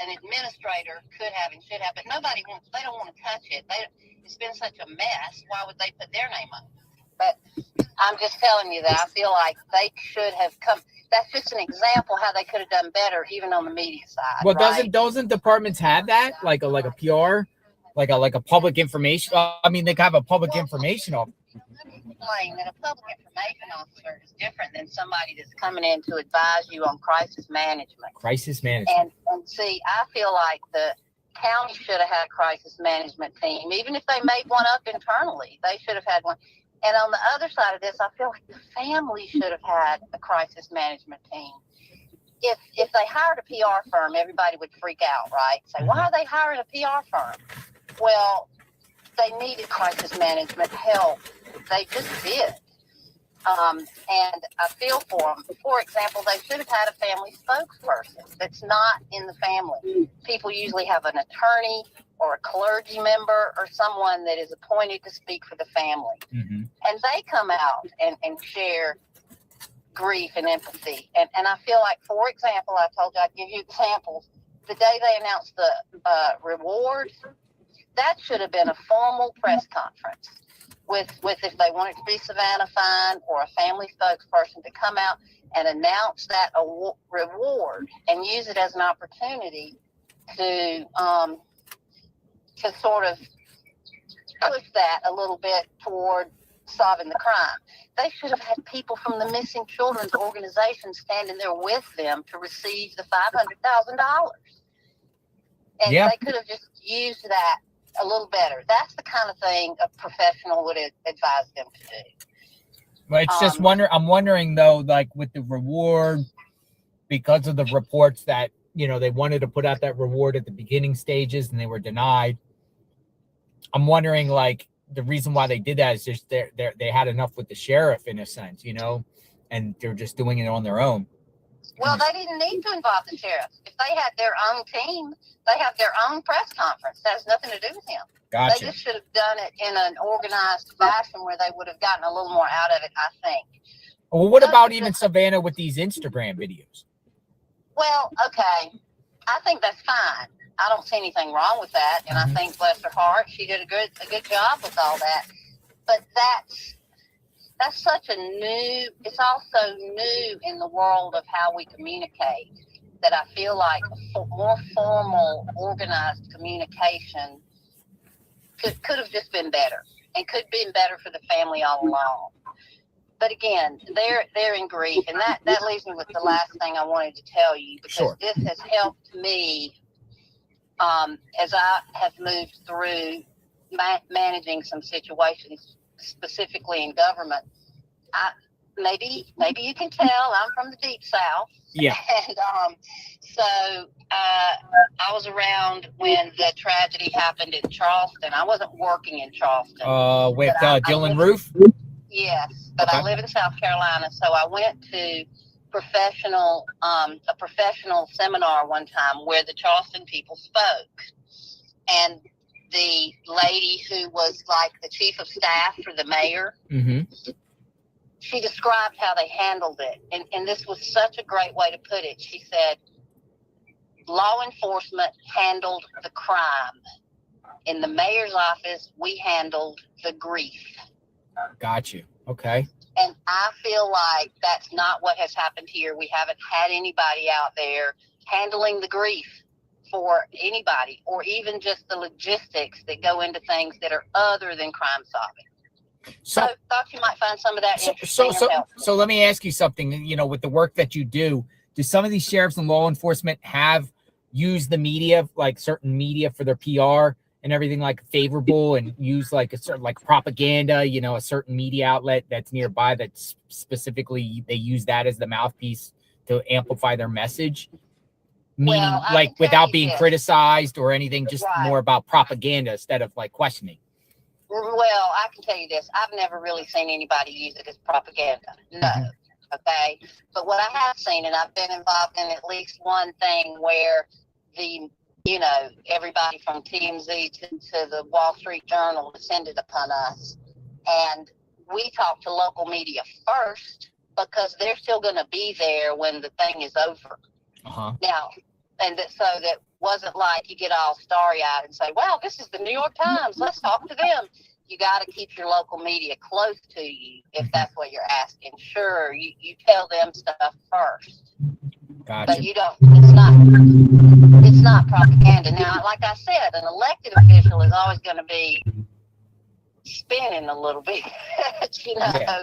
an administrator could have and should have, but they don't want to touch it. It's been such a mess. Why would they put their name on it? But I'm just telling you that I feel like they should have come. That's just an example how they could have done better, even on the media side. Well, right? doesn't departments have that, like a PR, like a public information? I mean, they have a public information officer. Explain that a public information officer is different than somebody that's coming in to advise you on crisis management. Crisis management. And see, I feel like the county should have had a crisis management team. Even if they made one up internally, they should have had one. And on the other side of this, I feel like the family should have had a crisis management team. If they hired a PR firm, everybody would freak out, right? Say, why are they hiring a PR firm? Well, they needed crisis management help. They just did. And I feel for them. For example, they should have had a family spokesperson that's not in the family. People usually have an attorney or a clergy member or someone that is appointed to speak for the family. Mm-hmm. And they come out and share grief and empathy. And I feel like, for example, I told you I'd give you examples. The day they announced the rewards, that should have been a formal press conference with if they wanted to be Savannah Fine or a family spokesperson to come out and announce that reward and use it as an opportunity to sort of push that a little bit toward solving the crime. They should have had people from the Missing Children's organization standing there with them to receive the $500,000. And Yeah. they could have just used that a little better. That's the kind of thing a professional would advise them to do. Well, it's just I'm wondering though, like with the reward, because of the reports that, they wanted to put out that reward at the beginning stages and they were denied. I'm wondering, like, the reason why they did that is just they had enough with the sheriff in a sense, and they're just doing it on their own. Well, they didn't need to involve the sheriff. If they had their own team, they have their own press conference. That has nothing to do with him. Gotcha. They just should have done it in an organized fashion where they would have gotten a little more out of it, I think. Well, what about even Savannah with these Instagram videos? Well, okay. I think that's fine. I don't see anything wrong with that. And I think, bless her heart, she did a good job with all that. But that's such it's also new in the world of how we communicate, that I feel like more formal, organized communication could have just been better and could have been better for the family all along. But again, they're in grief, and that leaves me with the last thing I wanted to tell you, because this has helped me as I have moved through managing some situations, specifically in government. Maybe you can tell I'm from the Deep South. Yeah. And so I was around when the tragedy happened in Charleston. I wasn't working in Charleston. With Dylan Roof? Yes, but I live in South Carolina, so I went to a professional seminar one time where the Charleston people spoke, and the lady who was like the chief of staff for the mayor, she described how they handled it, and this was such a great way to put it. She said, law enforcement handled the crime. In the mayor's office, we handled the grief. Got you. Okay. And I feel like that's not what has happened here. We haven't had anybody out there handling the grief for anybody, or even just the logistics that go into things that are other than crime solving. So thought you might find some of that interesting. So let me ask you something, with the work that you do some of these sheriffs and law enforcement have used the media, like certain media, for their PR and everything, like favorable, and use like a certain, like propaganda, a certain media outlet that's nearby that's specifically, they use that as the mouthpiece to amplify their message? Meaning, like, without being criticized or anything, just more about propaganda instead of like questioning. Well, I can tell you this. I've never really seen anybody use it as propaganda. No. Okay. But what I have seen, and I've been involved in at least one thing where everybody from TMZ to the Wall Street Journal descended upon us. And we talked to local media first, because they're still going to be there when the thing is over. Now, so that wasn't like you get all starry-eyed and say, wow, this is the New York Times, let's talk to them. you got to keep your local media close to you if that's what you're asking. Sure, you tell them stuff first. Gotcha. But you don't, it's not propaganda. Now, like I said, an elected official is always going to be spinning a little bit, you know, Yeah.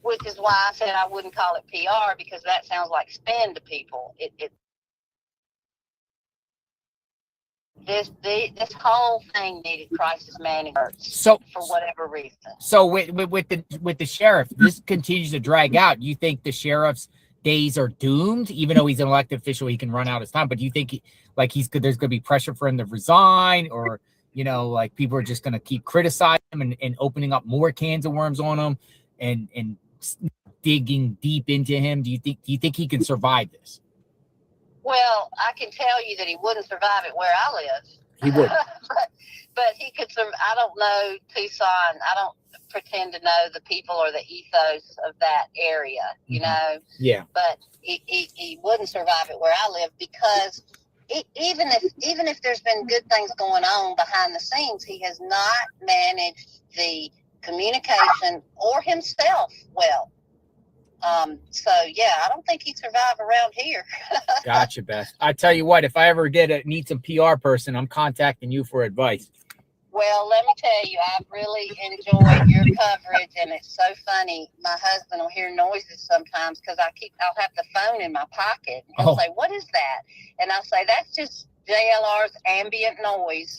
which is why I said I wouldn't call it PR, because that sounds like spin to people. This whole thing needed crisis management So for whatever reason. So with the sheriff, this continues to drag out. Do you think the sheriff's days are doomed, even though he's an elected official, he can run out his time? But do you think there's going to be pressure for him to resign, or like people are just going to keep criticizing him and opening up more cans of worms on him and digging deep into him? Do you think he can survive this? Well, I can tell you that he wouldn't survive it where I live. He would. but he could survive. I don't know Tucson. I don't pretend to know the people or the ethos of that area, you know. Yeah. But he wouldn't survive it where I live, because even if there's been good things going on behind the scenes, he has not managed the communication or himself well. So yeah, I don't think he'd survive around here. Gotcha, Beth. I tell you what, if I ever need some PR person, I'm contacting you for advice. Well, let me tell you, I've really enjoyed your coverage, and it's so funny. My husband will hear noises sometimes because I'll have the phone in my pocket. And he'll say, "What is that?" And I'll say, "That's just JLR's ambient noise."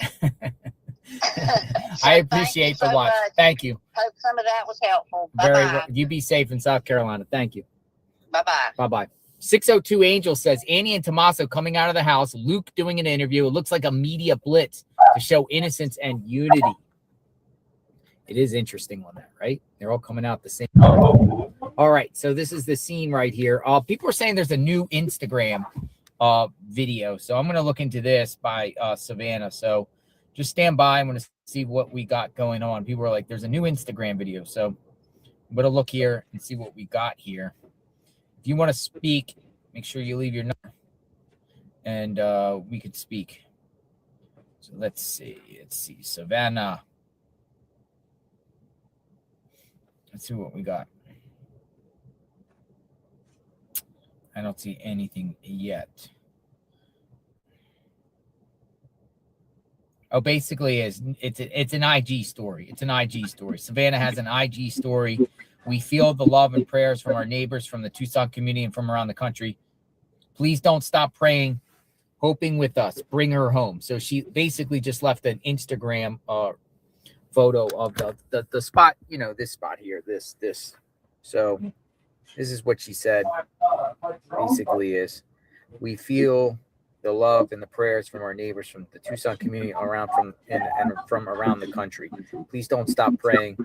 I appreciate the watch. Thank you. Hope some of that was helpful. Very Bye-bye. well. You be safe in South Carolina. Thank you. Bye-bye. Bye-bye. 602 Angel says, Annie and Tommaso coming out of the house, Luke doing an interview. It looks like a media blitz to show innocence and unity. It is interesting on that, right? They're all coming out the same time. All right, so this is the scene right here. People are saying there's a new Instagram video, so I'm going to look into this by Savannah. So just stand by. I'm going to see what we got going on. People are like, there's a new Instagram video, so I'm going to look here and see what we got here. If you want to speak, make sure you leave your number, and we could speak. So let's see. Savannah. Let's see what we got. I don't see anything yet. Oh, basically, it's an IG story. It's an IG story. Savannah has an IG story. We feel the love and prayers from our neighbors from the Tucson community and from around the country. Please don't stop praying, hoping with us. Bring her home. So she basically just left an Instagram photo of the spot, this spot here, this. So this is what she said. Basically is, we feel the love and the prayers from our neighbors from the Tucson community and from around the country. Please don't stop praying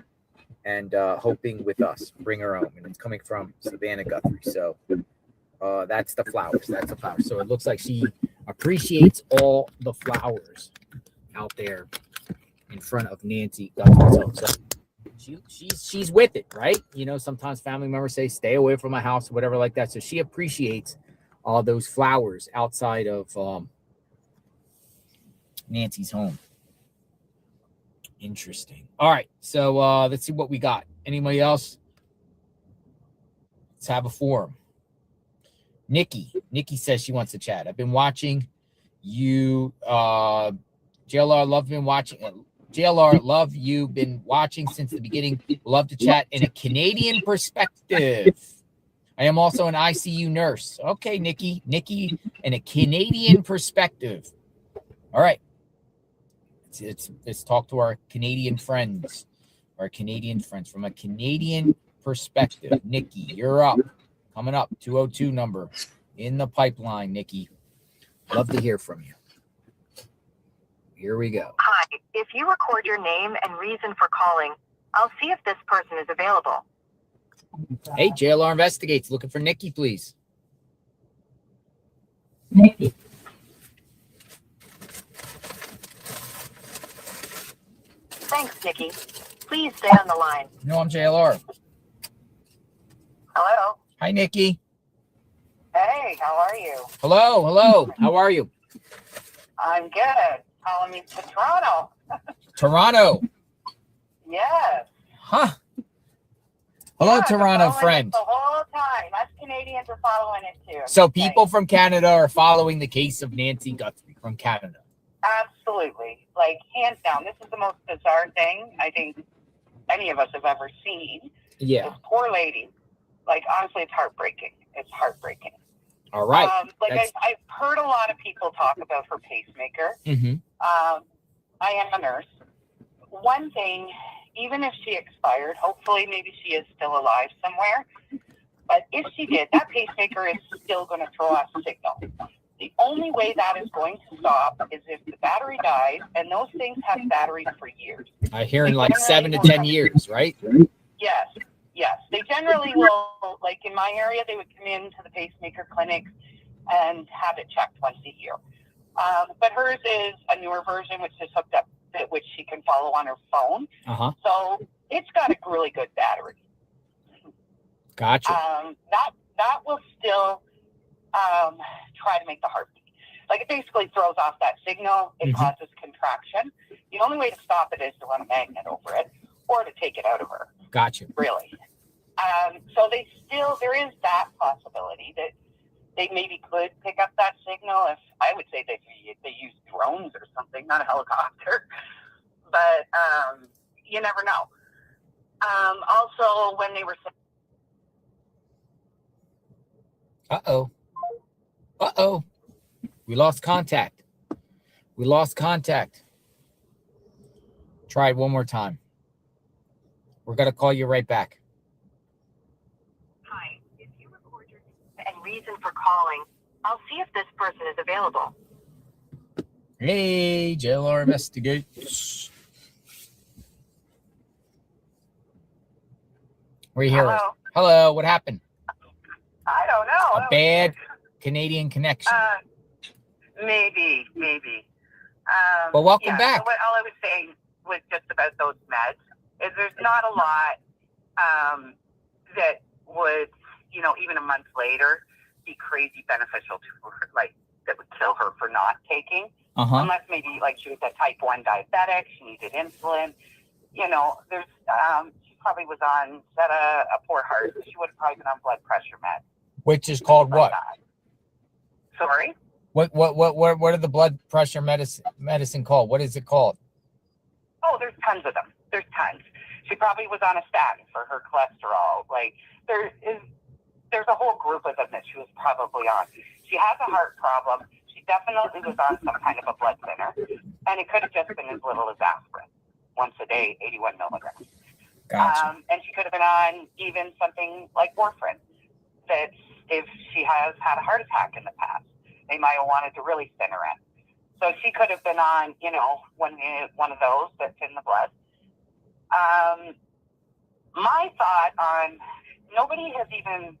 and hoping with us. Bring her home. And it's coming from Savannah Guthrie. So that's the flowers. That's the flowers. So it looks like she appreciates all the flowers out there in front of Nancy Guthrie's home. So she's with it, right? Sometimes family members say, stay away from my house, or whatever like that. So she appreciates all those flowers outside of Nancy's home. Interesting. All right, so let's see what we got. Anybody else? Let's have a forum. Nikki says she wants to chat. I've been watching you. JLR, love you. Been watching since the beginning. Love to chat in a Canadian perspective. I am also an ICU nurse. Okay, Nikki, in a Canadian perspective. All right. Let's talk to our Canadian friends. From a Canadian perspective. Nikki, you're up. Coming up, 202 number in the pipeline, Nikki. Love to hear from you. Here we go. Hi, if you record your name and reason for calling, I'll see if this person is available. Hey, JLR Investigates. Looking for Nikki, please. Nikki. Thanks, Nikki. Please stay on the line. No, I'm JLR. Hello. Hi, Nikki. Hey, how are you? Hello. How are you? I'm good. Calling me to Toronto. Toronto. Yes. Huh. Hello, Yeah, Toronto they're following friend. it the whole time. Us Canadians are following it too. So people from Canada are following the case of Nancy Guthrie from Canada. Absolutely. Like, hands down, this is the most bizarre thing I think any of us have ever seen. Yeah. This poor lady. Like, honestly, it's heartbreaking. It's heartbreaking. All right. I've heard a lot of people talk about her pacemaker. Mm-hmm. I am a nurse. One thing, even if she expired, hopefully maybe she is still alive somewhere. But if she did, that pacemaker is still going to throw off a signal. The only way that is going to stop is if the battery dies, and those things have batteries for years. I hear in like 7 to 10 years, right? Yes, yes. They generally will, like in my area, they would come into the pacemaker clinic and have it checked once a year. But hers is a newer version, which is hooked up, which she can follow on her phone. Uh-huh. So it's got a really good battery. Gotcha. That will still try to make the heart beat. Like, it basically throws off that signal. It causes contraction. The only way to stop it is to run a magnet over it or to take it out of her. Gotcha. Really. So there is that possibility that they maybe could pick up that signal if, I would say, if they use drones or something, not a helicopter. But you never know. Also, when they were... Uh-oh. We lost contact. Try it one more time. We're going to call you right back. Hi. If you record your name and reason for calling, I'll see if this person is available. Hey, JLR Investigate. We're here. Hello. What happened? I don't know. A bad Canadian connection. Maybe. Well, welcome back. So all I was saying was just about those meds is there's not a lot that would, even a month later, be crazy beneficial to her, like that would kill her for not taking. Unless maybe like she was a type 1 diabetic, she needed insulin. There's she probably was on a poor heart. She would have probably been on blood pressure meds. Which is called what? Sorry? What are the blood pressure medicine called? What is it called? Oh, there's tons of them. There's tons. She probably was on a statin for her cholesterol. Like, there's a whole group of them that she was probably on. She has a heart problem. She definitely was on some kind of a blood thinner. And it could have just been as little as aspirin. Once a day, 81 milligrams. Gotcha. And she could have been on even something like warfarin. That if she has had a heart attack in the past, they might have wanted to really thin her in. So she could have been on, one of those that's in the blood. My thought on, nobody has even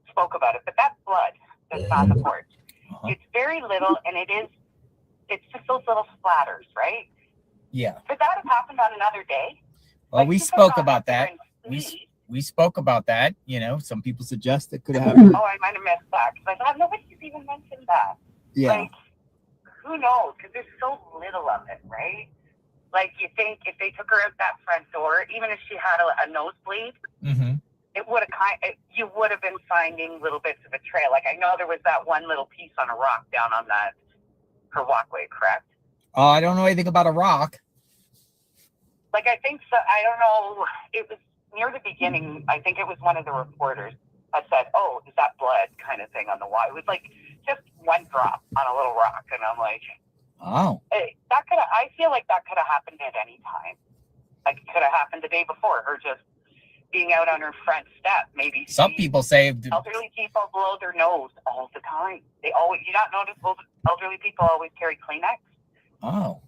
spoke about it, but that blood that's on the porch, it's very little, and it's just those little splatters, right? Yeah. Could that have happened on another day? Well, we spoke about that. We spoke about that. Some people suggest it could have happened. Oh, I might have missed that because I thought nobody's even mentioned that. Yeah. Like, who knows? Because there's so little of it, right? Like, you think if they took her out that front door, even if she had a nosebleed, it would have you would have been finding little bits of a trail. Like, I know there was that one little piece on a rock down on her walkway, correct? Oh, I don't know anything about a rock. Like, I think so. I don't know. It was near the beginning. I think it was one of the reporters that said, "Oh, is that blood?" kind of thing on the wall. It was like just one drop on a little rock, and I'm like, "Oh, hey, that could." I feel like that could have happened at any time. Like, it could have happened the day before. Her just being out on her front step. Maybe some people say elderly people blow their nose all the time. They always. You not notice elderly people always carry Kleenex? Oh.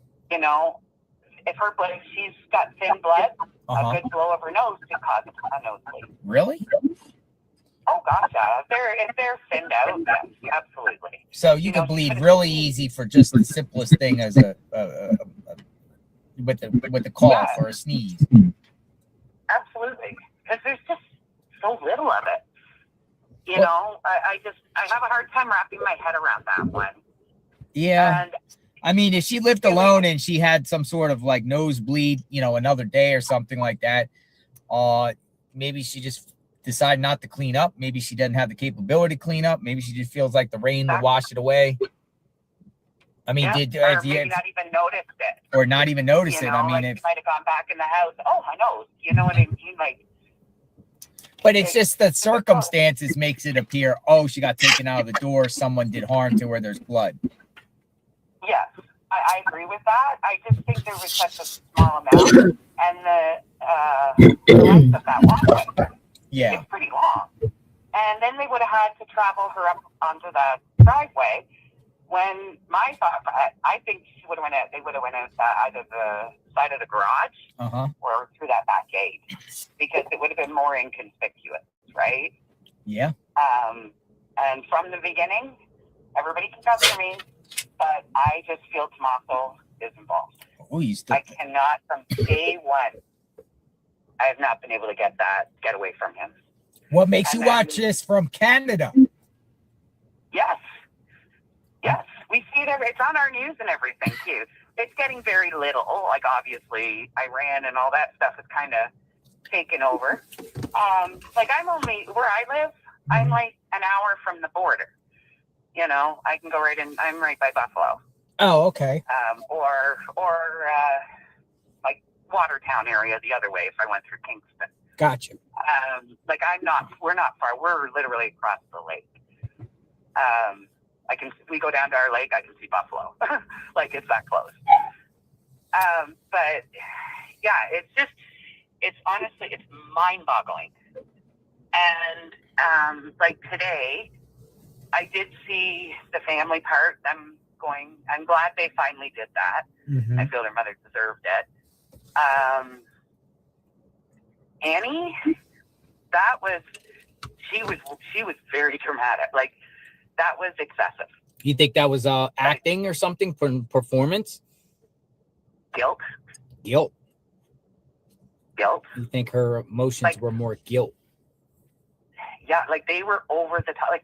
If she's got thin blood, a good blow of her nose could cause a nosebleed. Really? Oh gosh, yeah. If they're thinned out, yes, absolutely. So you can bleed really easy for just the simplest thing as with the cough or a sneeze. Absolutely, because there's just so little of it. I have a hard time wrapping my head around that one. Yeah. And I mean, if she lived alone and she had some sort of like nosebleed, you know, another day or something like that, maybe she just decided not to clean up. Maybe she doesn't have the capability to clean up. Maybe she just feels like the rain will wash it away. I mean, or maybe not even noticed it. Or not even notice You it. know, I mean, like if you might have gone back in the house. Oh, my nose. You know what I mean? Like, but it's just the circumstances makes it appear, oh, she got taken out of the door. Someone did harm to her. There's blood. yes, I agree with that. I just think there was such a small amount, and the length of that walkway is pretty long. And then they would have had to travel her up onto the driveway. When my thought, I think she would have went out. They would have went out either the side of the garage or through that back gate, because it would have been more inconspicuous, right? Yeah. And from the beginning, everybody can come for me, but I just feel Tommaso is involved. Oh, you still? I cannot, from day one, I have not been able to get away from him. What makes you watch this from Canada? Yes. Yes, we see it it's on our news and everything too. It's getting very little. Like obviously Iran and all that stuff is kind of taken over. Like I'm only where I live. I'm like an hour from the border. You know, I can go right in. I'm right by Buffalo. Oh, okay. Or like Watertown area the other way if I went through Kingston. Gotcha. Like we're not far. We're literally across the lake. We go down to our lake, I can see Buffalo. Like it's that close. But yeah, it's honestly, it's mind boggling. And like today, I did see the family part. I'm glad they finally did that. Mm-hmm. I feel their mother deserved it. Annie, she was very dramatic. Like that was excessive. You think that was acting or something for performance? Guilt. You think her emotions were more guilt? Yeah, like they were over the top. Like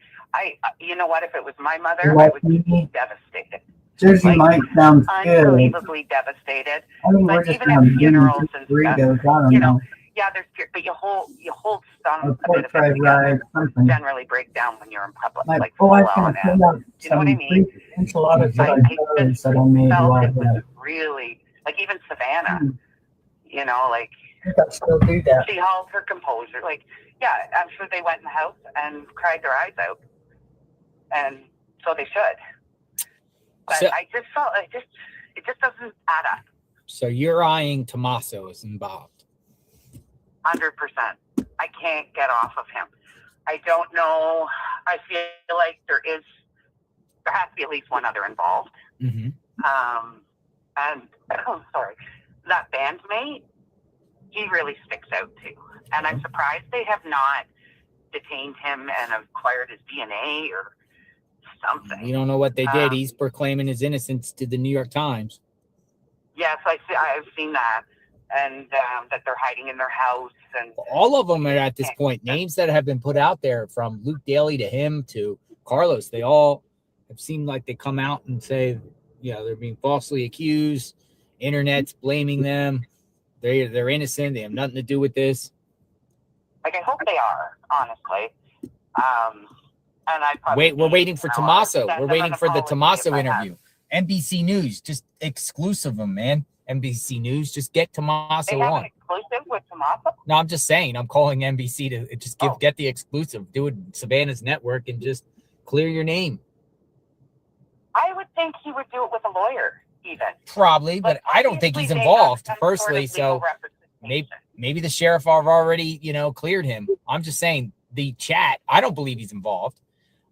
you know what? If it was my mother, I would be devastated. Jersey Mike sounds good. Unbelievably devastated. I mean, like we're just even at funerals and stuff, burritos. I don't you know. Yeah, but you hold some A pork fried rice, something. generally break down when you're in public. Like oh, I can pull out you know what I mean? Enchiladas that I made while I was really like even Savannah. You know, like I think I still do that. She held her composure. Like, yeah, I'm sure they went in the house and cried their eyes out, and so they should. But I just felt it just doesn't add up. So you're eyeing Tommaso is involved. 100%. I can't get off of him. I don't know. I feel like there has to be at least one other involved. Mm-hmm. And sorry, that bandmate, he really sticks out too. And I'm surprised they have not detained him and acquired his DNA or something. You don't know what they did. He's proclaiming his innocence to the New York Times. Yes, I've seen that. And that they're hiding in their house. And all of them are at this point. Names that have been put out there, from Luke Daly to him to Carlos, they all have seemed like they come out and say, you know, they're being falsely accused. Internet's blaming them. They're innocent. They have nothing to do with this. Like, I hope they are, honestly. And we're waiting for Tommaso. We're waiting for the Tommaso interview. NBC News, just exclusive them, man. NBC News, just get Tommaso they have on. An exclusive with Tommaso? No, I'm just saying. I'm calling NBC to just get the exclusive. Do it Savannah's network and just clear your name. I would think he would do it with a lawyer, even. Probably, but I don't think he's involved personally. So maybe the sheriff have already, cleared him. I'm just saying the chat. I don't believe he's involved.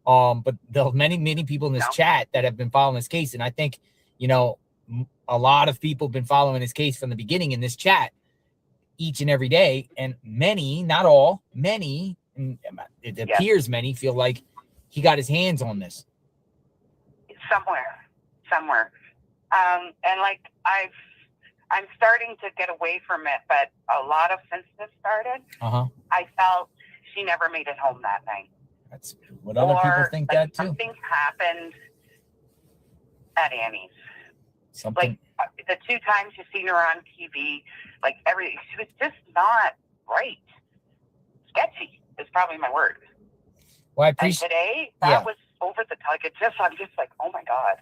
But there are many people in this chat that have been following this case, and I think a lot of people have been following this case from the beginning in this chat each and every day, and many, not all, many, it appears many feel like he got his hands on this somewhere. And like I'm starting to get away from it, but a lot of since this started, I felt she never made it home that night. That's what other people think, that too. Something happened at Annie's Something. Like the 2 times you've seen her on TV, like she was just not right. Sketchy is probably my word. Well, I And appreciate. today, that was over the top. I'm just like, oh my God.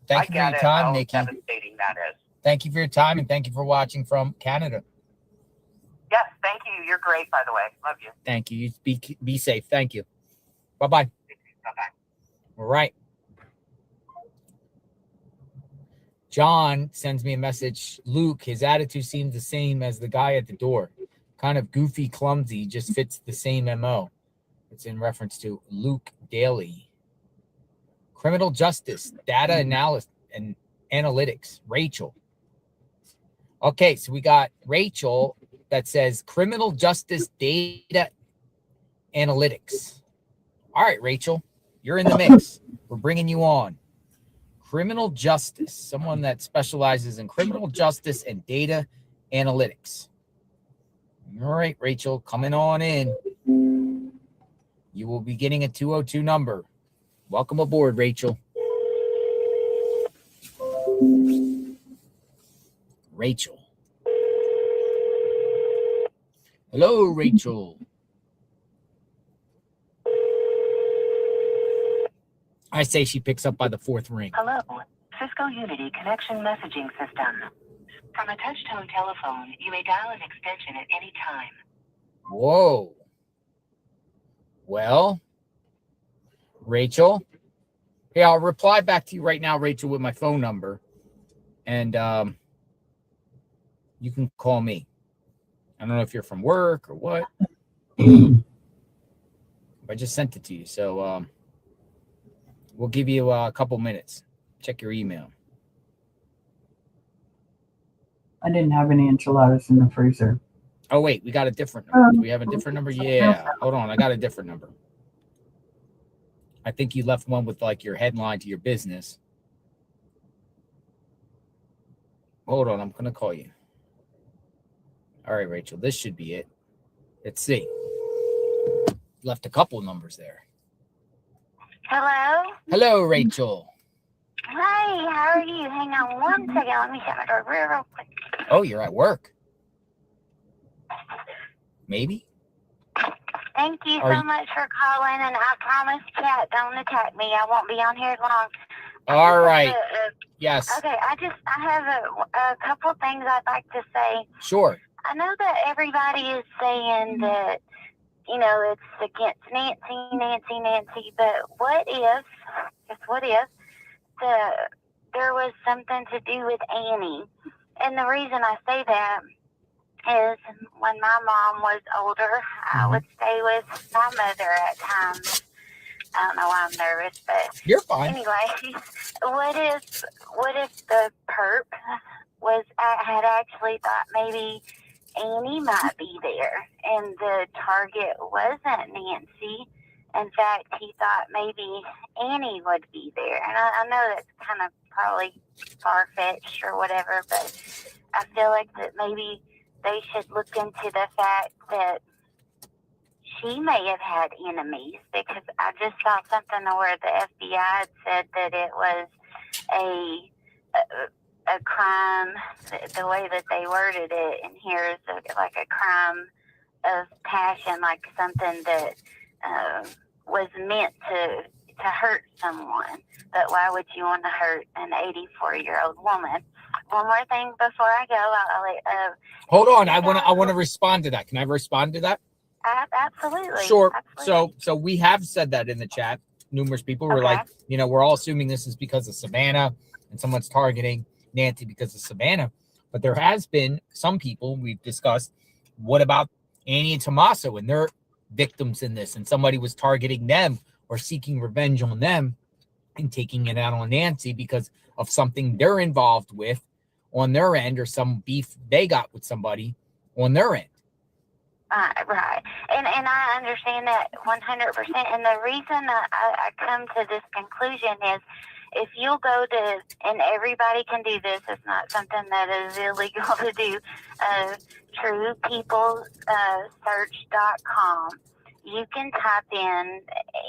Thank you for your time, how Nikki. devastating that is. Thank you for your time, and thank you for watching from Canada. Yes, thank you. You're great, by the way. Love you. Thank you. Be safe. Thank you. Bye-bye. Bye-bye. All right. John sends me a message. Luke, his attitude seems the same as the guy at the door. Kind of goofy, clumsy, just fits the same MO. It's in reference to Luke Daly. Criminal justice, data analysis and analytics. Rachel. Okay, so we got Rachel that says criminal justice data analytics. All right, Rachel, you're in the mix. We're bringing you on. Criminal justice, someone that specializes in criminal justice and data analytics. All right, Rachel, coming on in. You will be getting a 202 number. Welcome aboard, Rachel. Rachel. Hello, Rachel. I say she picks up by the 4th ring. Hello, Cisco Unity Connection Messaging System. From a touch-tone telephone, you may dial an extension at any time. Whoa. Well, Rachel. Hey, I'll reply back to you right now, Rachel, with my phone number. And you can call me. I don't know if you're from work or what. I just sent it to you. So we'll give you a couple minutes. Check your email. I didn't have any enchiladas in the freezer. Oh, wait, we got a different number. Do we have a different number? Yeah. Hold on. I got a different number. I think you left one with like your headline to your business. Hold on. I'm going to call you. All right, Rachel, this should be it. Let's see. Left a couple numbers there. Hello? Hello, Rachel. Hi, how are you? Hang on one second. Let me shut my door real quick. Oh, you're at work. Maybe? Thank you so much for calling, and I promise, chat, don't attack me. I won't be on here long. All right. Yes. Okay, I have a couple things I'd like to say. Sure. I know that everybody is saying that, you know, it's against Nancy, but what if there was something to do with Annie? And the reason I say that is when my mom was older, I would stay with my mother at times. I don't know why I'm nervous, but you're fine. Anyway, what if the perp had actually thought maybe Annie might be there, and the target wasn't Nancy. In fact, he thought maybe Annie would be there. And I know that's kind of probably far-fetched or whatever, but I feel like that maybe they should look into the fact that she may have had enemies, because I just saw something where the FBI had said that it was a crime, the way that they worded it in here is like a crime of passion, like something that was meant to hurt someone. But why would you want to hurt an 84-year-old woman? One more thing before I go. Hold on. I want to respond to that. Can I respond to that? Absolutely. Sure. Absolutely. So we have said that in the chat. Numerous people were like, you know, we're all assuming this is because of Savannah and someone's targeting Nancy because of Savannah. But there has been some people we've discussed. What about Annie and Tommaso and their victims in this? And somebody was targeting them or seeking revenge on them and taking it out on Nancy because of something they're involved with on their end, or some beef they got with somebody on their end. Right. And I understand that 100%. And the reason I come to this conclusion is, if you'll go to, and everybody can do this, it's not something that is illegal to do, truepeoplesearch.com. You can type in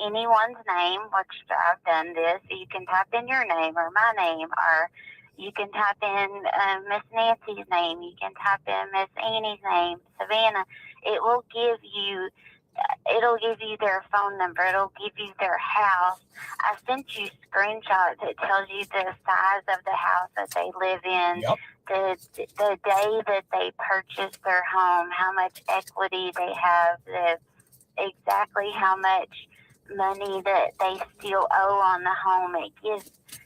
anyone's name, which I've done this. You can type in your name or my name or You can type in Miss Nancy's name. You can type in Miss Annie's name, Savannah. It will give you. It'll give you their phone number. It'll give you their house. I sent you screenshots. It tells you the size of the house that they live in, the day that they purchased their home, how much equity they have, exactly how much money that they still owe on the home.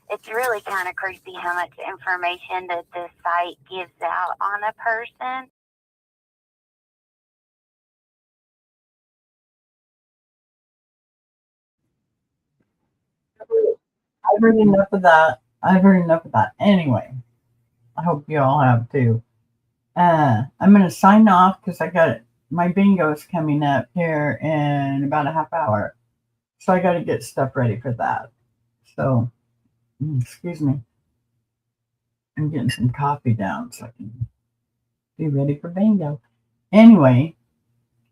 It's really kind of creepy how much information that this site gives out on a person. I've heard enough of that. I've heard enough of that. Anyway, I hope you all have too. I'm going to sign off because I got my bingo is coming up here in about a half hour. So I got to get stuff ready for that. So, excuse me. I'm getting some coffee down so I can be ready for bingo. Anyway,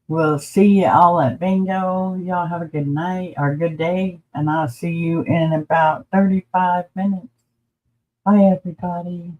we'll see you all at bingo. Y'all have a good night or good day. And I'll see you in about 35 minutes. Bye, everybody.